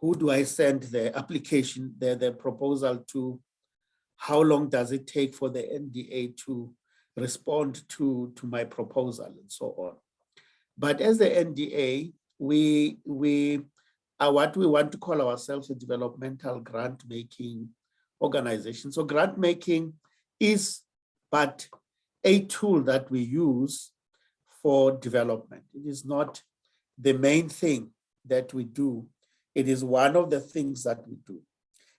Who do I send the application, the proposal to? How long does it take for the NDA to respond to my proposal, and so on? But as the NDA, we are what we want to call ourselves a developmental grant-making organization. So grant-making is but a tool that we use for development. It is not the main thing that we do. It is one of the things that we do.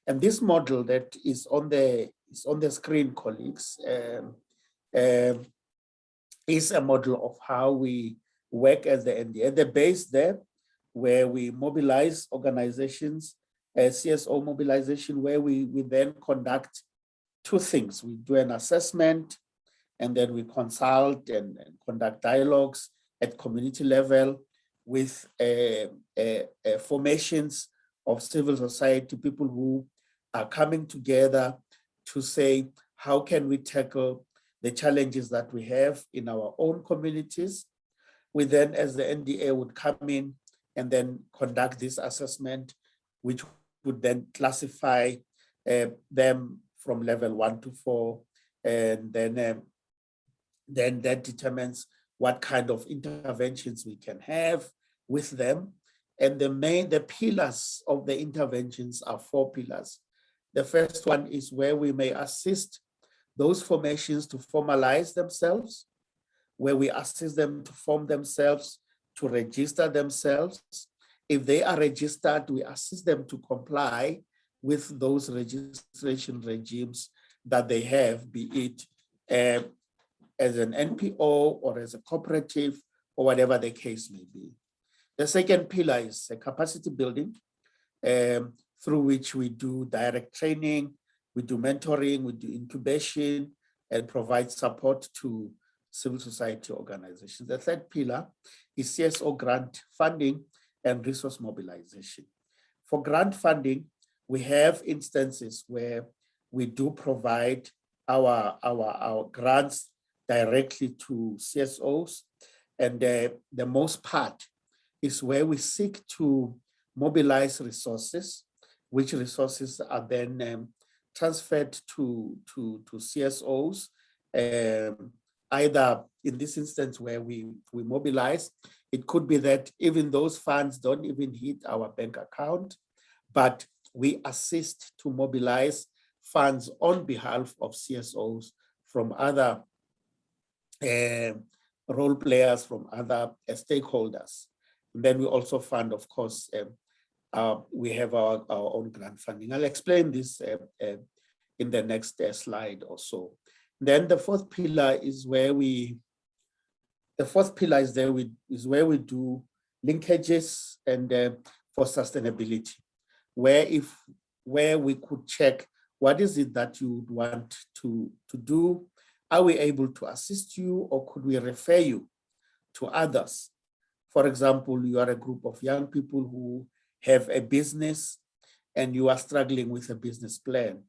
And this model that is on the screen, colleagues, is a model of how we work as the NDA. The base there, where we mobilize organizations, CSO mobilization, where we then conduct two things. We do an assessment, and then we consult and conduct dialogues at community level with formations of civil society, people who are coming together to say, how can we tackle the challenges that we have in our own communities? We then, as the NDA, would come in and then conduct this assessment, which would then classify them from level 1 to 4, and then that determines what kind of interventions we can have with them. And the pillars of the interventions are 4 pillars. The first one is where we may assist those formations to formalize themselves, where we assist them to form themselves, to register themselves. If they are registered, we assist them to comply with those registration regimes that they have, be it as an NPO or as a cooperative or whatever the case may be. The second pillar is capacity building, through which we do direct training, we do mentoring, we do incubation, and provide support to civil society organizations. The third pillar is CSO grant funding and resource mobilization. For grant funding, we have instances where we do provide our grants directly to CSOs, and the most part is where we seek to mobilize resources, which resources are then transferred to CSOs, either in this instance where we mobilize. It could be that even those funds don't even hit our bank account, but we assist to mobilize funds on behalf of CSOs from other role players, from other stakeholders. And then we also fund, of course, we have our own grant funding. I'll explain this in the next slide or so. Then the fourth pillar is where we do linkages and for sustainability, where we could check what is it that you would want to do. Are we able to assist you, or could we refer you to others? For example, you are a group of young people who have a business and you are struggling with a business plan.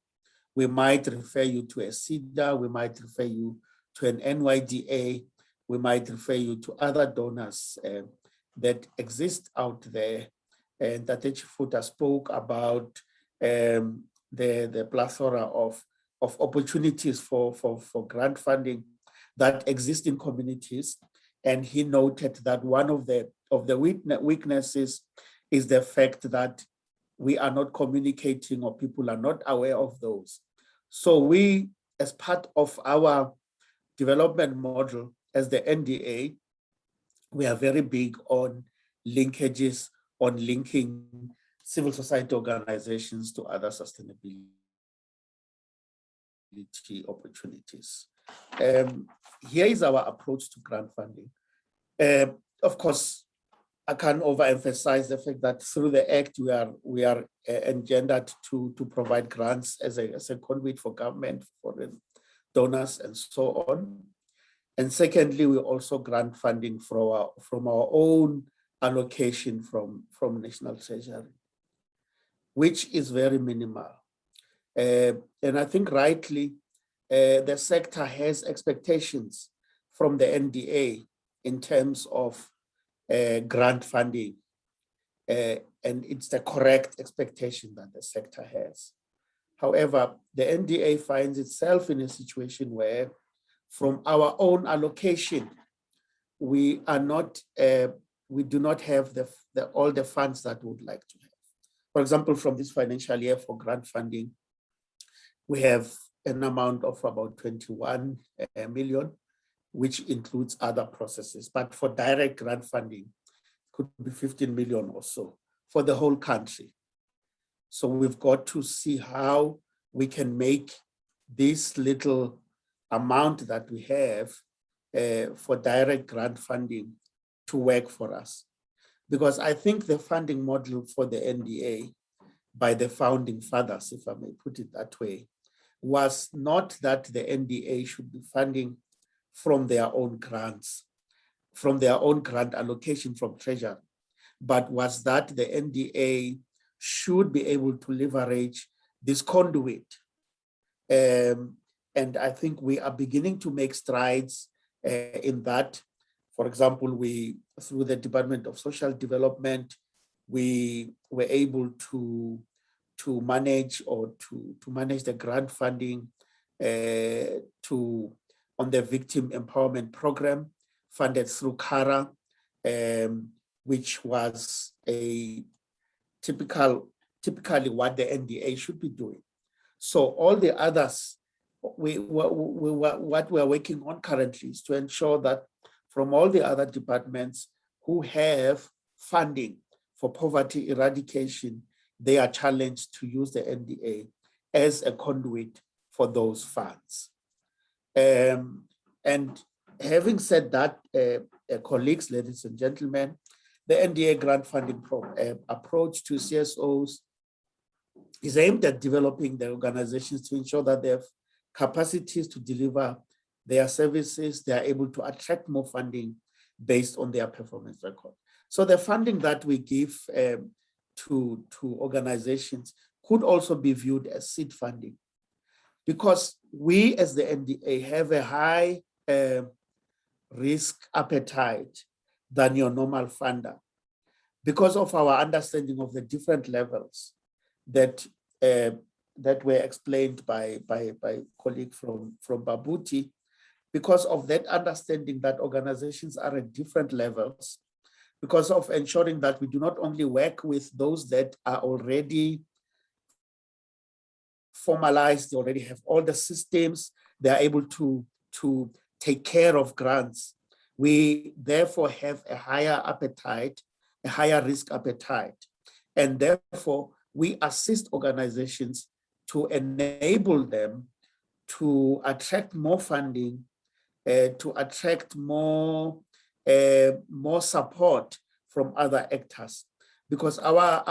We might refer you to a CEDA, we might refer you to an NYDA, we might refer you to other donors that exist out there. And Tate Chifuta spoke about the plethora of opportunities for grant funding that exist in communities. And he noted that one of the weaknesses is the fact that we are not communicating, or people are not aware of those. So we, as part of our development model as the NDA, we are very big on linkages, on linking civil society organizations to other sustainability opportunities. Here is our approach to grant funding. Of course, I can't overemphasize the fact that through the Act, we are engendered to provide grants as a conduit for government, for donors, and so on. And secondly, we also grant funding from our own allocation from National Treasury, which is very minimal. And I think rightly, the sector has expectations from the NDA in terms of grant funding. And it's the correct expectation that the sector has. However, the NDA finds itself in a situation where from our own allocation, we do not have all the funds that we would like to have. For example, from this financial year for grant funding, we have an amount of about 21 million, which includes other processes. But for direct grant funding, it could be 15 million or so for the whole country. So we've got to see how we can make this little amount that we have for direct grant funding to work for us. Because I think the funding model for the NDA by the founding fathers, if I may put it that way, was not that the NDA should be funding from their own grants, from their own grant allocation from Treasury, but was that the NDA should be able to leverage this conduit. And I think we are beginning to make strides in that. For example, through the Department of Social Development, we were able to manage or to manage the grant funding on the victim empowerment program funded through CARA, which was typically what the NDA should be doing. So all the others, what we're working on currently is to ensure that from all the other departments who have funding for poverty eradication, they are challenged to use the NDA as a conduit for those funds. And having said that, colleagues, ladies and gentlemen, the NDA grant funding approach to CSOs is aimed at developing the organizations to ensure that they have capacities to deliver their services, they are able to attract more funding based on their performance record. So the funding that we give to organizations could also be viewed as seed funding, because we as the NDA have a high risk appetite than your normal funder, because of our understanding of the different levels that were explained by colleague from Babuti. Because of that understanding that organizations are at different levels, because of ensuring that we do not only work with those that are already formalized, they already have all the systems, they are able to take care of grants. We therefore have a higher appetite, a higher risk appetite. And therefore, we assist organizations to enable them to attract more funding, to attract more support from other actors, because our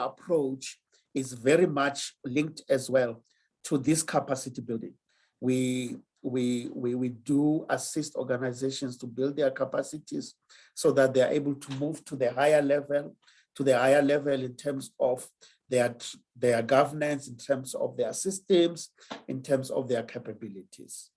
approach is very much linked as well to this capacity building. We do assist organizations to build their capacities so that they are able to move to the higher level, in terms of their governance, in terms of their systems, in terms of their capabilities.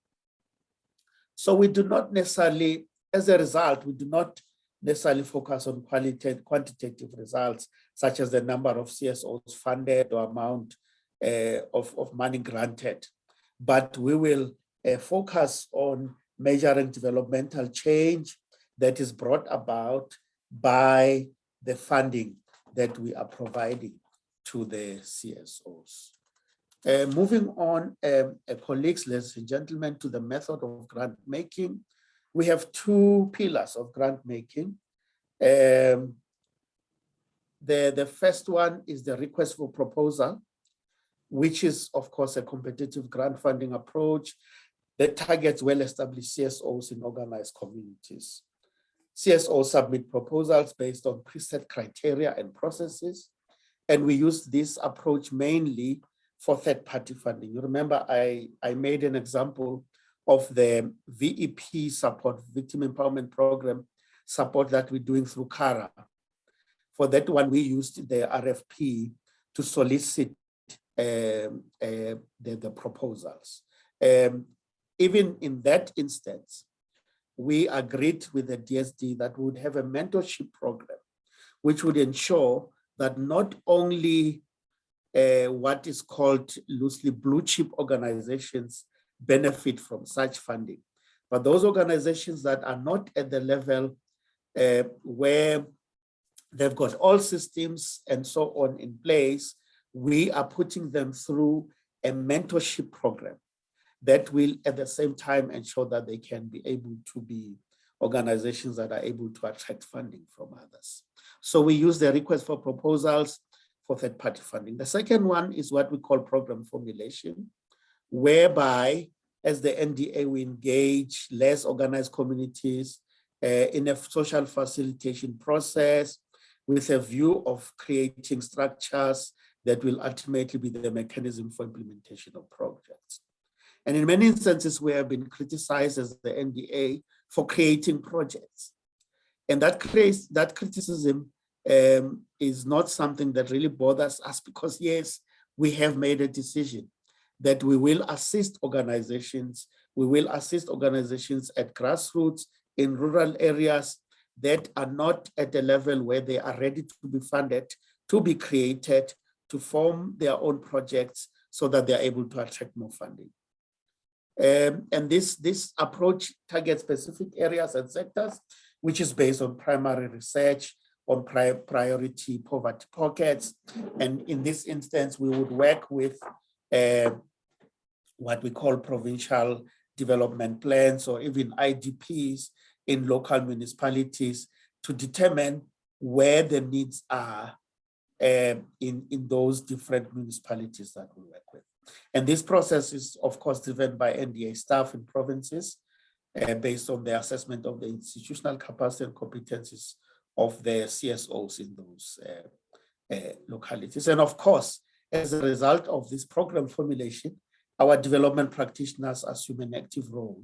So we do not necessarily, as a result, we do not necessarily focus on quantitative results, such as the number of CSOs funded or amount of money granted. But we will focus on measuring developmental change that is brought about by the funding that we are providing to the CSOs. Moving on, colleagues, ladies and gentlemen, to the method of grant making. We have two pillars of grant making. The first one is the request for proposal, which is, of course, a competitive grant funding approach that targets well-established CSOs in organized communities. CSOs submit proposals based on preset criteria and processes, and we use this approach mainly for third-party funding. You remember I made an example of the VEP support, Victim Empowerment Program support that we're doing through CARA. For that one, we used the RFP to solicit the proposals. Even in that instance, we agreed with the DSD that we would have a mentorship program, which would ensure that not only what is called loosely blue chip organizations benefit from such funding, but those organizations that are not at the level where they've got all systems and so on in place, we are putting them through a mentorship program that will at the same time ensure that they can be able to be organizations that are able to attract funding from others. So we use the request for proposals for third-party funding. The second one is what we call program formulation, whereby as the NDA, we engage less organized communities in a social facilitation process with a view of creating structures that will ultimately be the mechanism for implementation of projects. And in many instances, we have been criticized as the NDA for creating projects. And that criticism is not something that really bothers us, because yes, we have made a decision that we will assist organizations. We will assist organizations at grassroots in rural areas that are not at a level where they are ready to be funded, to be created to form their own projects so that they're able to attract more funding. And this approach targets specific areas and sectors, which is based on primary research, on priority poverty pockets. And in this instance, we would work with what we call provincial development plans or even IDPs in local municipalities to determine where the needs are in those different municipalities that we work with. And this process is, of course, driven by NDA staff in provinces based on the assessment of the institutional capacity and competencies of the CSOs in those localities. And of course, as a result of this program formulation, our development practitioners assume an active role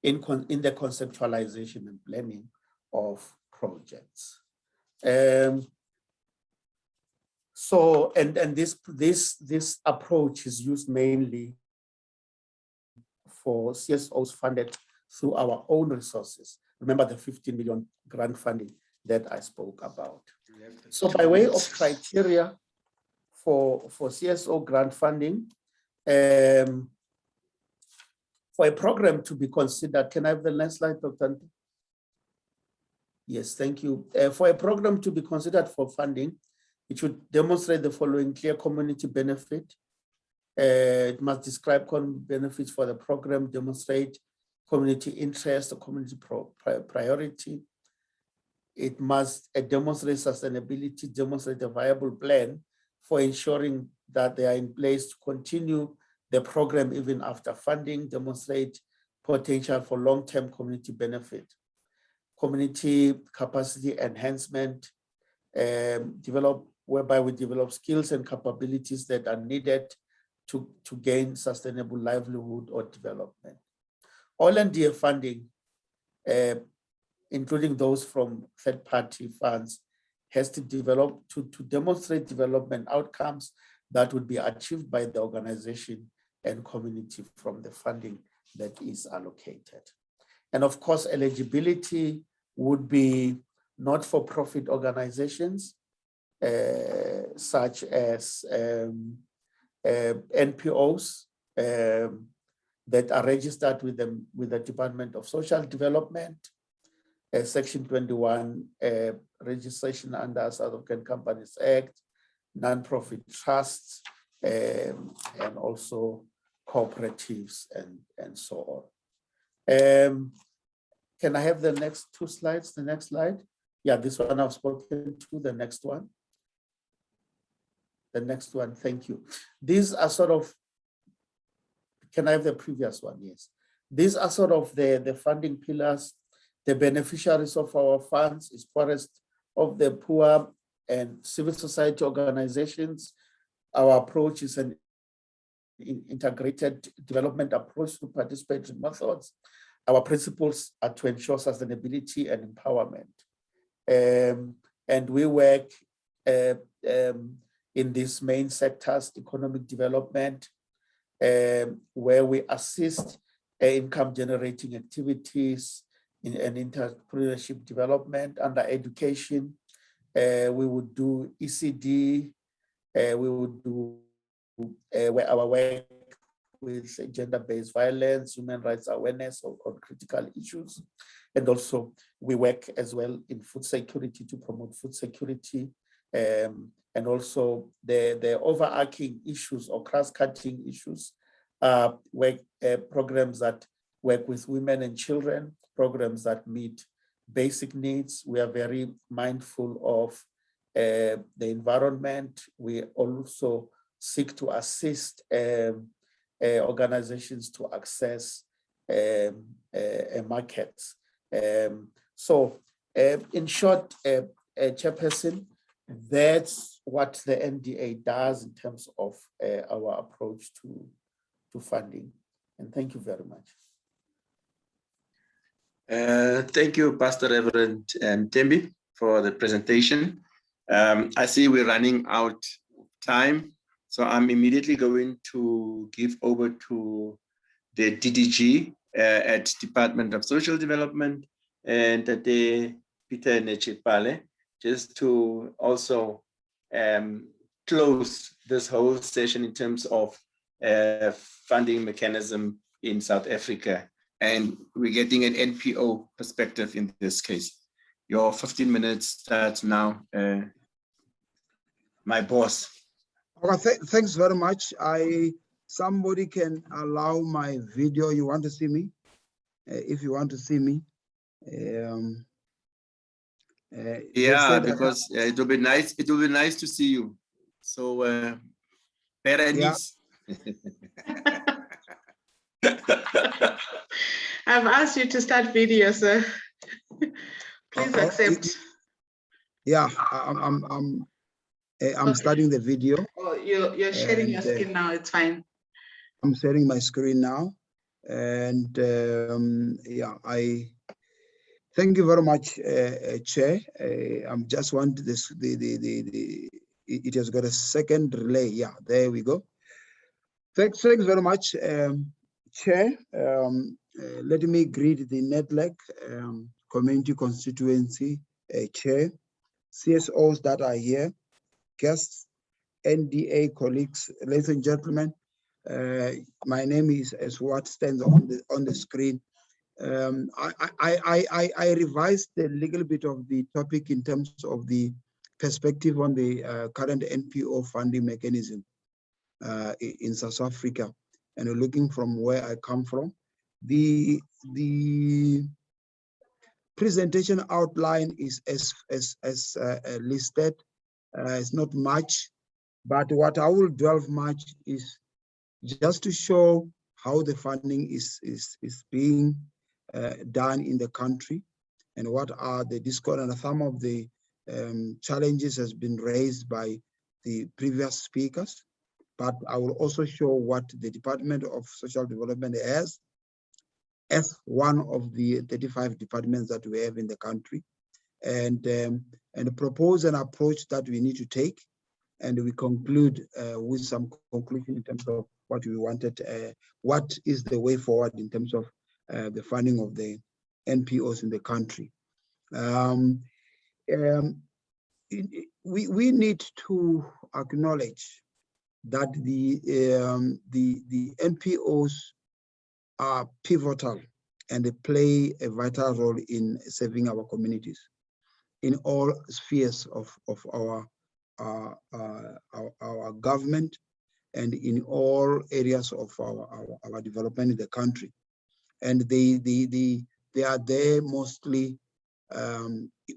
in the conceptualization and planning of projects. So, this approach is used mainly for CSOs funded through our own resources. Remember the 15 million grant funding that I spoke about. So by way of criteria for CSO grant funding, for a program to be considered, can I have the next slide, Dr. Yes, thank you. For a program to be considered for funding, it should demonstrate the following: clear community benefit. It must describe benefits for the program, demonstrate community interest or community priority. It must demonstrate sustainability, demonstrate a viable plan for ensuring that they are in place to continue the program even after funding, demonstrate potential for long-term community benefit, community capacity enhancement, whereby we develop skills and capabilities that are needed to gain sustainable livelihood or development. All NDA funding, including those from third-party funds, has to develop to demonstrate development outcomes that would be achieved by the organization and community from the funding that is allocated. And of course, eligibility would be not-for-profit organizations, such as NPOs that are registered with the Department of Social Development, Section 21 registration under South African Companies Act, non-profit trusts, and also cooperatives and so on. Can I have the next two slides? The next slide. Yeah, this one I've spoken to. The next one. The next one, thank you. These are sort of, can I have the previous one? Yes. These are sort of the funding pillars. The beneficiaries of our funds is poorest of the poor and civil society organizations. Our approach is an integrated development approach to participatory methods. Our principles are to ensure sustainability and empowerment. And we work in these main sectors: economic development, where we assist income generating activities in entrepreneurship development. Under education, we would do ECD, we would do our work with gender-based violence, human rights awareness on critical issues. And also we work as well in food security to promote food security. And also the overarching issues or cross-cutting issues, programs that work with women and children, programs that meet basic needs. We are very mindful of the environment. We also seek to assist organizations to access markets. So in short, Chairperson, that's what the NDA does in terms of our approach to funding. And thank you very much. Thank you, Pastor Reverend Tembi, for the presentation. I see we're running out of time, so I'm immediately going to give over to the DDG at Department of Social Development and Peter Nechipale, just to also close this whole session in terms of funding mechanism in South Africa. And we're getting an NPO perspective in this case. Your 15 minutes starts now, my boss. Okay, thanks very much. Somebody can allow my video. You want to see me? If you want to see me. Yeah, because it will be nice. It will be nice to see you. So, Berenice. I've asked you to start video, sir. Please accept. Yeah, I'm starting the video. Oh, you're sharing your screen now. It's fine. I'm sharing my screen now, and yeah, I thank you very much, Chair. I'm just want this it has got a second relay. Yeah, there we go. Thanks very much, Chair. Let me greet the NETLEC Community Constituency Chair, CSOs that are here, guests, NDA colleagues, ladies and gentlemen. My name is as what stands on the screen. I revised a little bit of the topic in terms of the perspective on the current NPO funding mechanism in South Africa, and looking from where I come from. The presentation outline is as listed. It's not much, but what I will delve much is just to show how the funding is being done in the country, and what are the discord, and some of the challenges has been raised by the previous speakers. But I will also show what the Department of Social Development has as one of the 35 departments that we have in the country, and propose an approach that we need to take, and we conclude with some conclusion in terms of what we wanted, what is the way forward in terms of the funding of the NPOs in the country. We need to acknowledge that the NPOs are pivotal, and they play a vital role in serving our communities in all spheres of our government, and in all areas of our development in the country. And they are there mostly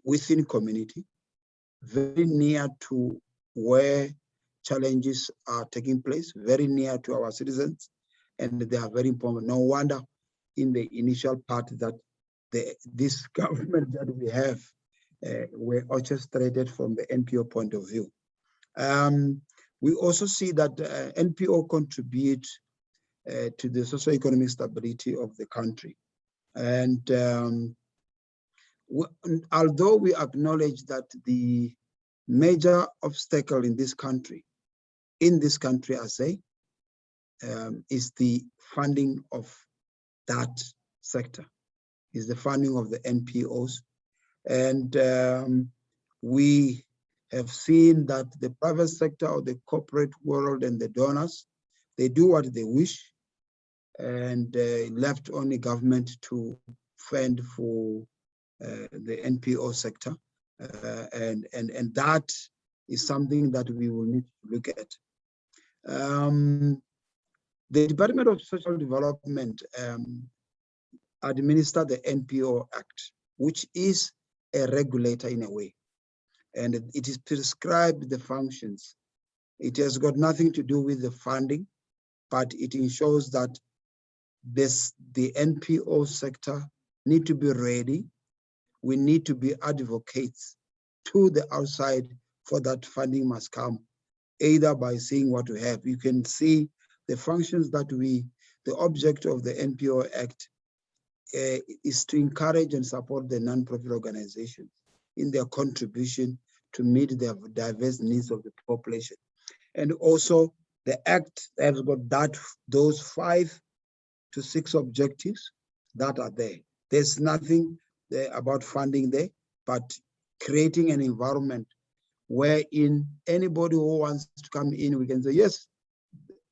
within community, very near to where challenges are taking place, very near to our citizens, and they are very important. No wonder in the initial part that this government that we have were orchestrated from the NPO point of view. We also see that NPO contribute to the socio-economic stability of the country. And although we acknowledge that the major obstacle in this country, I say, is the funding of that sector, is the funding of the NPOs. And we have seen that the private sector or the corporate world and the donors, they do what they wish, and left only government to fund for the NPO sector. And that is something that we will need to look at. The Department of Social Development administer the NPO Act, which is a regulator in a way, and it is prescribed the functions. It has got nothing to do with the funding, but it ensures that the NPO sector need to be ready. We need to be advocates to the outside for that funding must come, either by seeing what we have. You can see the functions that the object of the NPO Act is to encourage and support the non-profit organizations in their contribution to meet the diverse needs of the population. And also the Act has got those 5 to 6 objectives that are there. There's nothing there about funding there, but creating an environment wherein anybody who wants to come in, we can say, yes,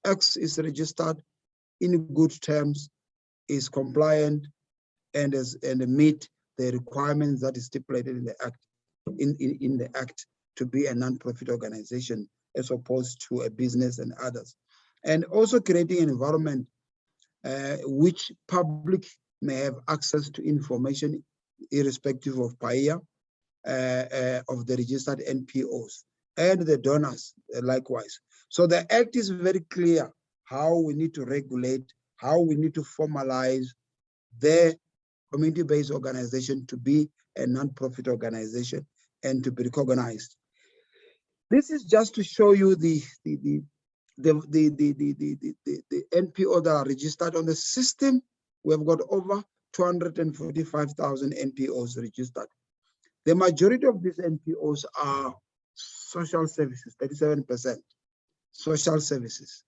X is registered in good terms, is compliant, and meet the requirements that is stipulated in the act, in the act, to be a non-profit organization as opposed to a business and others. And also creating an environment which public may have access to information irrespective of PAIA, of the registered NPOs and the donors likewise. So the act is very clear how we need to regulate, how we need to formalize the community-based organization to be a non-profit organization and to be recognized. This is just to show you the NPO that are registered on the system. We have got over 245,000 NPOs registered. The majority of these NPOs are social services, 37%. Social services.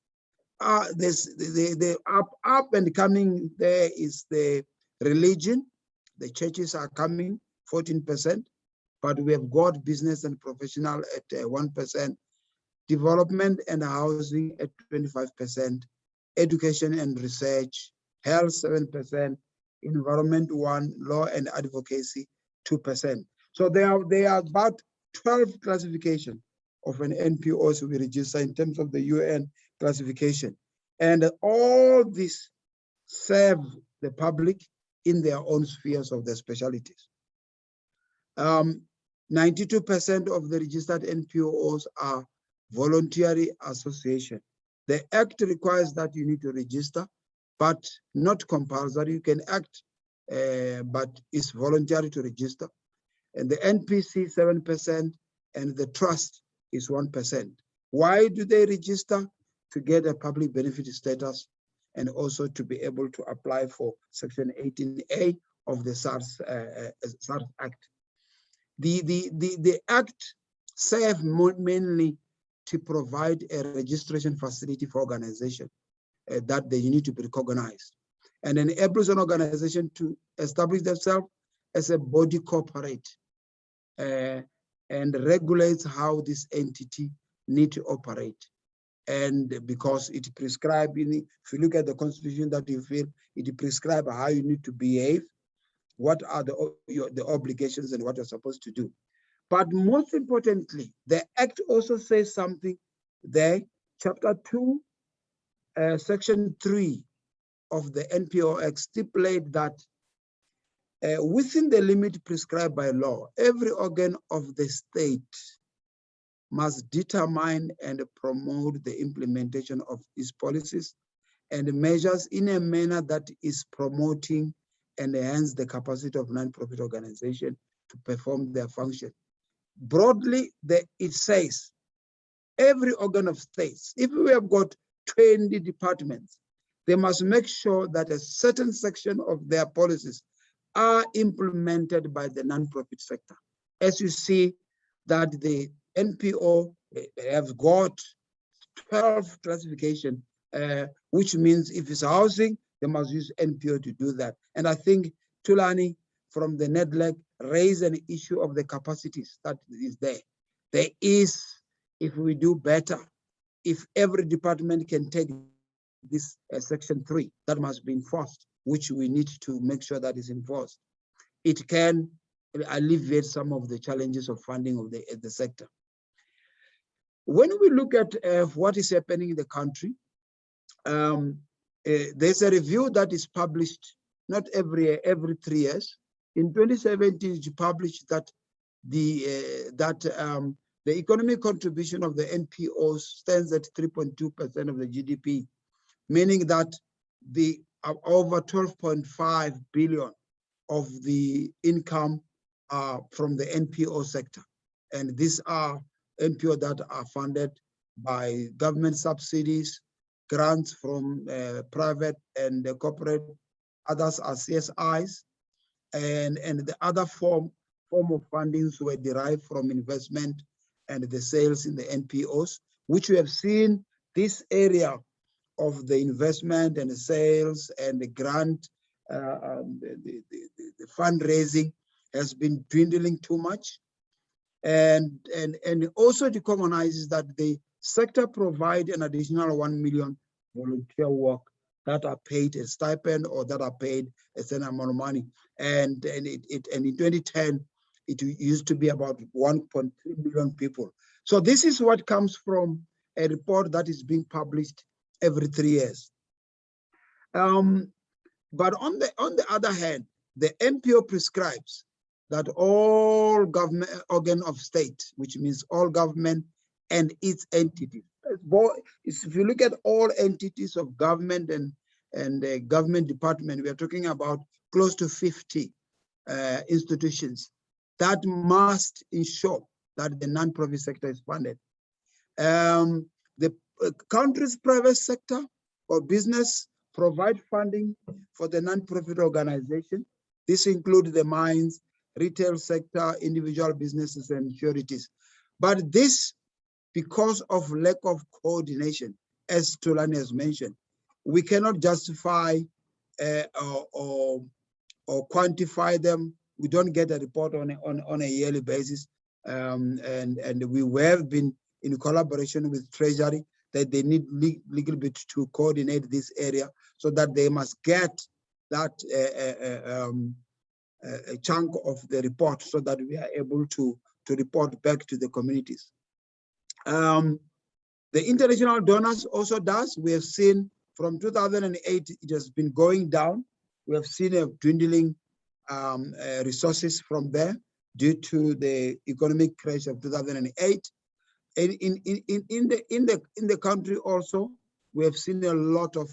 The up and coming there is the religion. The churches are coming, 14%, but we have got business and professional at 1%, development and housing at 25%, education and research, health 7%, environment 1%, law and advocacy 2%. So there are about 12 classifications of an NPO to be registered in terms of the UN classification. And all these serve the public in their own spheres of their specialties. 92% of the registered NPOs are voluntary association. The act requires that you need to register, but not compulsory. You can act, but it's voluntary to register. And the NPC 7% and the trust is 1%. Why do they register? To get a public benefit status and also to be able to apply for Section 18A of the SARS Act. The Act serves mainly to provide a registration facility for organization that they need to be recognized and enables an organization to establish themselves as a body corporate and regulates how this entity need to operate. And because it prescribes, if you look at the constitution that you feel, it prescribes how you need to behave, what are the obligations and what you're supposed to do. But most importantly, the Act also says something there, Chapter 2, Section 3 of the NPO Act stipulate that within the limit prescribed by law, every organ of the state must determine and promote the implementation of its policies and measures in a manner that is promoting and enhance the capacity of non-profit organization to perform their function. Broadly, it says every organ of states, if we have got 20 departments, they must make sure that a certain section of their policies are implemented by the non-profit sector. As you see that the NPO have got 12 classification, which means if it's housing, they must use NPO to do that. And I think Tulani from the NEDLEC raised an issue of the capacities that is there. There is, if we do better, if every department can take this Section 3, that must be enforced, which we need to make sure that is enforced. It can alleviate some of the challenges of funding of the sector. When we look at what is happening in the country, there's a review that is published not every 3 years. In 2017, it published that the economic contribution of the NPOs stands at 3.2% of the GDP, meaning that the over 12.5 billion of the income from the NPO sector. And these are NPO that are funded by government subsidies, grants from private and corporate, others are CSIs, and the other form of fundings were derived from investment and the sales in the NPOs, which we have seen this area of the investment and the sales and the grant, the fundraising has been dwindling too much. And also decommonises that the sector provide an additional 1 million volunteer work that are paid a stipend or that are paid a certain amount of money. And in 2010, it used to be about 1.3 million people. So this is what comes from a report that is being published every 3 years. But on the other hand, the MPO prescribes that all government organ of state, which means all government and its entities. If you look at all entities of government and the government department, we are talking about close to 50 institutions that must ensure that the non-profit sector is funded. The country's private sector or business provide funding for the non-profit organization. This includes the mines, retail sector, individual businesses, and charities. But this, because of lack of coordination, as Tulani has mentioned, we cannot justify or quantify them. We don't get a report on a yearly basis. And we have been in collaboration with Treasury that they need legal bit to coordinate this area so that they must get that a chunk of the report so that we are able to report back to the communities. The international donors also does. We have seen from 2008, it has been going down. We have seen a dwindling resources from there due to the economic crash of 2008. And in the country also, we have seen a lot of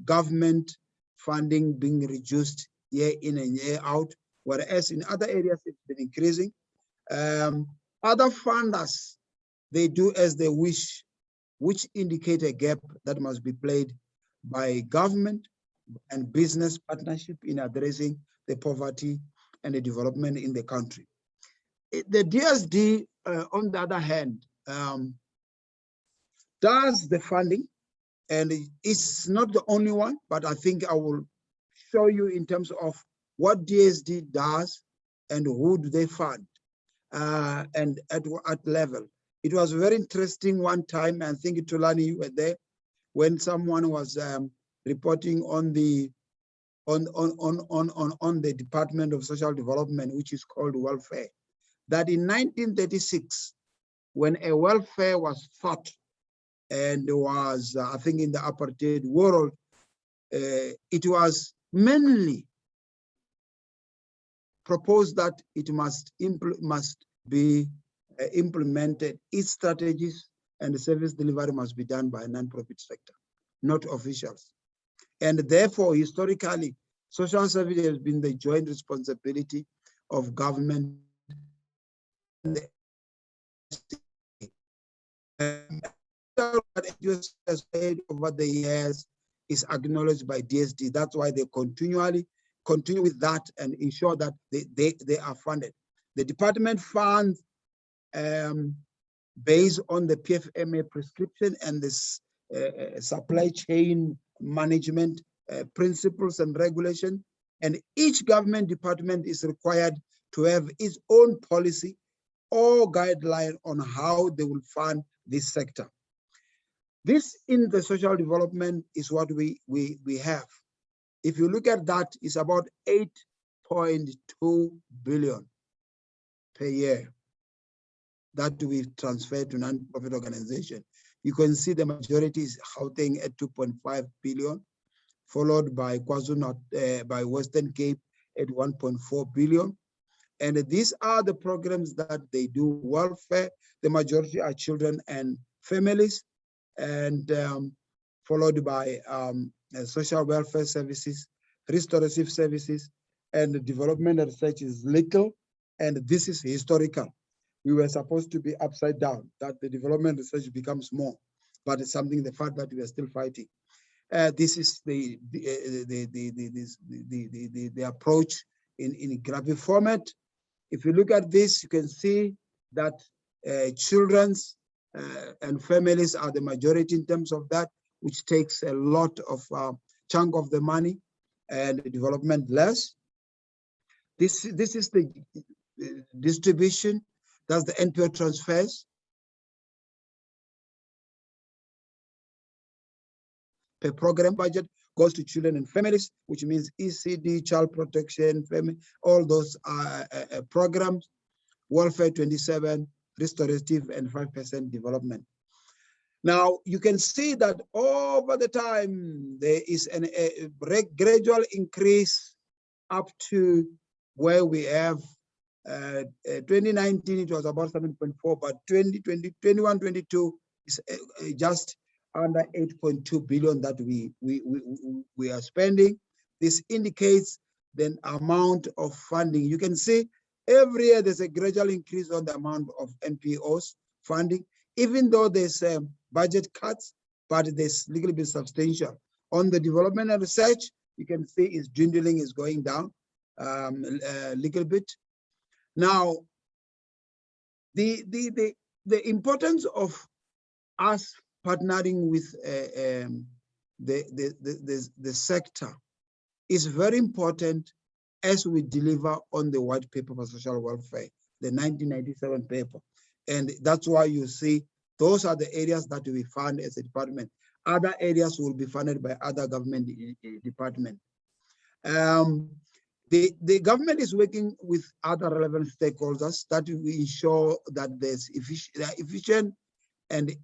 government funding being reduced year in and year out, whereas in other areas it's been increasing. Other funders, they do as they wish, which indicate a gap that must be played by government and business partnership in addressing the poverty and the development in the country. The DSD, on the other hand, does the funding, and it's not the only one, but I think I will show you in terms of what DSD does and who do they fund, and at what level. It was very interesting one time, I think Tulani, you were there, when someone was reporting on the Department of Social Development, which is called welfare, that in 1936, when a welfare was fought and was, I think in the apartheid world, it was mainly proposed that it must be implemented, its strategies and the service delivery must be done by a non-profit sector, not officials. And therefore, historically, social service has been the joint responsibility of government and the over the years is acknowledged by DSD. That's why they continually continue with that and ensure that they are funded. The department funds based on the PFMA prescription and this supply chain management principles and regulation. And each government department is required to have its own policy or guideline on how they will fund this sector. This in the social development is what we have. If you look at that, it's about 8.2 billion per year that we transfer to non-profit organization. You can see the majority is Gauteng at 2.5 billion, followed by KwaZulu, by Western Cape at 1.4 billion. And these are the programs that they do welfare. The majority are children and families, and followed by social welfare services, restorative services, and the development and research is little, and this is historical. We were supposed to be upside down, that the development research becomes more, but it's something, the fact that we are still fighting. This is the approach in graphic format. If you look at this, you can see that children's and families are the majority in terms of that, which takes a lot of chunk of the money, and the development less. This is the distribution That's the NPO transfers. Per program budget goes to children and families, which means ECD, child protection, family, all those programs, welfare 27, restorative, and 5% development. Now, you can see that over the time, there is a gradual increase up to where we have 2019, it was about 7.4, but 2020, 21, 22 is just under 8.2 billion that we are spending. This indicates the amount of funding. You can see every year there's a gradual increase on the amount of NPOs funding, even though there's budget cuts, but there's a little bit substantial. On the development and research, you can see it's dwindling, is going down a little bit. Now, the importance of us partnering with the sector is very important as we deliver on the white paper for social welfare, the 1997 paper. And that's why you see those are the areas that we fund as a department. Other areas will be funded by other government departments. The government is working with other relevant stakeholders that we ensure that there's efficient and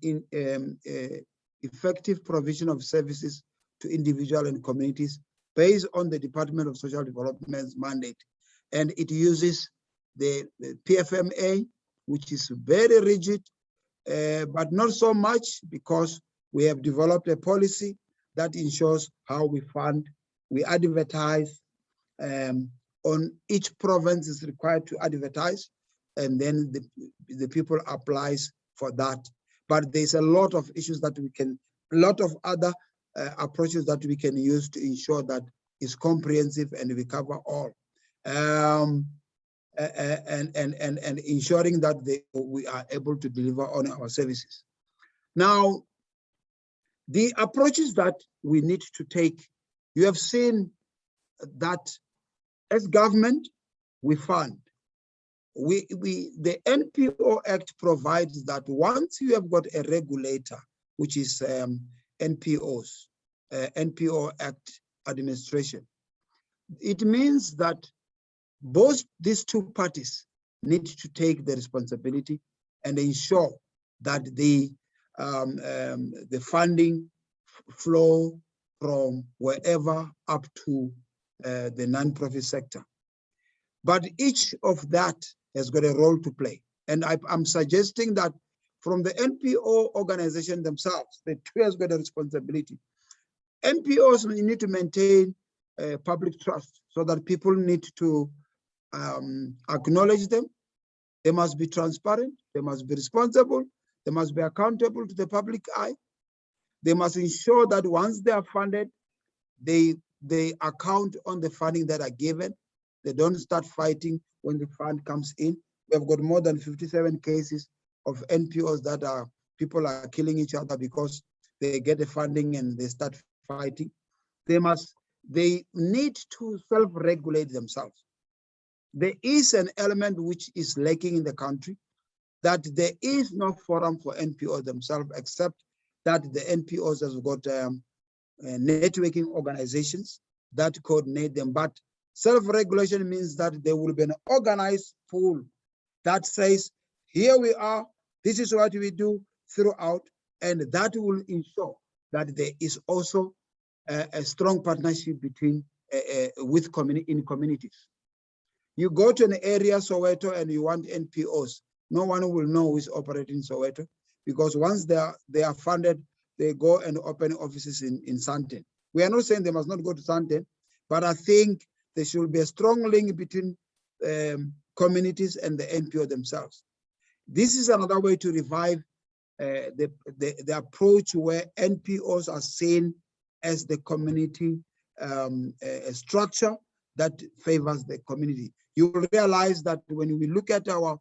effective provision of services to individuals and communities based on the Department of Social Development's mandate. And it uses the PFMA, which is very rigid, but not so much, because we have developed a policy that ensures how we fund, we advertise. On each province is required to advertise, and then the people applies for that. But there's a lot of issues that we can, a lot of other approaches that we can use to ensure that it's comprehensive and we cover all. And ensuring that we are able to deliver on our services. Now, the approaches that we need to take, you have seen that as government, we fund. The NPO Act provides that once you have got a regulator, which is NPOs, NPO Act administration, it means that both these two parties need to take the responsibility and ensure that the funding flow from wherever up to the non-profit sector. But each of that has got a role to play. And I'm suggesting that from the NPO organization themselves, the two has got a responsibility. NPOs need to maintain public trust so that people need to acknowledge them. They must be transparent, they must be responsible, they must be accountable to the public eye. They must ensure that once they are funded, they account on the funding that are given. They don't start fighting when the fund comes in. We have got more than 57 cases of NPOs that people are killing each other because they get the funding and they start fighting. They need to self-regulate themselves. There is an element which is lacking in the country, that there is no forum for NPOs themselves, except that the NPOs have got networking organizations that coordinate them. But self-regulation means that there will be an organized pool that says, here we are, this is what we do throughout, and that will ensure that there is also a strong partnership between in communities. You go to an area, Soweto, and you want NPOs, no one will know who is operating Soweto, because once they are funded, they go and open offices in Sandton. We are not saying they must not go to Sandton, but I think there should be a strong link between communities and the NPO themselves. This is another way to revive the approach where NPOs are seen as the community structure that favors the community. You will realize that when we look at our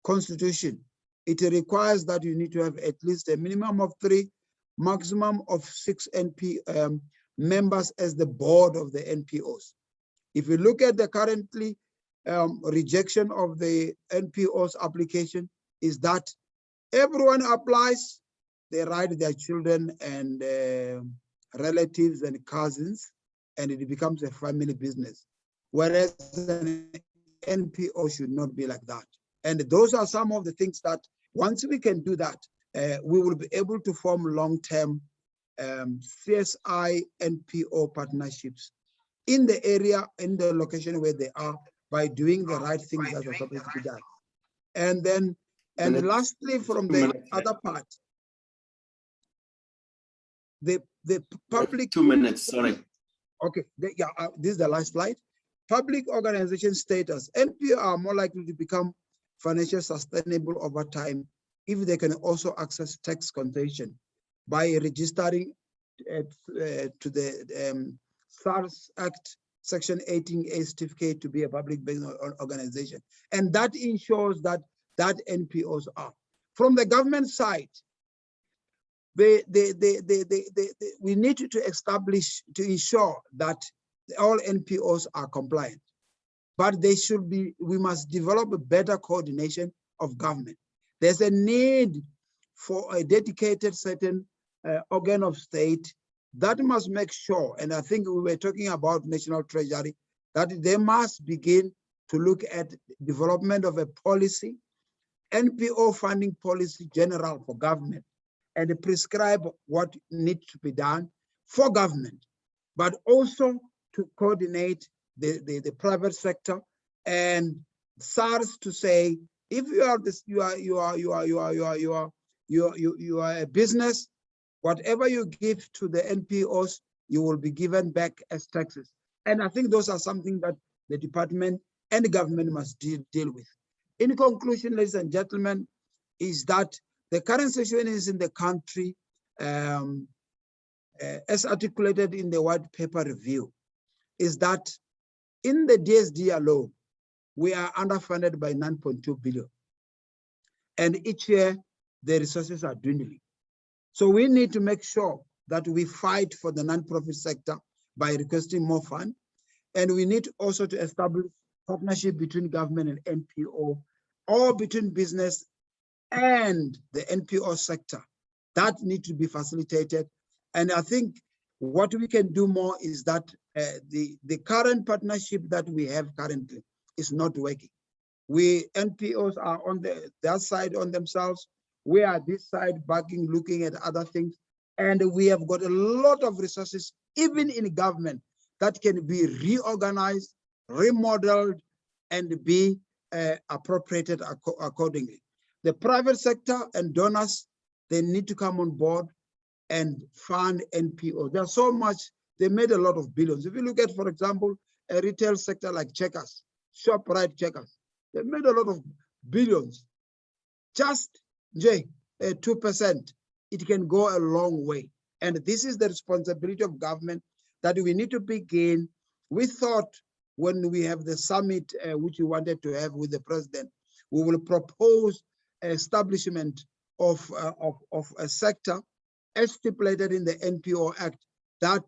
constitution, it requires that you need to have at least a minimum of 3, maximum of 6 members as the board of the NPOs. If you look at the currently rejection of the NPO's application is that everyone applies, they write their children and relatives and cousins, and it becomes a family business. Whereas an NPO should not be like that. And those are some of the things that once we can do that, we will be able to form long-term CSI NPO partnerships in the area, in the location where they are, by doing the right things that are supposed to be done. And then, and lastly, from the other part, the public— 2 minutes, sorry. Okay, this is the last slide. Public organization status. NPO are more likely to become financially sustainable over time if they can also access tax consultation by registering to the SARS Act Section 18A certificate to be a public business organization. And that ensures that NPOs are. From the government side, we need to establish, to ensure that all NPOs are compliant. But they should be, we must develop a better coordination of government. There's a need for a dedicated certain organ of state that must make sure, and I think we were talking about National Treasury, that they must begin to look at development of a policy, NPO funding policy general for government, and prescribe what needs to be done for government, but also to coordinate the private sector and SARS to say, if you are this, you are a business, whatever you give to the NPOs, you will be given back as taxes. And I think those are something that the department and the government must deal with. In conclusion, ladies and gentlemen, is that the current situation is in the country, as articulated in the white paper review, is that in the DSD alone, we are underfunded by 9.2 billion. And each year, the resources are dwindling. So we need to make sure that we fight for the non-profit sector by requesting more funds. And we need also to establish partnership between government and NPO, or between business and the NPO sector. That needs to be facilitated. And I think what we can do more is that the current partnership that we have currently is not working. We NPOs are on their side on themselves. We are this side backing, looking at other things. And we have got a lot of resources, even in government, that can be reorganized, remodeled, and be appropriated accordingly. The private sector and donors, they need to come on board and fund NPO. There's so much, they made a lot of billions. If you look at, for example, a retail sector like Checkers, ShopRite Checkers, they made a lot of billions. Just 2%, it can go a long way. And this is the responsibility of government that we need to begin. We thought when we have the summit, which we wanted to have with the president, we will propose establishment of a sector as stipulated in the NPO Act, that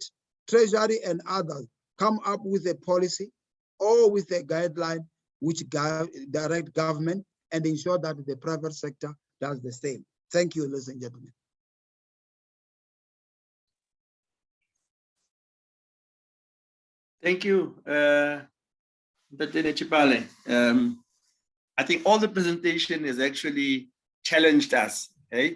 Treasury and others come up with a policy or with a guideline which direct government and ensure that the private sector does the same. Thank you, ladies and gentlemen. Thank you, Dr. Chipale. I think all the presentation has actually challenged us, eh?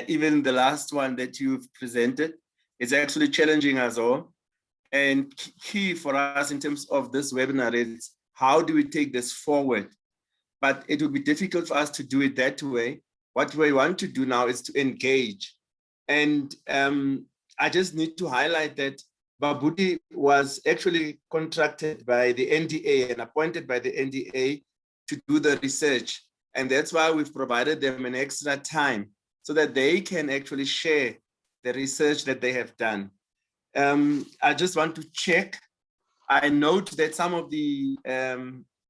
Even the last one that you've presented is actually challenging us all. And key for us in terms of this webinar is how do we take this forward? But it will be difficult for us to do it that way. What we want to do now is to engage. And I just need to highlight that Babuti was actually contracted by the NDA and appointed by the NDA to do the research. And that's why we've provided them an extra time so that they can actually share the research that they have done. I just want to check. I note that some of the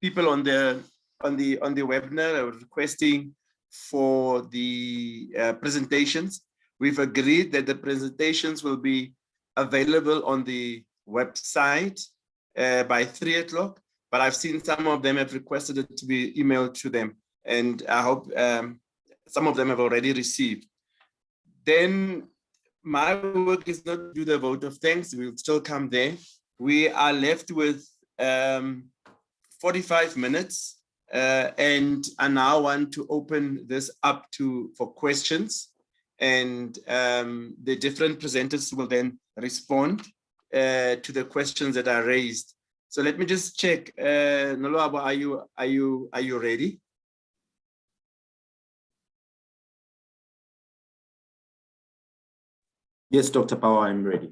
people on the webinar are requesting for the presentations. We've agreed that the presentations will be available on the website by 3 o'clock. but I've seen some of them have requested it to be emailed to them, and I hope some of them have already received. Then my work is not to do the vote of thanks. We'll still come there. We are left with 45 minutes, and I now want to open this up for questions, and the different presenters will then respond to the questions that are raised. So let me just check. Noloabo, are you ready? Yes, Dr. Power, I'm ready.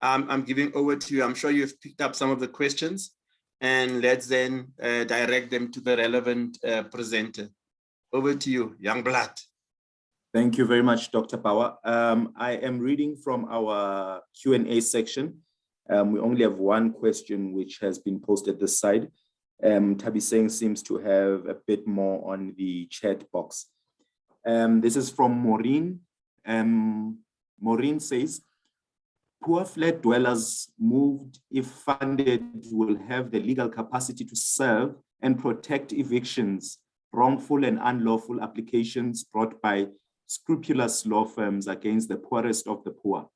I'm giving over to you. I'm sure you've picked up some of the questions, and let's then direct them to the relevant presenter. Over to you, young blood. Thank you very much, Dr. Power. I am reading from our Q&A section. We only have one question which has been posted this side. Tabiseng seems to have a bit more on the chat box. This is from Maureen. Maureen says, poor flat dwellers moved, if funded, will have the legal capacity to serve and protect evictions, wrongful and unlawful applications brought by scrupulous law firms against the poorest of the poor.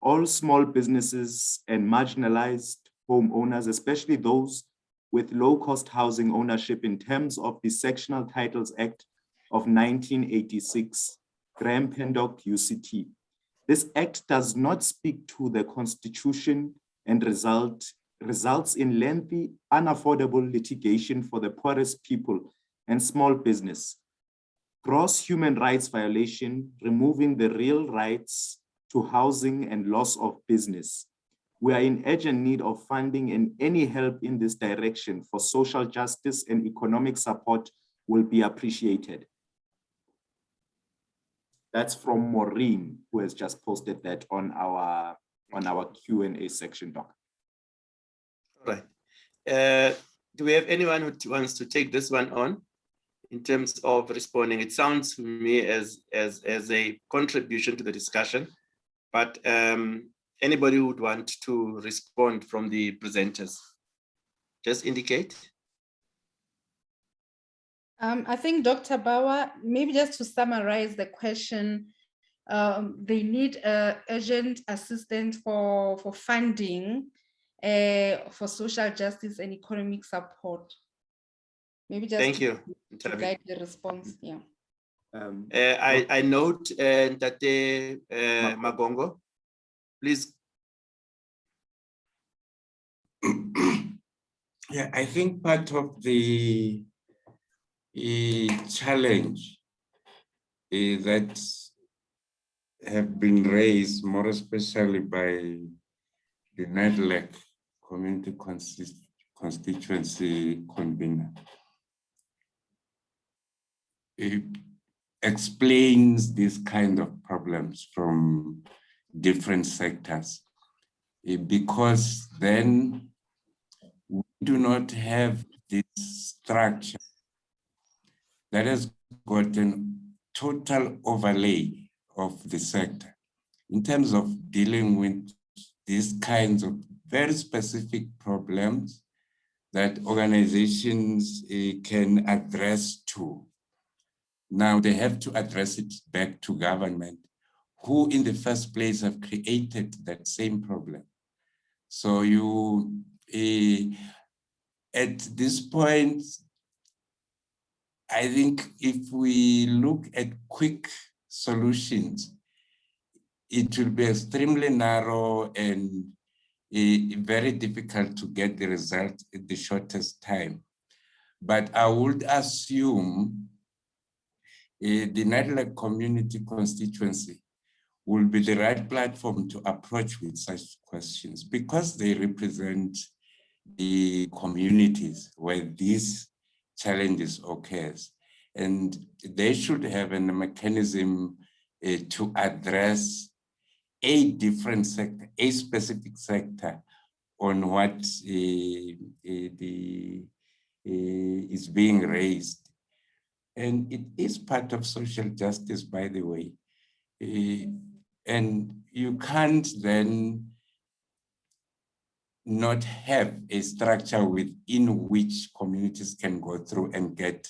All small businesses and marginalized homeowners, especially those with low-cost housing ownership in terms of the Sectional Titles Act of 1986, Graham Pendock UCT. This act does not speak to the Constitution and results in lengthy, unaffordable litigation for the poorest people and small business. Gross human rights violation, removing the real rights to housing and loss of business. We are in urgent need of funding, and any help in this direction for social justice and economic support will be appreciated. That's from Maureen, who has just posted that on our Q&A section, Doc. All right. Do we have anyone who wants to take this one on in terms of responding? It sounds to me as a contribution to the discussion, but anybody who would want to respond from the presenters, just indicate. I think Dr. Bauer, maybe just to summarize the question, they need urgent assistance for funding for social justice and economic support. Maybe just Thank you. To guide the response. Yeah. I note Tate Magongo, please. Yeah, I think part of the challenge that have been raised, more especially by the NEDLAC community constituency convener, it explains these kind of problems from different sectors, because then we do not have this structure that has got a total overlay of the sector in terms of dealing with these kinds of very specific problems that organizations can address to. Now they have to address it back to government, who in the first place have created that same problem. So you, at this point, I think if we look at quick solutions, it will be extremely narrow and very difficult to get the result in the shortest time. But I would assume the NEDLAC community constituency will be the right platform to approach with such questions, because they represent the communities where these challenges occurs, and they should have a mechanism to address a different sector, a specific sector, on what is being raised. And it is part of social justice, by the way. And you can't then not have a structure within which communities can go through and get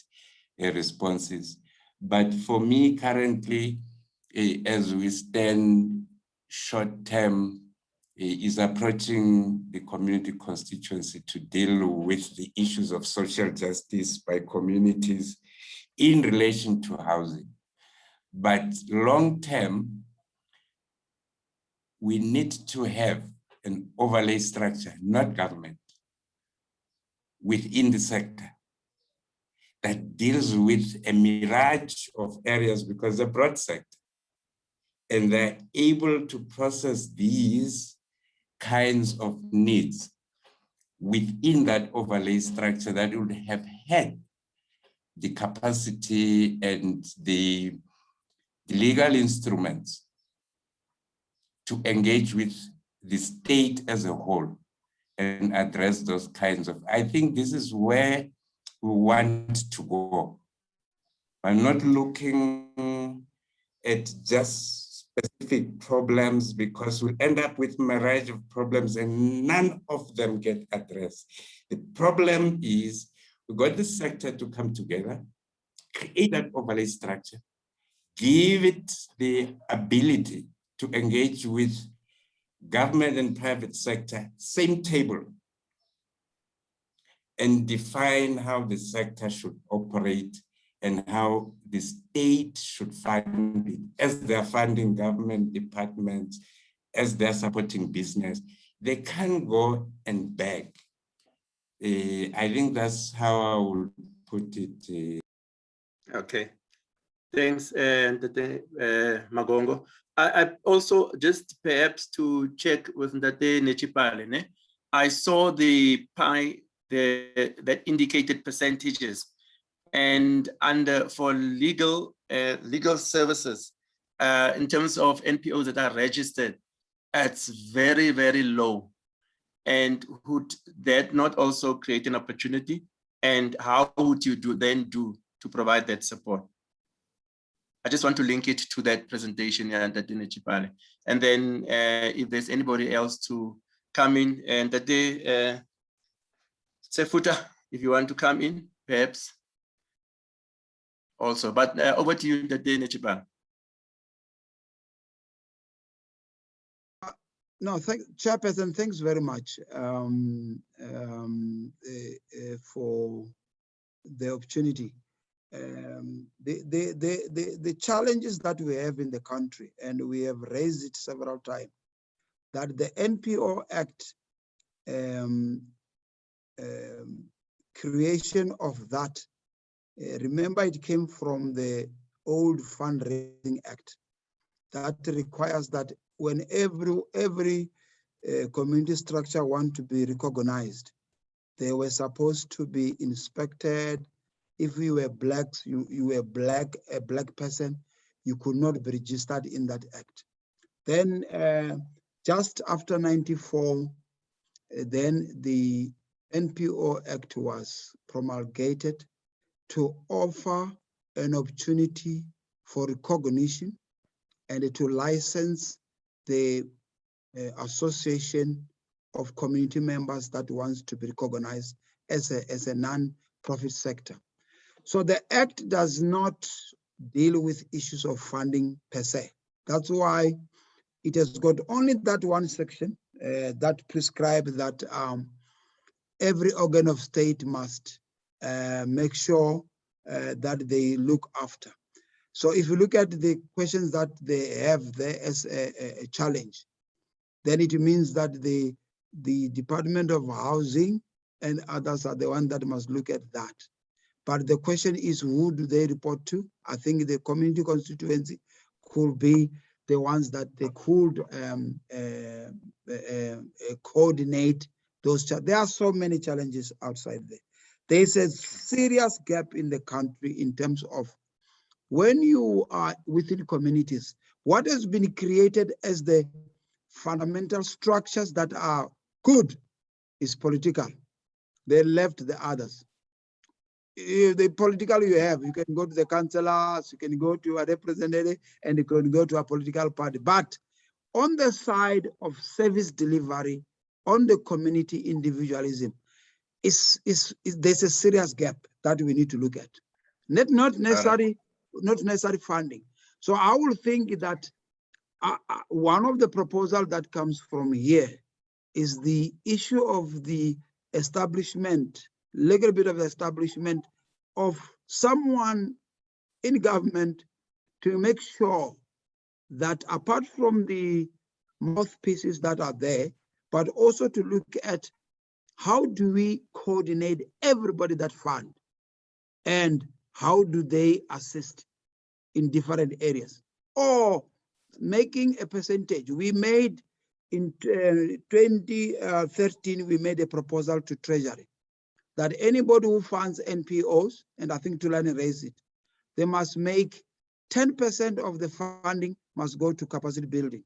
responses. But for me currently, as we stand, short term is approaching the community constituency to deal with the issues of social justice by communities in relation to housing. But long term, we need to have an overlay structure, not government, within the sector that deals with a mirage of areas, because they're broad sector, and they're able to process these kinds of needs within that overlay structure that would have had the capacity and the legal instruments to engage with the state as a whole and address those kinds of, I think this is where we want to go. I'm not looking at just specific problems, because we'll end up with a mirage of problems and none of them get addressed. The problem is we got the sector to come together, create that overlay structure, give it the ability to engage with government and private sector, same table, and define how the sector should operate and how the state should fund it, as they're funding government departments, as they're supporting business. They can't go and beg. I think that's how I would put it. Okay, thanks, Magongo. I also, just perhaps to check with Ndate Nechipale, ne? I saw the pie that indicated percentages, and for legal services, in terms of NPOs that are registered, it's very, very low. And would that not also create an opportunity? And how would you do to provide that support? I just want to link it to that presentation, and then if there's anybody else to come in, and that day, Sefuta, if you want to come in, perhaps also. But over to you, that day, Nechipale. No, Chairperson, thanks very much for the opportunity. The challenges that we have in the country, and we have raised it several times, that the NPO Act creation of that, remember it came from the old Fundraising Act that requires that when every community structure want to be recognized, they were supposed to be inspected. If you were blacks, you were a black person, you could not be registered in that act. Then just after 94, then the NPO Act was promulgated to offer an opportunity for recognition and to license the association of community members that wants to be recognized as a non-profit sector. So the Act does not deal with issues of funding per se. That's why it has got only that one section that prescribes that every organ of state must make sure that they look after. So if you look at the questions that they have there as a challenge, then it means that the Department of Housing and others are the ones that must look at that. But the question is, who do they report to? I think the community constituency could be the ones that they could coordinate those. There are so many challenges outside there. There is a serious gap in the country in terms of when you are within communities, what has been created as the fundamental structures that are good is political. They left the others. The political you have, you can go to the councillors, you can go to a representative, and you can go to a political party. But on the side of service delivery, on the community individualism is there's a serious gap that we need to look at. Not necessary funding. So I will think that one of the proposals that comes from here is the issue of the establishment, little bit of the establishment of someone in government to make sure that apart from the mouthpieces that are there, but also to look at how do we coordinate everybody that fund and how do they assist in different areas, or making a percentage. We made in 2013, we made a proposal to Treasury that anybody who funds NPOs, and I think Tulani raised it, they must make 10% of the funding must go to capacity building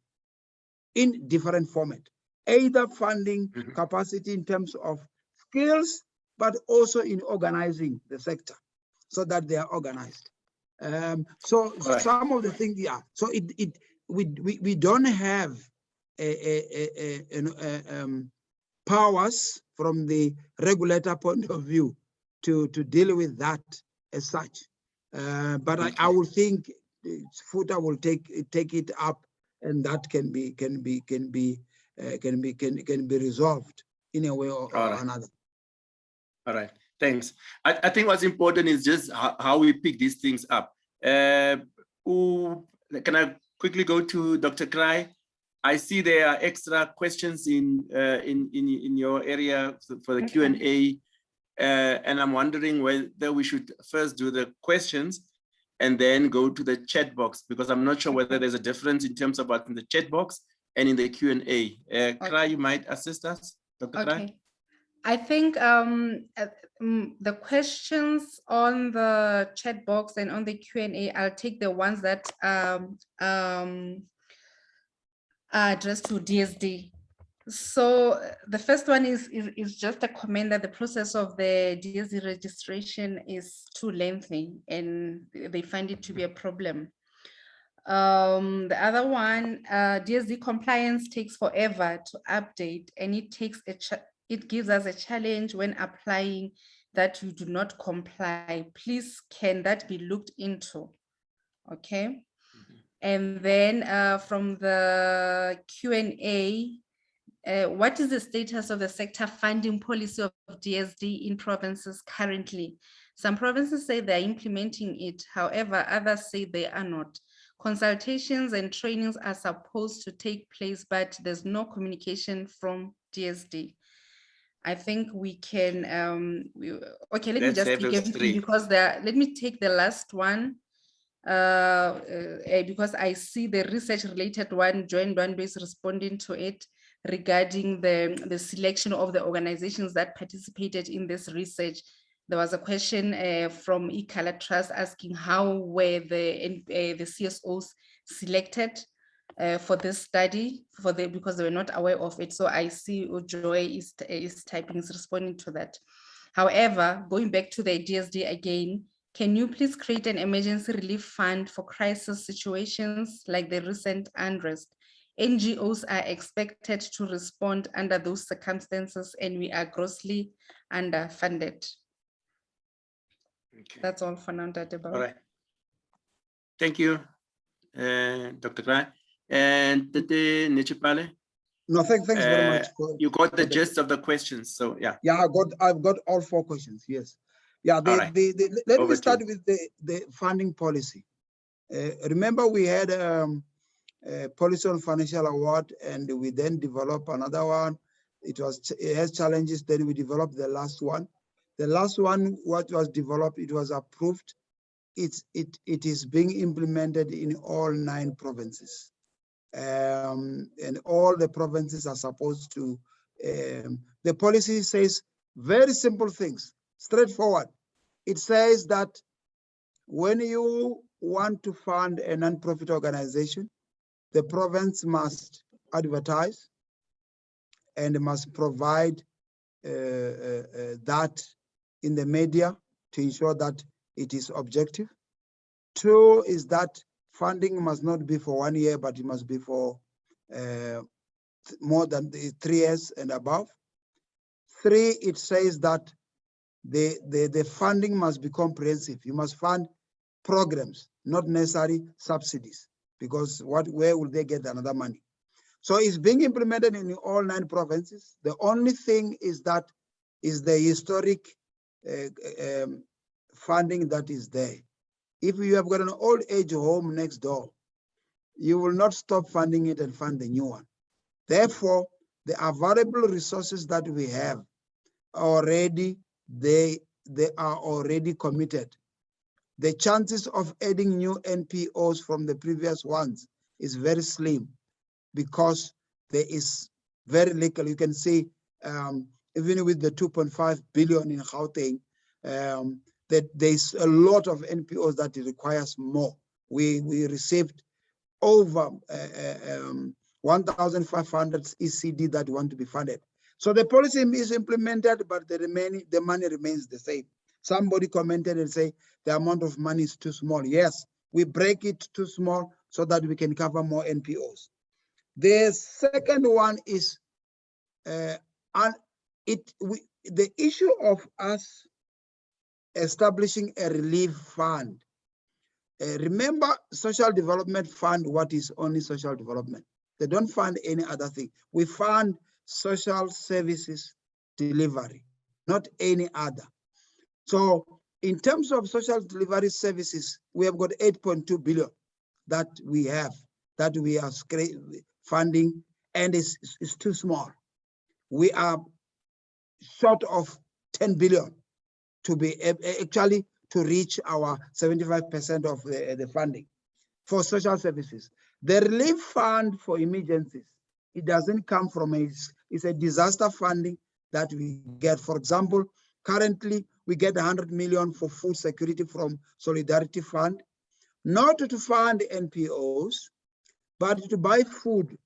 in different format, either funding capacity in terms of skills, but also in organizing the sector so that they are organized. Some of the things, yeah. So we don't have powers from the regulator point of view to deal with that as such. But I will think FUTA will take it up, and that can be resolved in a way or another. All right, thanks. I think what's important is just how we pick these things up. Can I quickly go to Dr. Cry? I see there are extra questions in your area for the Q&A, and I'm wondering whether we should first do the questions and then go to the chat box, because I'm not sure whether there's a difference in terms of what's in the chat box and in the Q&A. Cry, you might assist us, Dr. Cry? Okay. I think the questions on the chat box and on the Q&A, I'll take the ones that are addressed to DSD. So the first one is just a comment that the process of the DSD registration is too lengthy and they find it to be a problem. The other one, DSD compliance takes forever to update, and it gives us a challenge when applying that you do not comply. Please, can that be looked into? Okay. And then from the Q&A, what is the status of the sector funding policy of DSD in provinces currently? Some provinces say they're implementing it. However, others say they are not. Consultations and trainings are supposed to take place, but there's no communication from DSD. I think we can, okay, let me just take everything because let me take the last one because I see the research related one, joint one base responding to it regarding the selection of the organizations that participated in this research. There was a question from eColor Trust asking how were the CSOs selected for this study because they were not aware of it. So I see Joy is typing, is responding to that. However, going back to the DSD again, can you please create an emergency relief fund for crisis situations like the recent unrest? NGOs are expected to respond under those circumstances and we are grossly underfunded. Okay. That's all for now, Dr. All right. Thank you, Dr. Cry. And Tete Nechipale? No, thanks very much. You got the gist of the questions, so yeah. Yeah, I've got all 4 questions, yes. Yeah, let me start with the funding policy. Remember we had a policy on financial award and we then developed another one. It has challenges, then we developed the last one. The last one, what was developed, it was approved. It is being implemented in all 9 provinces. And all the provinces are supposed to, the policy says very simple things, straightforward. It says that when you want to fund a non-profit organization, the province must advertise and must provide that in the media to ensure that it is objective. 2 is that funding must not be for 1 year, but it must be for more than the 3 years and above. 3, it says that the funding must be comprehensive. You must fund programs, not necessarily subsidies, because where will they get another money? So it's being implemented in all 9 provinces. The only thing is that is the historic funding that is there. If you have got an old age home next door, you will not stop funding it and fund the new one. Therefore, the available resources that we have already, they are already committed. The chances of adding new NPOs from the previous ones is very slim, because there is very little. You can see, even with the 2.5 billion in Gauteng, that there's a lot of NPOs that it requires more. We received over 1,500 ECD that want to be funded. So the policy is implemented, but the money remains the same. Somebody commented and say the amount of money is too small. Yes, we break it too small so that we can cover more NPOs. The second one is the issue of us establishing a relief fund. Remember, social development fund what is only social development. They don't fund any other thing. We fund social services delivery, not any other. So in terms of social delivery services, we have got 8.2 billion that we have, that we are funding, and it's too small. We are short of 10 billion to be actually to reach our 75% of the funding for social services. The relief fund for emergencies, it doesn't come from it's a disaster funding that we get. For example, currently we get 100 million for food security from Solidarity Fund, not to fund NPOs, but to buy food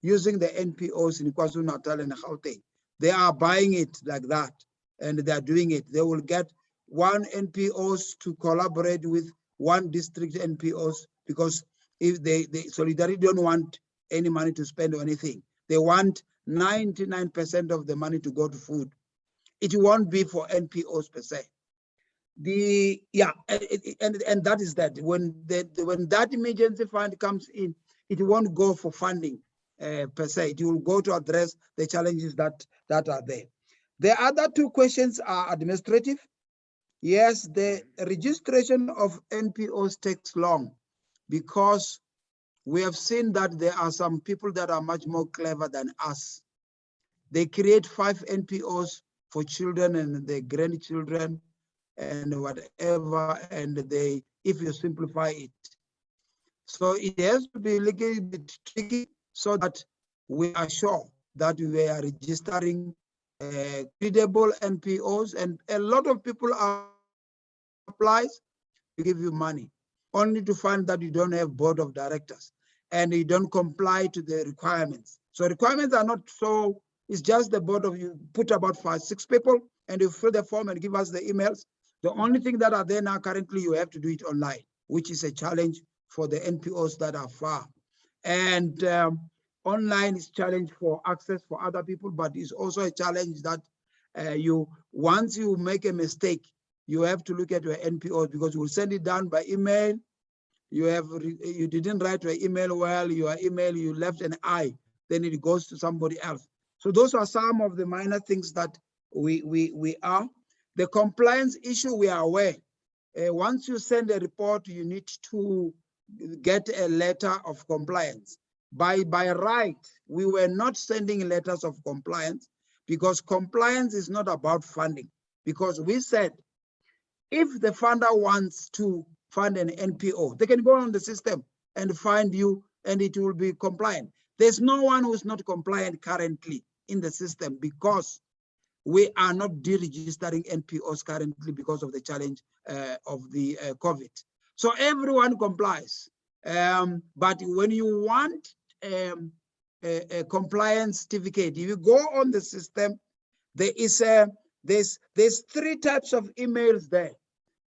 using the NPOs in KwaZulu-Natal and Gauteng. They are buying it like that, and they are doing it. They will get 1 NPOs to collaborate with 1 district NPOs, because if they Solidarity don't want any money to spend on anything. They want 99% of the money to go to food. It won't be for NPOs per se. And that is that. When that emergency fund comes in, it won't go for funding per se. It will go to address the challenges that are there. The other 2 questions are administrative. Yes, the registration of NPOs takes long, because we have seen that there are some people that are much more clever than us. They create 5 NPOs for children and their grandchildren and whatever, and if you simplify it. So it has to be a little bit tricky so that we are sure that we are registering credible NPOs, and a lot of people applies to give you money, only to find that you don't have board of directors and you don't comply to the requirements. So requirements are not so, it's just the board of, you put about 5, 6 people and you fill the form and give us the emails. The only thing that are there now currently, you have to do it online, which is a challenge for the NPOs that are far. And online is challenge for access for other people, but it's also a challenge that once you make a mistake, you have to look at your NPOs, because you will send it down by email. You didn't write your email well, your email, you left an I, then it goes to somebody else. So those are some of the minor things that we are. The compliance issue, we are aware. Once you send a report, you need to get a letter of compliance. By right, we were not sending letters of compliance, because compliance is not about funding. Because we said, if the funder wants to fund an NPO, they can go on the system and find you, and it will be compliant. There's no one who's not compliant currently in the system, because we are not deregistering NPOs currently because of the challenge of the COVID. So everyone complies. But when you want a compliance certificate, if you go on the system, there's 3 types of emails there.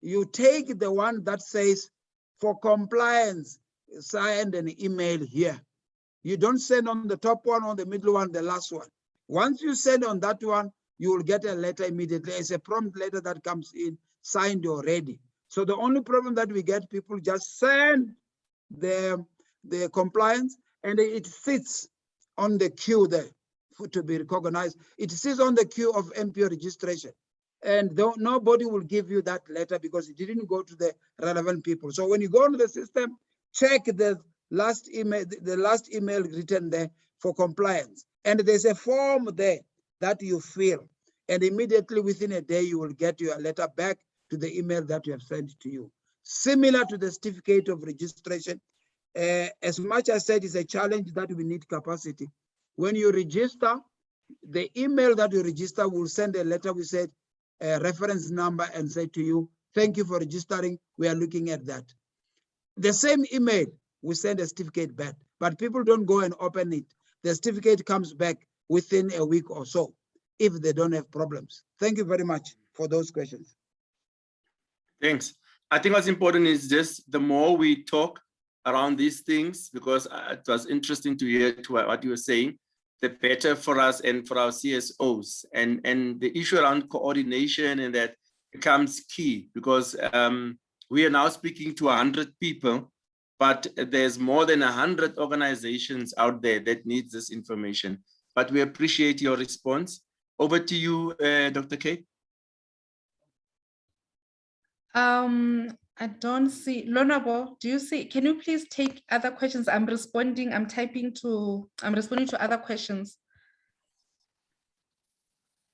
You take the one that says, for compliance, send an email here. You don't send on the top one, on the middle one, the last one. Once you send on that one, you will get a letter immediately. It's a prompt letter that comes in, signed already. So the only problem that we get, people just send the compliance and it sits on the queue there to be recognized. It sits on the queue of MPO registration. And nobody will give you that letter because it didn't go to the relevant people. So when you go into the system, check the last email written there for compliance. And there's a form there that you fill. And immediately within a day, you will get your letter back to the email that you have sent to you. Similar to the certificate of registration, as much as said, it's a challenge that we need capacity. When you register, the email that you register will send a letter. We said a reference number and say to you, thank you for registering. We are looking at that. The same email will send a certificate back, but people don't go and open it. The certificate comes back within a week or so if they don't have problems. Thank you very much for those questions. Thanks. I think what's important is just the more we talk around these things, because it was interesting to hear what you were saying, the better for us and for our CSOs. And the issue around coordination and that becomes key, because we are now speaking to 100 people, but there's more than 100 organizations out there that needs this information. But we appreciate your response. Over to you, Dr. K. I don't see, Lonabo, do you see, can you please take other questions? I'm responding to other questions.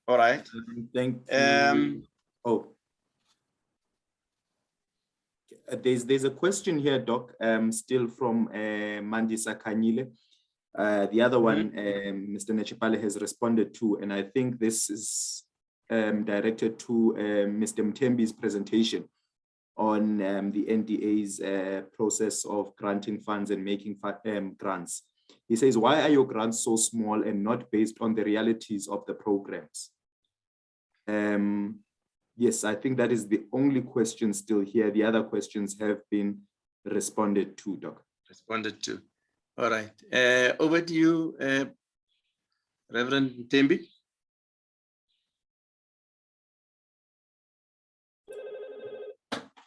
All right. Thank you. There's a question here, Doc, still from Mandisa Kanyile. The other one, Mr. Nechipale has responded to, and I think this is directed to Mr. Mtembi's presentation on the NDA's process of granting funds and making grants. He says, why are your grants so small and not based on the realities of the programs? Yes, I think that is the only question still here. The other questions have been responded to, Doc. Responded to. All right. Over to you, Reverend Mtembi.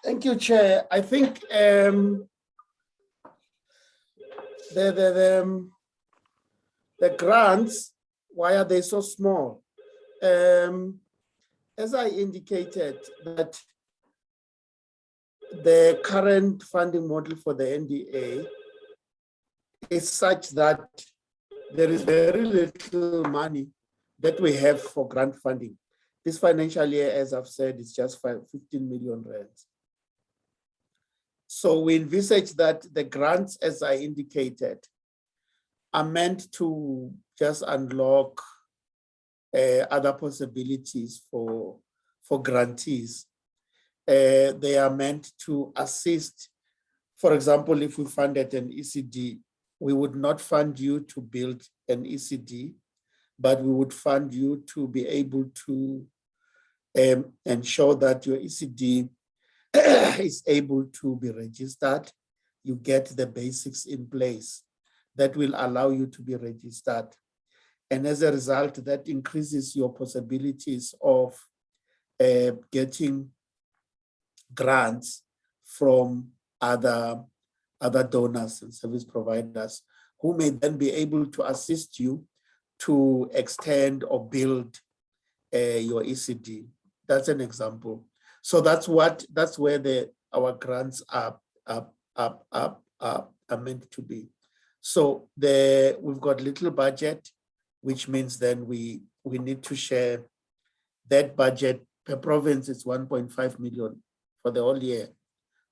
Thank you, Chair. I think the grants, why are they so small? As I indicated, that the current funding model for the NDA is such that there is very little money that we have for grant funding. This financial year, as I've said, is just 15 million rands. So we envisage that the grants, as I indicated, are meant to just unlock other possibilities for grantees. They are meant to assist. For example, if we funded an ECD, we would not fund you to build an ECD, but we would fund you to be able to ensure that your ECD is able to be registered. You get the basics in place that will allow you to be registered. And as a result, that increases your possibilities of getting grants from other donors and service providers who may then be able to assist you to extend or build your ECD. That's an example. So that's where our grants are meant to be. So we've got little budget, which means then we need to share that budget per province. It's 1.5 million for the whole year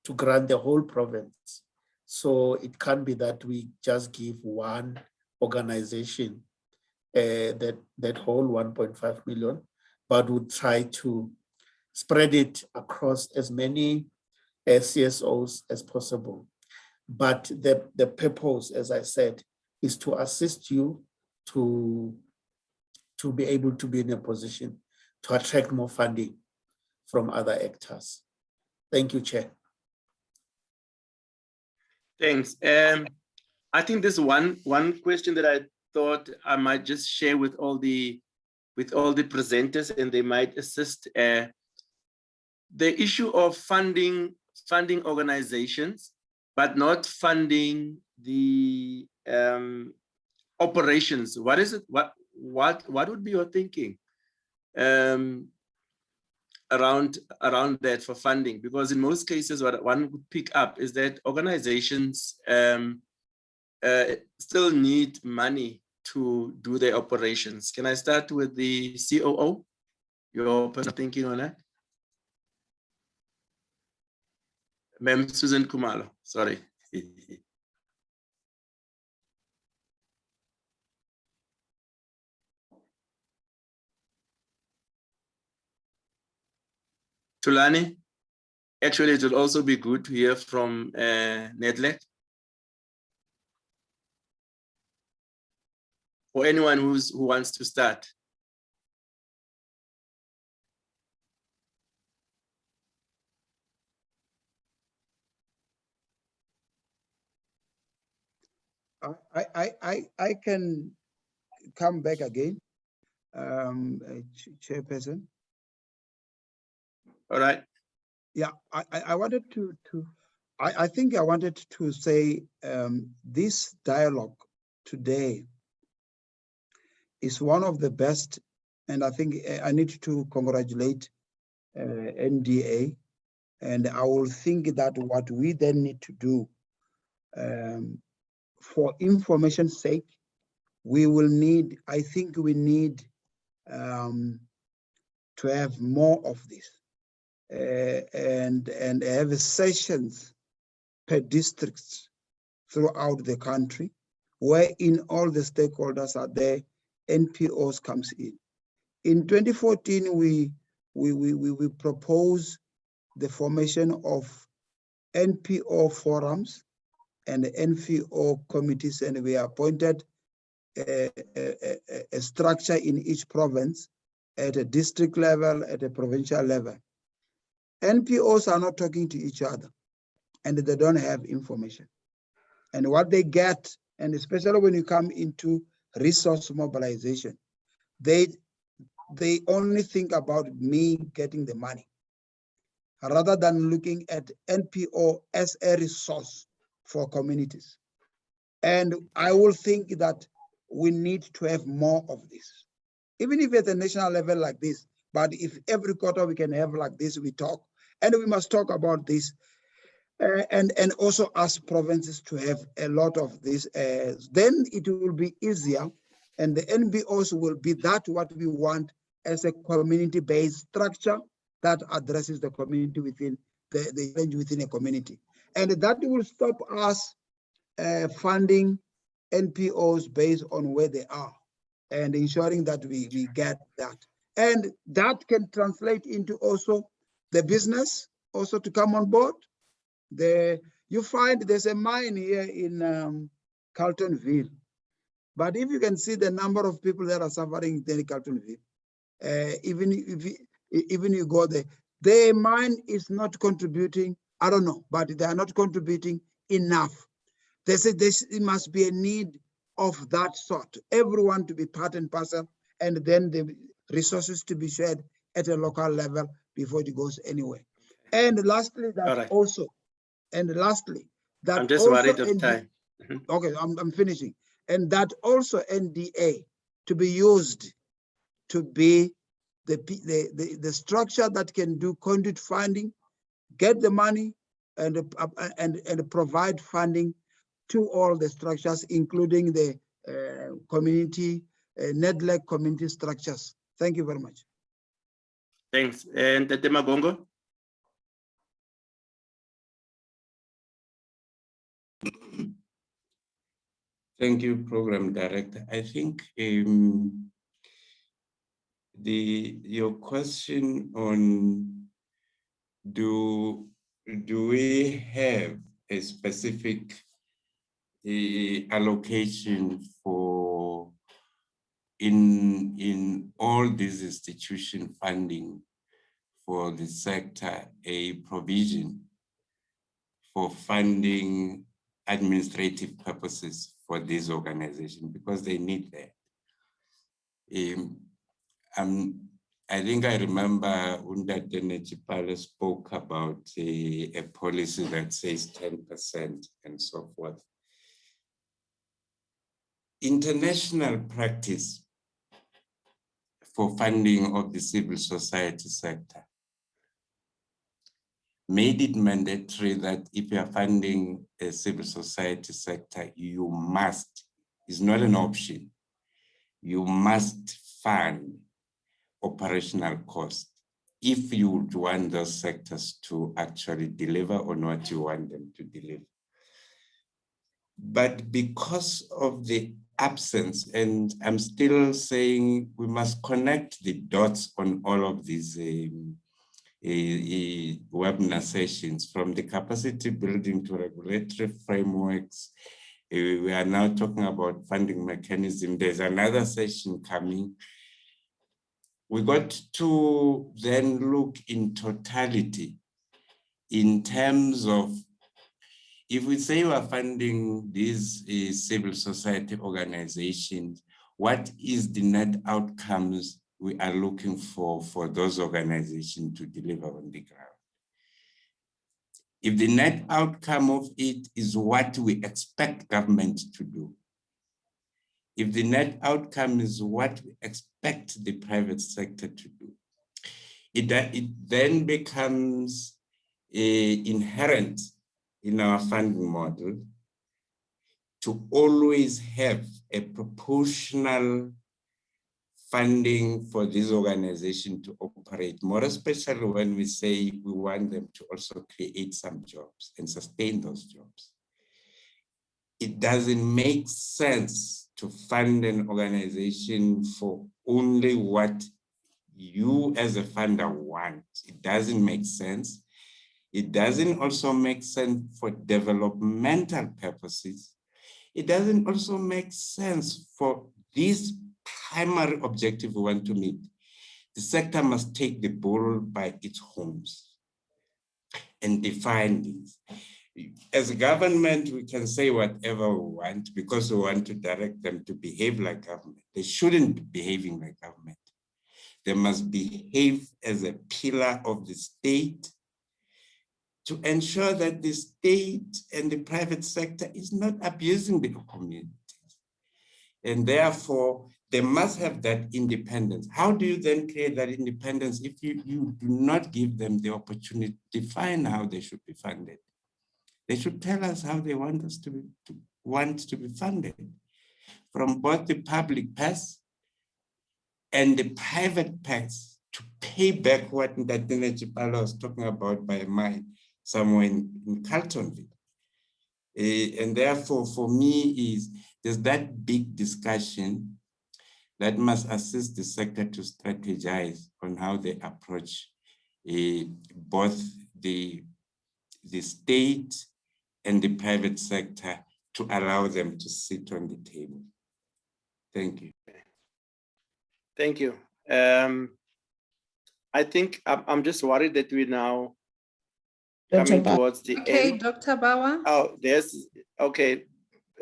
to grant the whole province. So it can't be that we just give one organization that whole 1.5 million, but we'll try to spread it across as many CSOs as possible. But the purpose, as I said, is to assist you to be able to be in a position to attract more funding from other actors. Thank you, Chair. Thanks. I think this one question that I thought I might just share with all the presenters, and they might assist. The issue of funding organizations, but not funding the operations. What is it? What would be your thinking around that for funding? Because in most cases, what one would pick up is that organizations still need money to do their operations. Can I start with the COO? Your personal thinking on that? Ma'am Susan Kumalo, sorry. Tulani, actually, it will also be good to hear from Nedlek. Or anyone who wants to start. I can come back again, Chairperson. All right. Yeah, I wanted I think I wanted to say this dialogue today is one of the best, and I think I need to congratulate NDA, and I will think that what we then need to do for information's sake, we will need, I think we need to have more of this and have sessions per districts throughout the country, where in all the stakeholders are there, NPOs comes in. In 2014, we proposed the formation of NPO forums and NPO committees, and we appointed a structure in each province at a district level, at a provincial level. NPOs are not talking to each other, and they don't have information. And what they get, and especially when you come into resource mobilization, they only think about me getting the money, rather than looking at NPO as a resource for communities. And I will think that we need to have more of this, even if at a national level like this. But if every quarter we can have like this, we talk, and we must talk about this, and also ask provinces to have a lot of this. Then it will be easier, and the NBOs will be that what we want as a community-based structure that addresses the community within the range within a community, and that will stop us funding NPOs based on where they are, and ensuring that we get that. And that can translate into also the business also to come on board. You find there's a mine here in Carltonville, but if you can see the number of people that are suffering in Carltonville, even if you go there, the mine is not contributing. I don't know, but they are not contributing enough. They say there must be a need of that sort, everyone to be part and parcel, and then the resources to be shared at a local level before it goes anywhere. And lastly, that right. also, and lastly, that I'm just also worried of time. Okay, I'm finishing. And that also NDA to be used to be the structure that can do conduit funding, get the money, and provide funding to all the structures, including the community, NEDLEC community structures. Thank you very much. Thanks. And Tete Magongo? Thank you, Program Director. I think your question on do we have a specific allocation for in all these institution funding for the sector, a provision for funding administrative purposes for this organization because they need that. I think I remember Untitled Chapter spoke about a policy that says 10% and so forth. International practice for funding of the civil society sector made it mandatory that if you are funding a civil society sector, you must, it's not an option, you must fund operational costs if you want those sectors to actually deliver on what you want them to deliver. But because of the absence, and I'm still saying we must connect the dots on all of these webinar sessions, from the capacity building to regulatory frameworks. We are now talking about funding mechanism. There's another session coming. We got to then look in totality in terms of, if we say we are funding these civil society organizations, what is the net outcomes we are looking for those organizations to deliver on the ground? If the net outcome of it is what we expect government to do, if the net outcome is what we expect the private sector to do, it then becomes inherent in our funding model to always have a proportional funding for this organization to operate, more especially when we say we want them to also create some jobs and sustain those jobs. It doesn't make sense to fund an organization for only what you as a funder want. It doesn't make sense. It doesn't also make sense for developmental purposes. It doesn't also make sense for this primary objective we want to meet. The sector must take the bull by its horns and define this. As a government, we can say whatever we want because we want to direct them to behave like government. They shouldn't be behaving like government. They must behave as a pillar of the state to ensure that the state and the private sector is not abusing the communities. And therefore, they must have that independence. How do you then create that independence if you do not give them the opportunity to define how they should be funded? They should tell us how they want us to be funded from both the public purse and the private purse to pay back what Untitled Chapter was talking about by mine somewhere in Carltonville. And therefore, for me, there's that big discussion that must assist the sector to strategize on how they approach both the state and the private sector to allow them to sit on the table. Thank you. Thank you. I think I'm just worried that we're now coming towards the end. Dr. Bauer. Oh, there's, okay.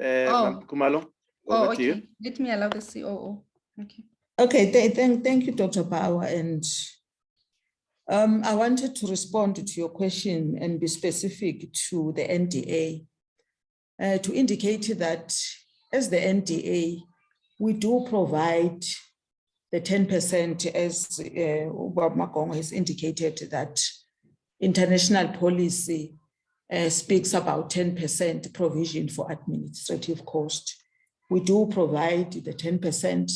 Kumalo, over to you. Let me allow the COO. Okay. Okay, thank you, Dr. Bauer. And I wanted to respond to your question and be specific to the NDA to indicate that as the NDA, we do provide the 10% as Bob Makong has indicated that international policy speaks about 10% provision for administrative cost. We do provide the 10%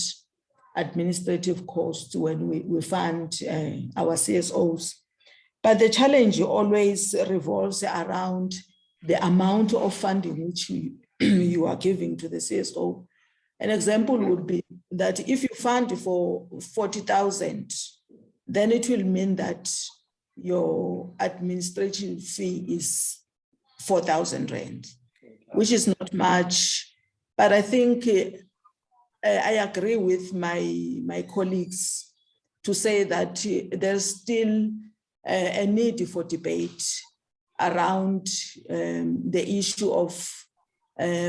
administrative cost when we fund our CSOs. But the challenge always revolves around the amount of funding which you are giving to the CSO. An example would be that if you fund for 40,000, then it will mean that your administration fee is 4,000 rand, which is not much. But I think I agree with my colleagues to say that there's still a need for debate around the issue of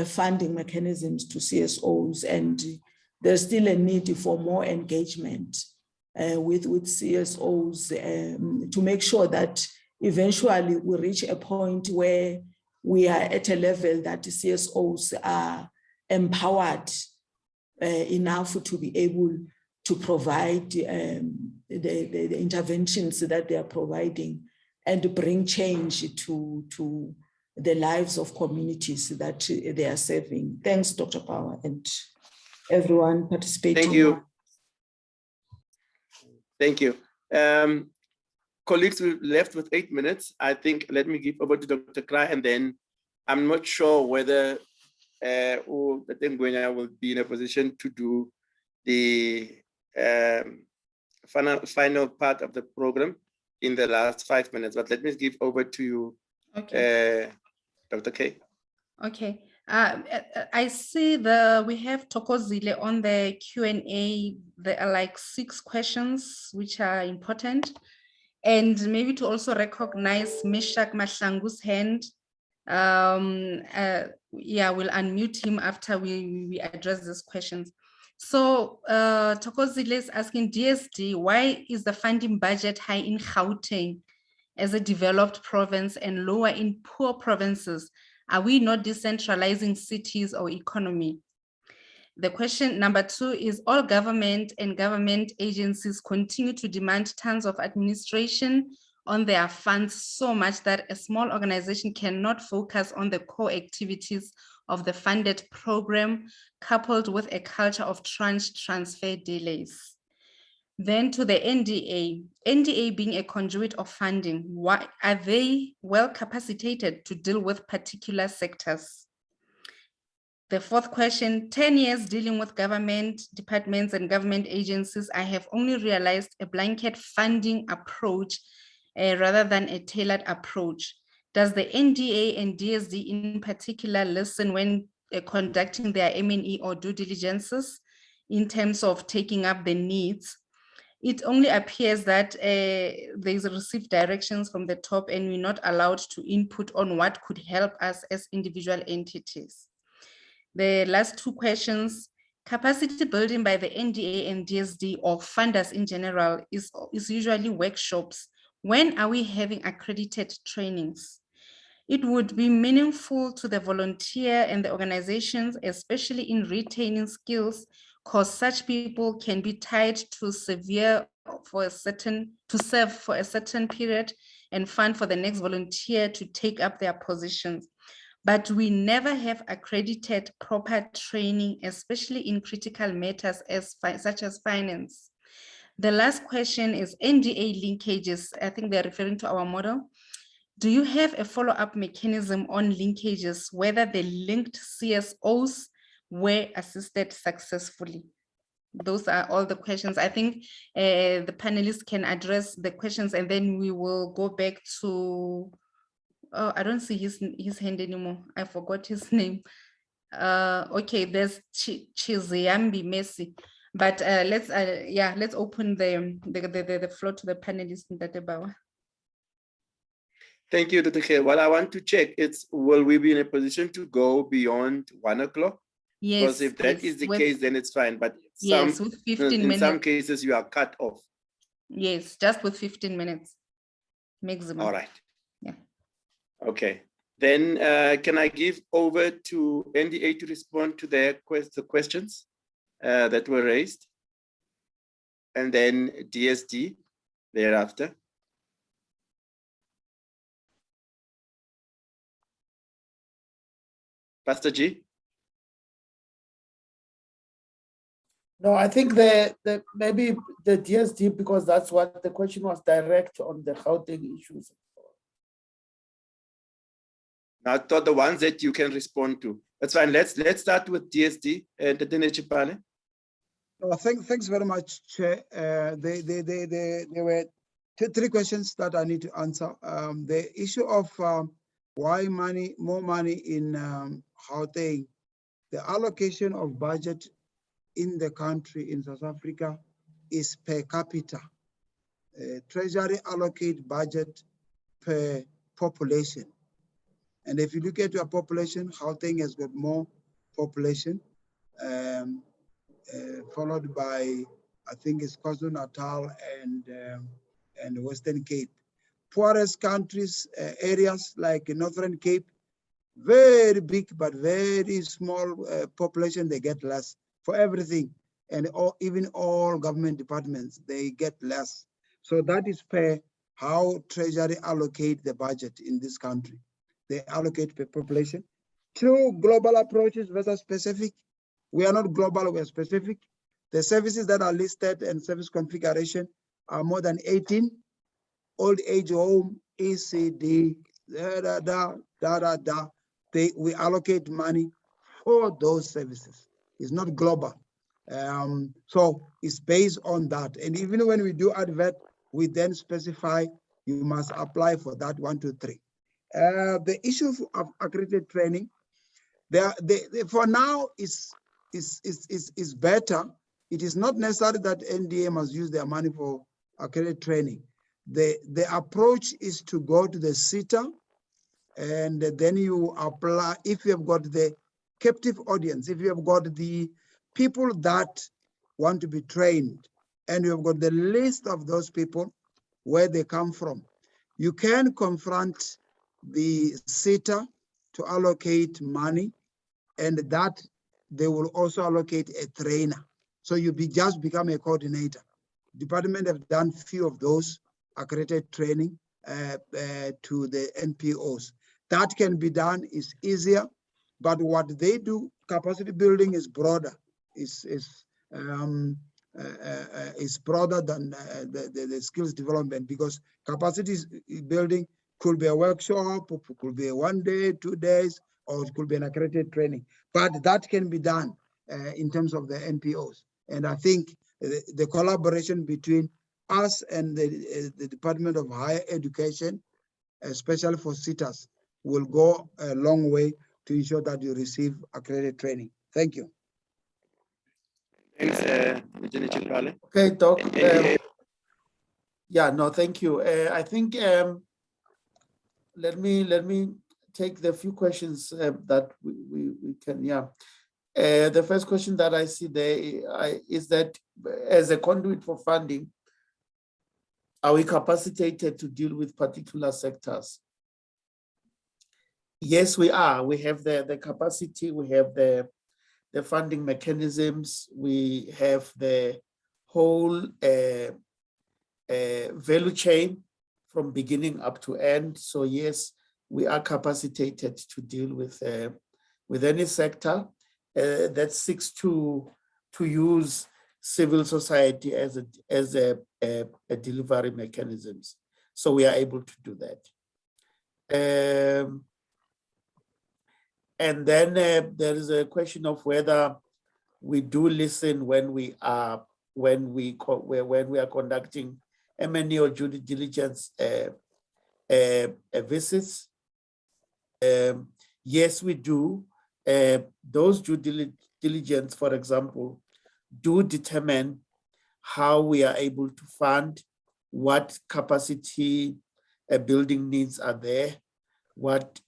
funding mechanisms to CSOs, and there's still a need for more engagement with CSOs to make sure that eventually we reach a point where we are at a level that the CSOs are empowered enough to be able to provide the interventions that they are providing and bring change to the lives of communities that they are serving. Thanks, Dr. Power, and everyone participating. Thank you. Thank you. Colleagues, we're left with 8 minutes. I think, let me give over to Dr. Kra, and then I'm not sure whether Ngwenya will be in a position to do the final part of the program in the last 5 minutes, but let me give over to you, okay. Dr. K. Okay. I see we have Thokozile on the Q&A. There are like 6 questions which are important. And maybe to also recognize Meshach Mahlangu's hand. Yeah, we'll unmute him after we address these questions. So Thokozile is asking DSD, why is the funding budget high in Gauteng as a developed province and lower in poor provinces? Are we not decentralizing cities or economy? The question number 2 is, all government and government agencies continue to demand tons of administration on their funds so much that a small organization cannot focus on the core activities of the funded program, coupled with a culture of tranche transfer delays. Then to the NDA. NDA being a conduit of funding, why are they well capacitated to deal with particular sectors? The 4th question, 10 years dealing with government departments and government agencies, I have only realized a blanket funding approach rather than a tailored approach. Does the NDA and DSD in particular listen when conducting their M&E or due diligences in terms of taking up the needs? It only appears that there's received directions from the top and we're not allowed to input on what could help us as individual entities. The last 2 questions, capacity building by the NDA and DSD or funders in general is usually workshops. When are we having accredited trainings? It would be meaningful to the volunteer and the organizations, especially in retaining skills, because such people can be tied to serve for a certain period and fund for the next volunteer to take up their positions. But we never have accredited proper training, especially in critical matters such as finance. The last question is NDA linkages. I think they're referring to our model. Do you have a follow-up mechanism on linkages, whether the linked CSOs were assisted successfully? Those are all the questions. I think the panelists can address the questions and then we will go back to, oh, I don't see his hand anymore. I forgot his name. Okay, there's Chiziyambi Messi. But let's open the floor to the panelists. Thank you, Dr. K. What I want to check is, will we be in a position to go beyond 1 o'clock? Yes. Because if that is the case, then it's fine. But yes, with 15 in minutes. some cases, you are cut off. Yes, just with 15 minutes maximum. All right. Yeah. Okay. Then can I give over to NDA to respond to the questions that were raised? And then DSD thereafter. Pastor G? No, I think maybe the DSD, because that's what the question was, direct on the Gauteng issues. I thought the ones that you can respond to. That's fine. Let's start with DSD. Thanks very much, Chair. There were 3 questions that I need to answer. The issue of why more money in Gauteng, the allocation of budget in the country, in South Africa, is per capita. Treasury allocate budget per population. And if you look at your population, Gauteng has got more population, followed by, I think it's KwaZulu-Natal and Western Cape. Poorest countries, areas like Northern Cape, very big but very small population, they get less for everything. And even all government departments, they get less. So that is fair how Treasury allocate the budget in this country. They allocate per population. Two global approaches versus specific. We are not global, we are specific. The services that are listed and service configuration are more than 18. Old age home, ECD, we allocate money for those services. It's not global. So it's based on that. And even when we do advert, we then specify you must apply for that 1, 2, 3. The issue of accredited training, for now is better. It is not necessary that NDA must use their money for accredited training. The approach is to go to the SITA, and then you apply. If you have got the captive audience, if you have got the people that want to be trained, and you have got the list of those people, where they come from, you can confront the SITA to allocate money, and that they will also allocate a trainer. So you just become a coordinator. Department have done few of those accredited training to the NPOs. That can be done, is easier, but what they do, capacity building is broader, is broader than the skills development, because capacity building could be a workshop, could be a 1 day, 2 days, or it could be an accredited training. But that can be done in terms of the NPOs. And I think the collaboration between us and the Department of Higher Education, especially for SITAs, will go a long way to ensure that you receive accredited training. Thank you. Thanks, Lieutenant General. Okay, Doc. Yeah, no, thank you. I think let me take the few questions that we can. Yeah. The first question that I see there is that as a conduit for funding, are we capacitated to deal with particular sectors? Yes, we are. We have the capacity, we have the funding mechanisms, we have the whole value chain from beginning up to end. So yes, we are capacitated to deal with any sector that seeks to use civil society as a delivery mechanisms. So we are able to do that. And then there is a question of whether we do listen when we are conducting M&E or due diligence visits. Yes, we do. Those due diligence, for example, do determine how we are able to fund, what capacity building needs are there, what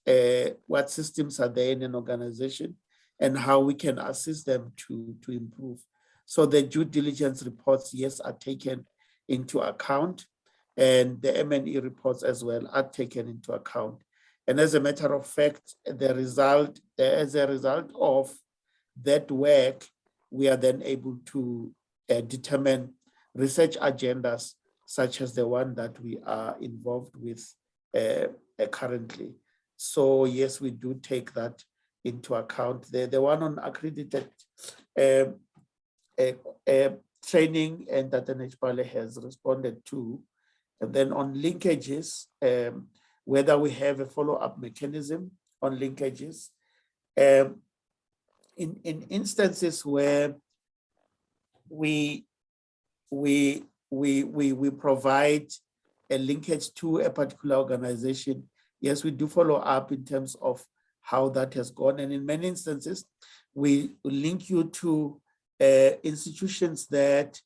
systems are there in an organization, and how we can assist them to improve. So the due diligence reports, yes, are taken into account, and the M&E reports as well are taken into account. And as a matter of fact, as a result of that work, we are then able to determine research agendas, such as the one that we are involved with currently. So yes, we do take that into account. The one on accredited training, and that NHPALE has responded to. And then on linkages, whether we have a follow-up mechanism on linkages. In instances where we provide a linkage to a particular organization, yes, we do follow up in terms of how that has gone. And in many instances, we link you to institutions that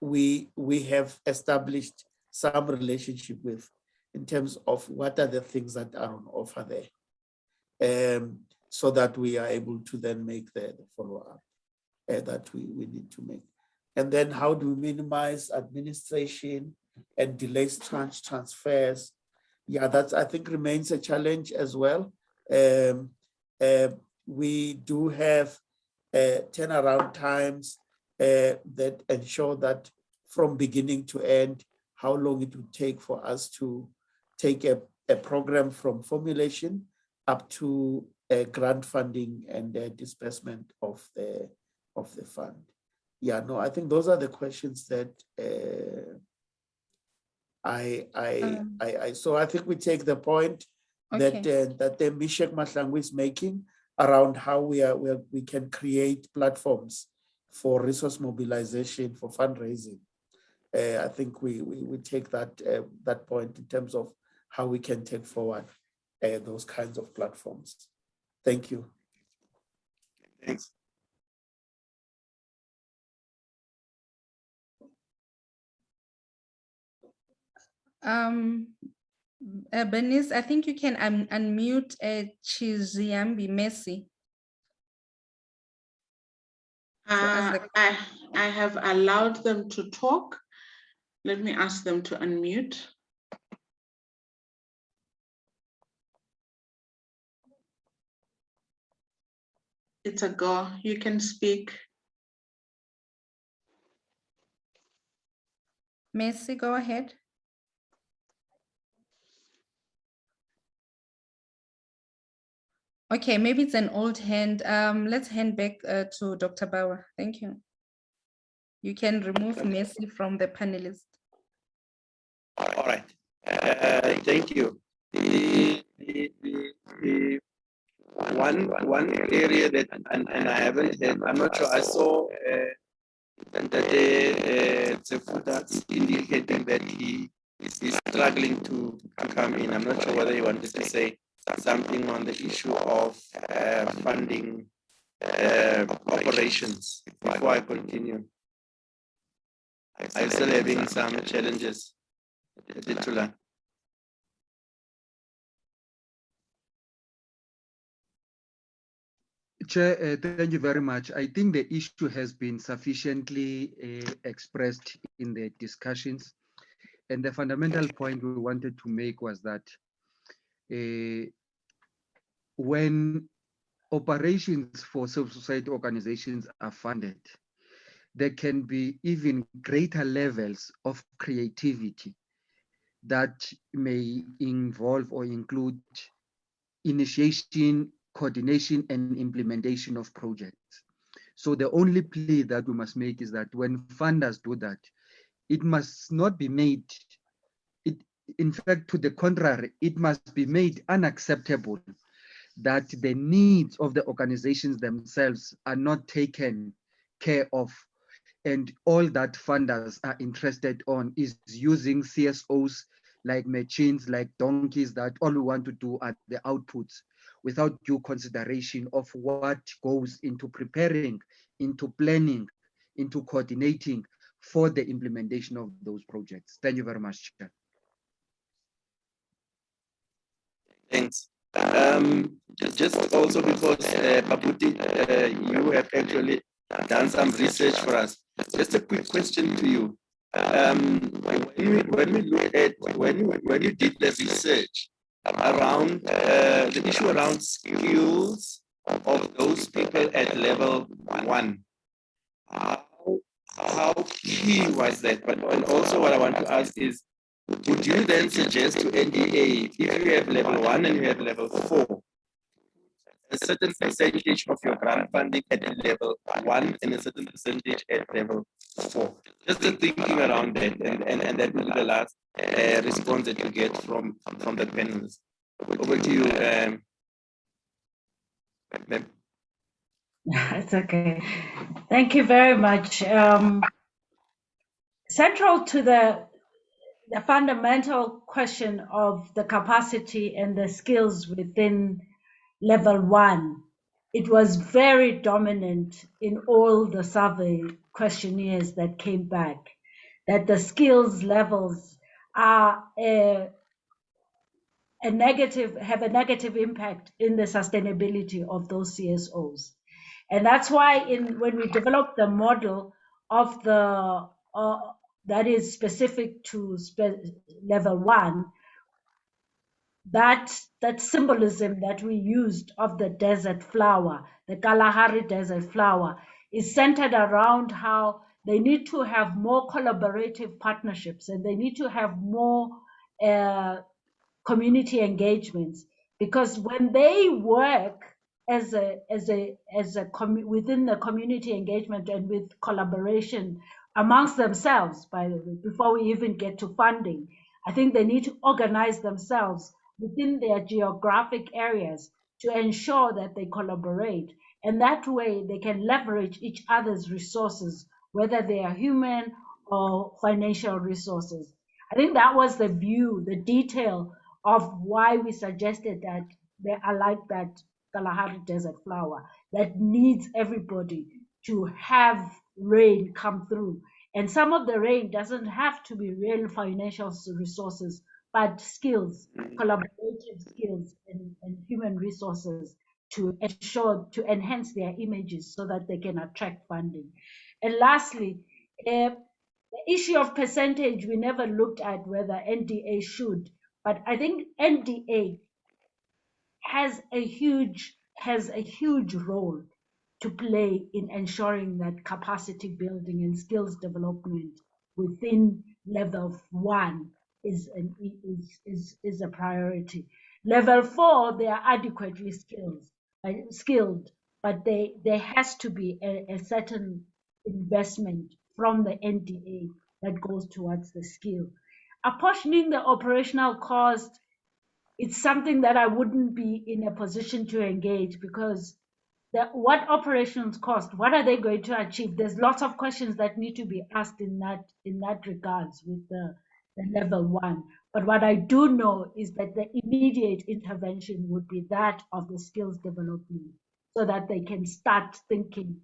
we have established some relationship with. in terms of what are the things that are on offer there, so that we are able to then make the follow-up that we need to make. And then how do we minimize administration and delays transfers? Yeah, that I think remains a challenge as well. We do have turnaround times that ensure that from beginning to end, how long it would take for us to take a program from formulation up to grant funding and disbursement of the fund. Yeah, no, I think those are the questions that so I think we take the point that that the Mishek Mahlangu is making around how we can create platforms for resource mobilization, for fundraising. I think we take that point in terms of how we can take forward those kinds of platforms. Thank you. Thanks. Bernice, I think you can unmute Chiziambi Messi. I have allowed them to talk. Let me ask them to unmute. It's a go. You can speak. Messi, go ahead. Okay, maybe it's an old hand. Let's hand back to Dr. Bauer. Thank you. You can remove Messi from the panelist. All right. Thank you. The one area that and I haven't heard, I'm not sure. I saw that Tsefuta indicating that he is struggling to come in. I'm not sure whether he wanted to say something on the issue of funding operations before I continue. I'm still having some challenges. Chair, thank you very much. I think the issue has been sufficiently expressed in the discussions. And the fundamental point we wanted to make was that when operations for civil society organizations are funded, there can be even greater levels of creativity that may involve or include initiation, coordination, and implementation of projects. So the only plea that we must make is that when funders do that, it must not be made, in fact, to the contrary, it must be made unacceptable that the needs of the organizations themselves are not taken care of. And all that funders are interested on is using CSOs like machines, like donkeys, that all we want to do are the outputs without due consideration of what goes into preparing, into planning, into coordinating for the implementation of those projects. Thank you very much, Chair. Thanks. Just also because Paputi, you have actually done some research for us. Just a quick question to you. When we look at when you did the research around the issue around skills of those people at level 1, how key was that? But and also what I want to ask is, would you then suggest to NDA, if you have level 1 and you have level 4, a certain percentage of your grant funding at level 1 and a certain percentage at level 4? Just the thinking around that, and that will be the last response that you get from the panelists. Over to you, ma'am. It's okay. Thank you very much. Central to the fundamental question of the capacity and the skills within level 1, it was very dominant in all the survey questionnaires that came back, that the skills levels are have a negative impact in the sustainability of those CSOs. And that's why when we developed the model of the that is specific to level 1, that symbolism that we used of the desert flower, the Kalahari desert flower, is centered around how they need to have more collaborative partnerships and they need to have more community engagements, because when they work within the community engagement and with collaboration amongst themselves, by the way, before we even get to funding, I think they need to organize themselves within their geographic areas to ensure that they collaborate. And that way they can leverage each other's resources, whether they are human or financial resources. I think that was the view, the detail of why we suggested that they are like that Kalahari desert flower that needs everybody to have rain come through. And some of the rain doesn't have to be real financial resources, but skills, collaborative skills and human resources to enhance their images so that they can attract funding. And lastly, the issue of percentage, we never looked at whether NDA should, but I think NDA has a huge role to play in ensuring that capacity building and skills development within level 1 is a priority. Level 4, they are adequately skilled, but there has to be a certain investment from the NDA that goes towards the skill. Apportioning the operational cost, it's something that I wouldn't be in a position to engage, because what operations cost, what are they going to achieve? There's lots of questions that need to be asked in that regards with the level 1. But what I do know is that the immediate intervention would be that of the skills development, so that they can start thinking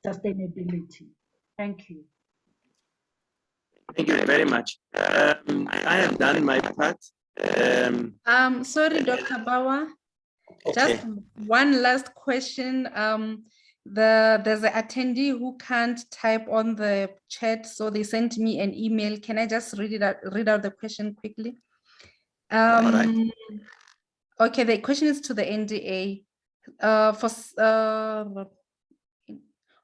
sustainability. Thank you. Thank you very much. I have done my part. Sorry, Dr. Bauer. Okay. Just one last question. There's an attendee who can't type on the chat, so they sent me an email. Can I just read out the question quickly? All right. Okay, the question is to the NDA.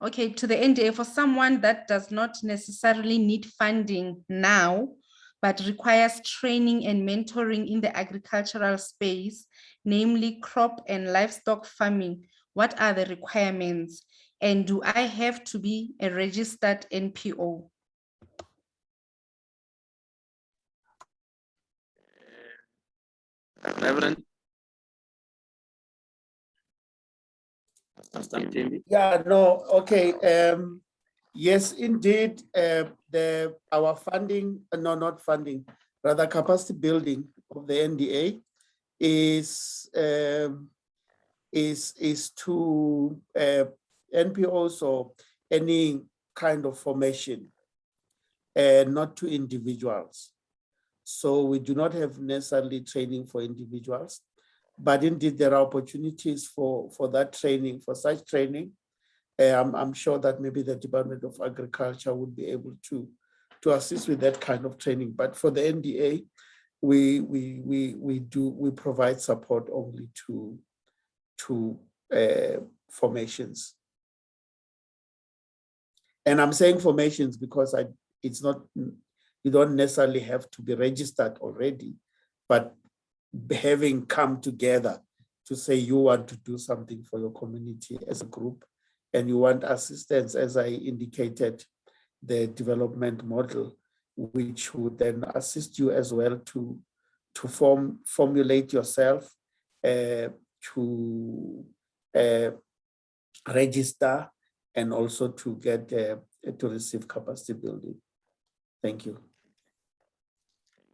Okay, to the NDA, for someone that does not necessarily need funding now, but requires training and mentoring in the agricultural space, namely crop and livestock farming, what are the requirements? And do I have to be a registered NPO? Reverend. Yeah, no, okay. Yes, indeed, our funding, no, not funding, rather capacity building of the NDA is to NPOs or any kind of formation, not to individuals. So we do not have necessarily training for individuals, but indeed there are opportunities for that training, for such training. I'm sure that maybe the Department of Agriculture would be able to assist with that kind of training. But for the NDA, we provide support only to formations. And I'm saying formations because it's not, you don't necessarily have to be registered already, but having come together to say you want to do something for your community as a group and you want assistance, as I indicated, the development model, which would then assist you as well to formulate yourself, to register, and also to get to receive capacity building. Thank you.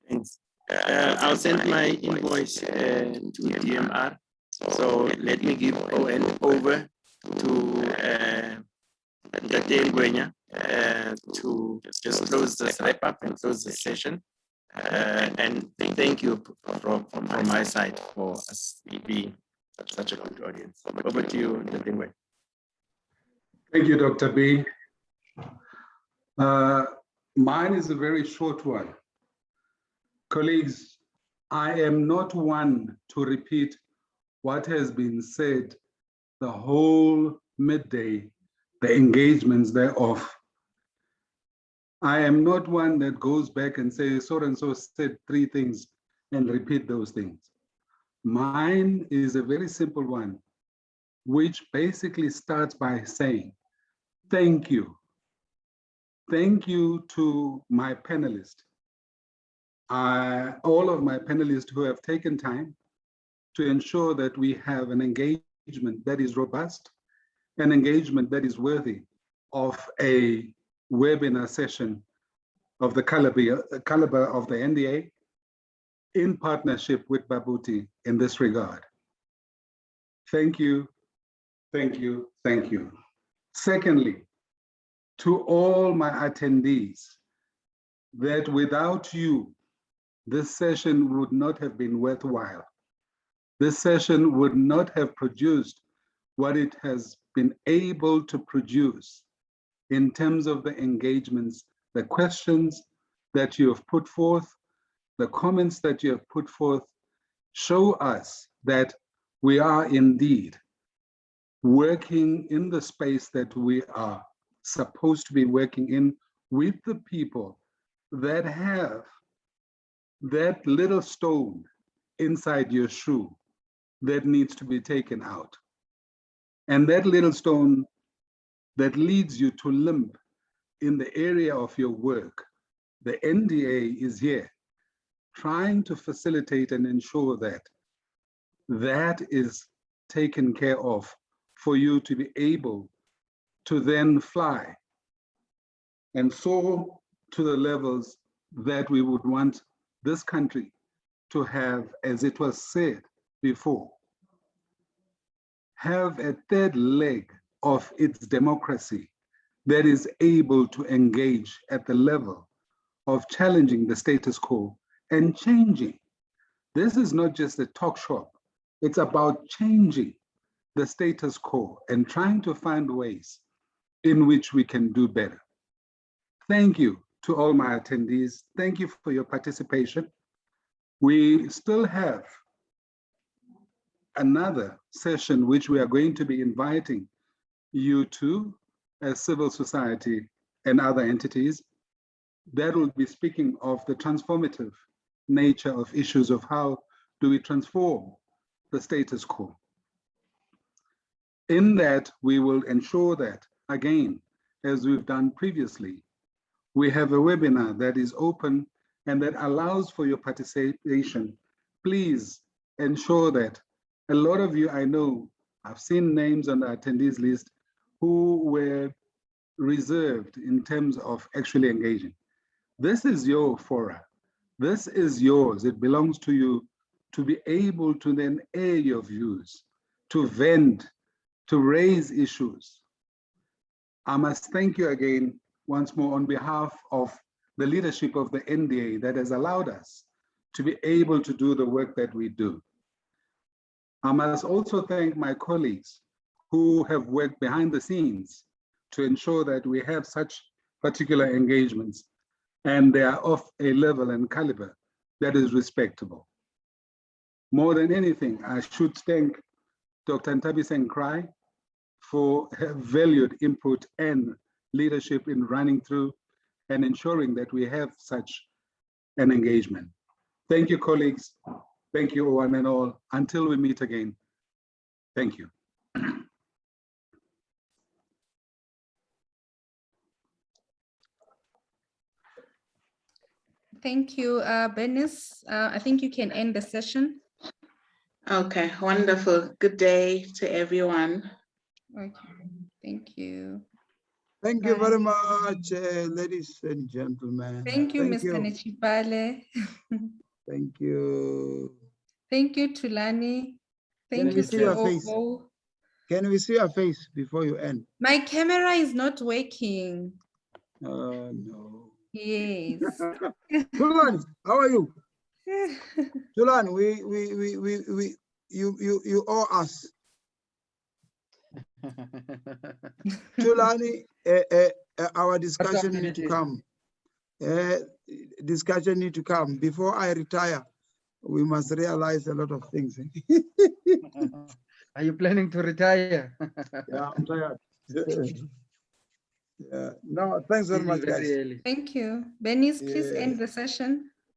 Thanks. I'll send my invoice to DMR. So let me give ON over to Dr. Ngwenya to just close this wrap up and close the session. And thank you from my side for us being such a good audience. Over to you, Ndadingwe. Thank you, Dr. B. Mine is a very short one. Colleagues, I am not one to repeat what has been said the whole midday, the engagements thereof. I am not one that goes back and says so and so said 3 things and repeat those things. Mine is a very simple one, which basically starts by saying, thank you. Thank you to my panelists. All of my panelists who have taken time to ensure that we have an engagement that is robust, an engagement that is worthy of a webinar session of the caliber of the NDA in partnership with Babuti in this regard. Thank you, thank you, thank you. Secondly, to all my attendees, that without you, this session would not have been worthwhile. This session would not have produced what it has been able to produce in terms of the engagements, the questions that you have put forth, the comments that you have put forth show us that we are indeed working in the space that we are supposed to be working in with the people that have that little stone inside your shoe that needs to be taken out. And that little stone that leads you to limp in the area of your work, the NDA is here trying to facilitate and ensure that that is taken care of for you to be able to then fly and soar to the levels that we would want this country to have, as it was said before, have a third leg of its democracy that is able to engage at the level of challenging the status quo and changing. This is not just a talk shop. It's about changing the status quo and trying to find ways in which we can do better. Thank you to all my attendees. Thank you for your participation. We still have another session which we are going to be inviting you to as civil society and other entities that will be speaking of the transformative nature of issues of how do we transform the status quo. In that, we will ensure that, again, as we've done previously, we have a webinar that is open and that allows for your participation. Please ensure that a lot of you, I know, I've seen names on the attendees list who were reserved in terms of actually engaging. This is your fora. This is yours. It belongs to you to be able to then air your views, to vent, to raise issues. I must thank you again once more on behalf of the leadership of the NDA that has allowed us to be able to do the work that we do. I must also thank my colleagues who have worked behind the scenes to ensure that we have such particular engagements and they are of a level and caliber that is respectable. More than anything, I should thank Dr. Ntabiseng Cry for her valued input and leadership in running through and ensuring that we have such an engagement. Thank you, colleagues. Thank you, one and all. Until we meet again, thank you. Thank you, Bernice. I think you can end the session. Okay, wonderful. Good day to everyone. Okay, thank you. Thank you very much, ladies and gentlemen. Thank you, Mr. Nechipale. Thank you. Thank you, Tulani. Can Thank we you see to your face? all. Can we see your face before you end? My camera is not working. No. Yes. Tulani, how are you? Tulani, you owe us. Tulani, our discussion need to Benedict? come. Discussion need to come. Before I retire, we must realize a lot of things. Are you planning to retire? Yeah, I'm tired. Yeah. No, thanks very Still much, very guys. early. Thank you. Benis, please Yeah. end the session.